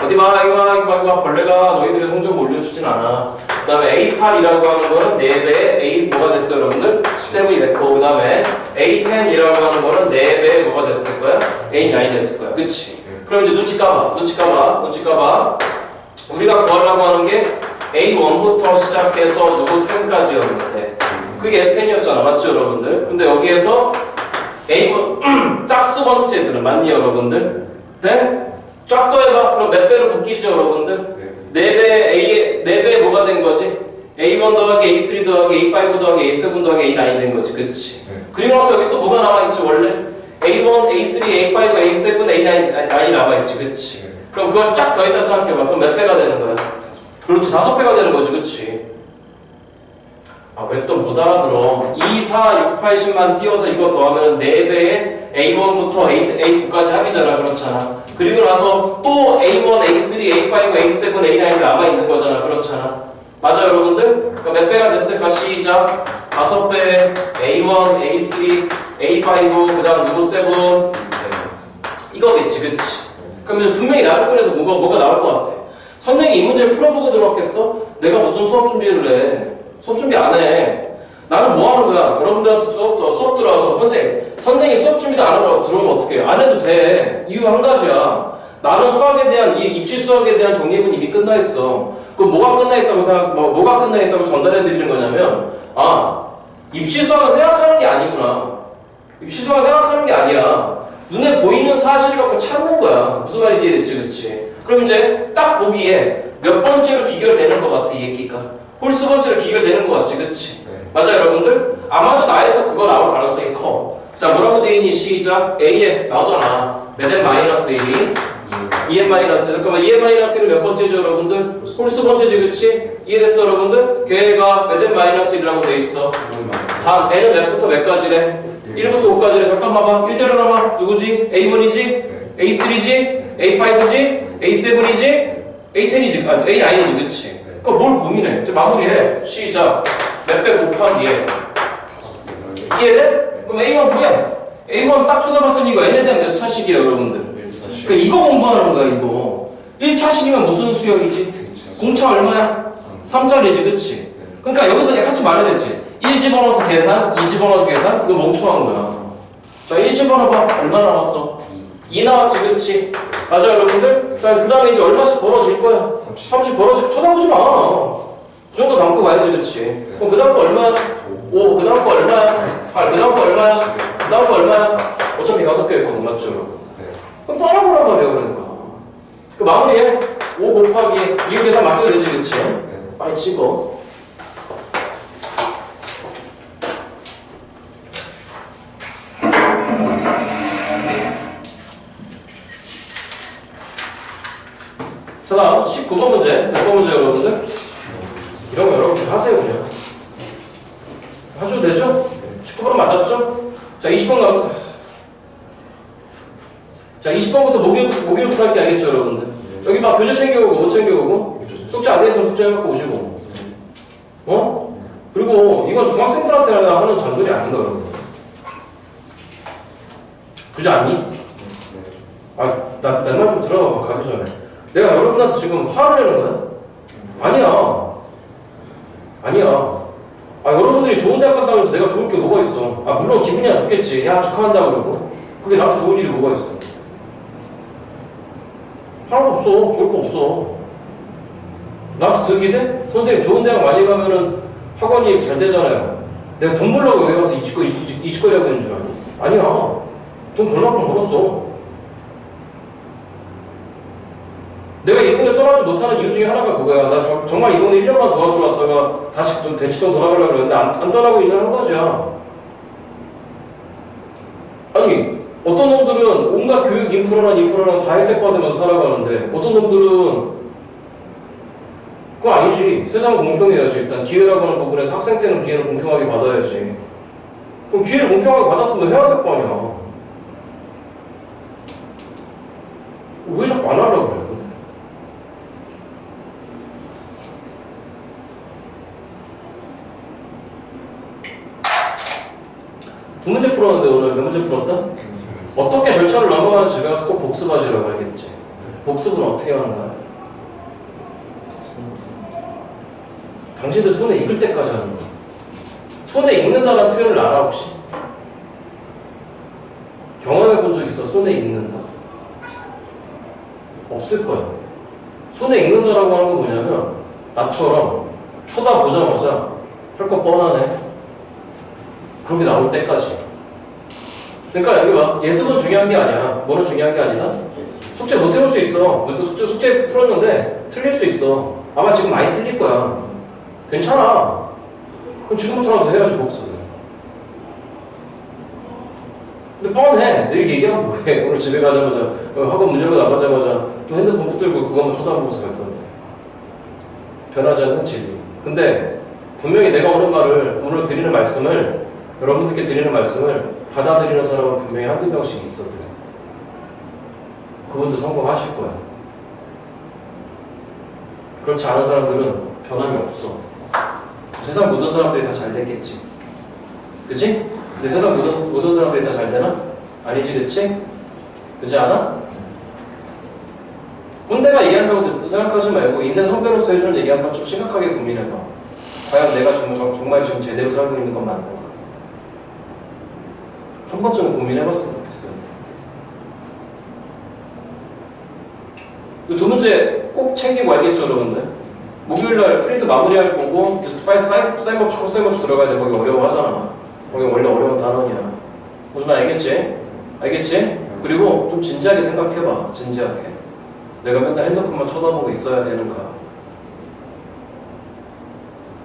어디 봐, 이거 벌레가 너희들의 성적 올려주진 않아. 그 다음에 A8이라고 하는 거는 4배의 A 뭐가 됐어요 여러분들? 7이 됐고 그 다음에 A10이라고 하는 거는 4배의 뭐가 됐을 거야? A9이 됐을 거야. 그치? 그럼 이제 눈치 까봐. 우리가 구하려고 하는 게 A1부터 시작해서 누구 10까지였는데 그게 S10이었잖아. 맞죠 여러분들? 근데 여기에서 A1 짝수 번째들은 맞니 여러분들? 네? 쫙 더해봐. 그럼 몇 배로 묶이죠 여러분들? 4배 뭐가 된 거지? A1 더하기 A3 더하기 A5 더하기 A7 더하기 A9이 된 거지 그치? 그리고 나서 여기 또 뭐가 남아있지 원래? A1, A3, A5, A7, A9이 남아있지 그치? 그럼 그걸 쫙 더했다 생각해봐. 그럼 몇 배가 되는 거야? 그렇지 5배가 되는 거지 그치? 아 왜 또 못 알아들어? 2, 4, 6, 8, 10만 띄워서 이거 더하면 4배에 A1부터 A9까지 합이잖아 그렇잖아. 그리고 나서 또 A1, A3, A5, A7, A9이 남아있는 거잖아 그렇잖아. 맞아 여러분들? 그러니까 몇 배가 됐을까? 시작 5배 A1, A3, A5 그 다음 누구 7 이거겠지 그치? 그러면 분명히 나조건에서 뭐가 나올 것 같아. 선생님이 이 문제를 풀어보고 들어왔겠어? 내가 무슨 수업 준비를 해? 수업 준비 안 해. 나는 뭐 하는 거야? 여러분들한테 수업 들어와서 선생님 수업 준비도 안 하고 들어오면 어떡해? 안 해도 돼. 이유 한 가지야. 나는 수학에 대한 입시 수학에 대한 정리는 이미 끝나 있어. 그럼 뭐가 끝나 있다고 뭐가 끝나 있다고 전달해 드리는 거냐면 입시 수학을 생각하는 게 아니구나. 입시 수학을 생각하는 게 아니야. 눈에 보이는 사실을 갖고 찾는 거야. 무슨 말인지 이해됐지, 그치? 그럼 이제 딱 보기에 몇 번째로 기결되는 것 같아, 이 얘기가. 홀수 번째로 기결되는 것 같지, 그치? 맞아, 여러분들? 아마도 나에서 그거 나올 가능성이 커. 자, 뭐라고 돼 있니? 시작. A에 나오잖아. 몇 n 마이너스 1이? 2n 마이너스. 잠깐만, 2n 마이너스 1은 몇 번째죠, 여러분들? 홀수 번째지, 그치? 이해됐어, 여러분들? 걔가 몇 n 마이너스 1이라고 돼 있어. 단, n은 몇부터 몇까지래? 1부터 5까지래. 잠깐 봐봐. 1대로 나와. 누구지? A1이지? A3지? A5지? A7이지? A10이지? 아니, A9이지, 그치? 그럼 뭘 고민해? 이제 마무리해. 시작. 몇 배 곱하기 얘. 이해돼? 그럼 A1 구해. A1 딱 쳐다봤더니 이거 n에 대한 몇 차식이에요, 여러분들? 1차식. 그러니까 이거 공부하는 거야, 이거. 1차식이면 무슨 수열이지? 공차 얼마야? 3짜리지, 그치? 그러니까 여기서 내가 같이 말해야 되지. 1 집어넣어서 계산, 2 집어넣어서 계산, 이거 멍청한 거야. 자, 1 집어넣어봐. 얼마 나왔어? 2 나왔지, 그치? 맞아, 여러분들? 자, 그 다음에 이제 얼마씩 벌어질 거야? 30 벌어지고 쳐다보지 마. 그 정도 담고 가야지, 그치? 그럼 그 다음 거 얼마야? 5, 그 다음 거 얼마야? 8, 그 다음 거 얼마야? 그 다음 거 얼마야? 어차피 5개였거든, 맞죠, 여러분? 그럼 또 알아보란 말이야, 그러니까. 그 마무리해. 5 곱하기, 이거 계산 맡겨야 되지, 그치? 빨리 찍어. 자, 다음 19번 문제. 몇 번 문제 여러분들? 이런 거 여러분들 하세요, 그냥. 하셔도 되죠? 19번 맞았죠? 자, 20번 가면. 자, 20번부터 목요일부터 할게 알겠죠, 여러분들? 여기 막 교재 챙겨오고, 못 챙겨오고, 숙제 안 돼 있으면 숙제 해갖고 오시고. 어? 그리고 이건 중학생들한테 하는 잔소리 아닌가, 여러분? 그지 않니? 내 말 좀 들어봐, 가기 전에. 내가 여러분한테 지금 화를 내는 거야? 아니야. 여러분들이 좋은 대학 간다고 해서 내가 좋을 게 뭐가 있어. 물론 기분이야 좋겠지. 야, 축하한다 그러고. 그게 나한테 좋은 일이 뭐가 있어. 하나도 없어. 좋을 거 없어. 나한테 득이 돼? 선생님 좋은 대학 많이 가면은 학원이 잘 되잖아요. 내가 돈 벌려고 여기 가서 이 짓거리 하고 있는 줄 아니? 아니야. 돈 벌만큼 벌었어. 내가 이 동네 떠나지 못하는 이유 중에 하나가 그거야. 나 정말 이 동네 1년만 도와주러 왔다가 다시 좀 대치동 돌아가려고 그랬는데 안 떠나고 있는 한 가지야. 아니, 어떤 놈들은 온갖 교육 인프라랑 다 혜택받으면서 살아가는데 어떤 놈들은 그거 아니지. 세상은 공평해야지. 일단 기회라고 하는 부분에서 학생 때는 기회는 공평하게 받아야지. 그럼 기회를 공평하게 받았으면 해야 될 거 아니야. 왜 자꾸 안 하려고 그래? 두 문제 풀었는데 오늘 몇 문제 풀었다? 어떻게 절차를 넘어가는지 집에 가서 꼭 복습하시라고 알겠지? 복습은 어떻게 하는가? 당신들 손에 익을 때까지 하는 거야. 손에 익는다는 표현을 알아 혹시? 경험해 본 적 있어? 손에 익는다? 없을 거야. 손에 익는다라고 하는 건 뭐냐면 나처럼 쳐다보자마자 할 거 뻔하네. 그렇게 나올 때까지 그러니까 여기 봐. 예습은 중요한 게 아니야. 뭐는 중요한 게 아니다. 숙제 못 해볼 수 있어. 숙제 풀었는데 틀릴 수 있어. 아마 지금 많이 틀릴 거야. 괜찮아. 그럼 지금부터라도 해야지 복습을. 근데 뻔해. 내일 얘기하면 뭐해. 오늘 집에 가자마자 학원 문 열고 나가자마자 또 핸드폰 붙들고 그것만 쳐다보면서 갈 건데. 변하지 않는 진리. 근데 분명히 내가 오늘 드리는 말씀을 여러분들께 드리는 말씀을 받아들이는 사람은 분명히 한두 명씩 있어도 그분도 성공하실 거야. 그렇지 않은 사람들은 변함이 없어. 세상 모든 사람들이 다 잘 됐겠지. 그치? 근데 세상 모든 사람들이 다 잘 되나? 아니지, 그치? 그렇지 않아? 꼰대가 얘기한다고 생각하지 말고 인생 선배로서 해주는 얘기 한번 좀 심각하게 고민해봐. 과연 내가 정말 지금 제대로 살고 있는 건 맞는 가 한 번쯤은 고민해봤으면 좋겠어요. 이 두 문제 꼭 챙기고 알겠죠, 여러분들? 목요일날 프린트 마무리할 거고 그래서 빨리 쌀법초 들어가야 돼. 거기 어려워하잖아. 거기 원래 어려운 단원이야. 무슨 말 알겠지? 알겠지? 그리고 좀 진지하게 생각해봐. 진지하게. 내가 맨날 핸드폰만 쳐다보고 있어야 되는가?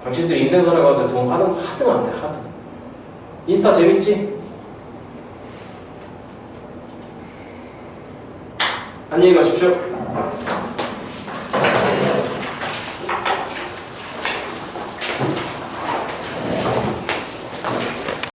당신들이 인생 살아가는데 돈 하등 안 돼, 하등. 인스타 재밌지? 안녕히 가십시오.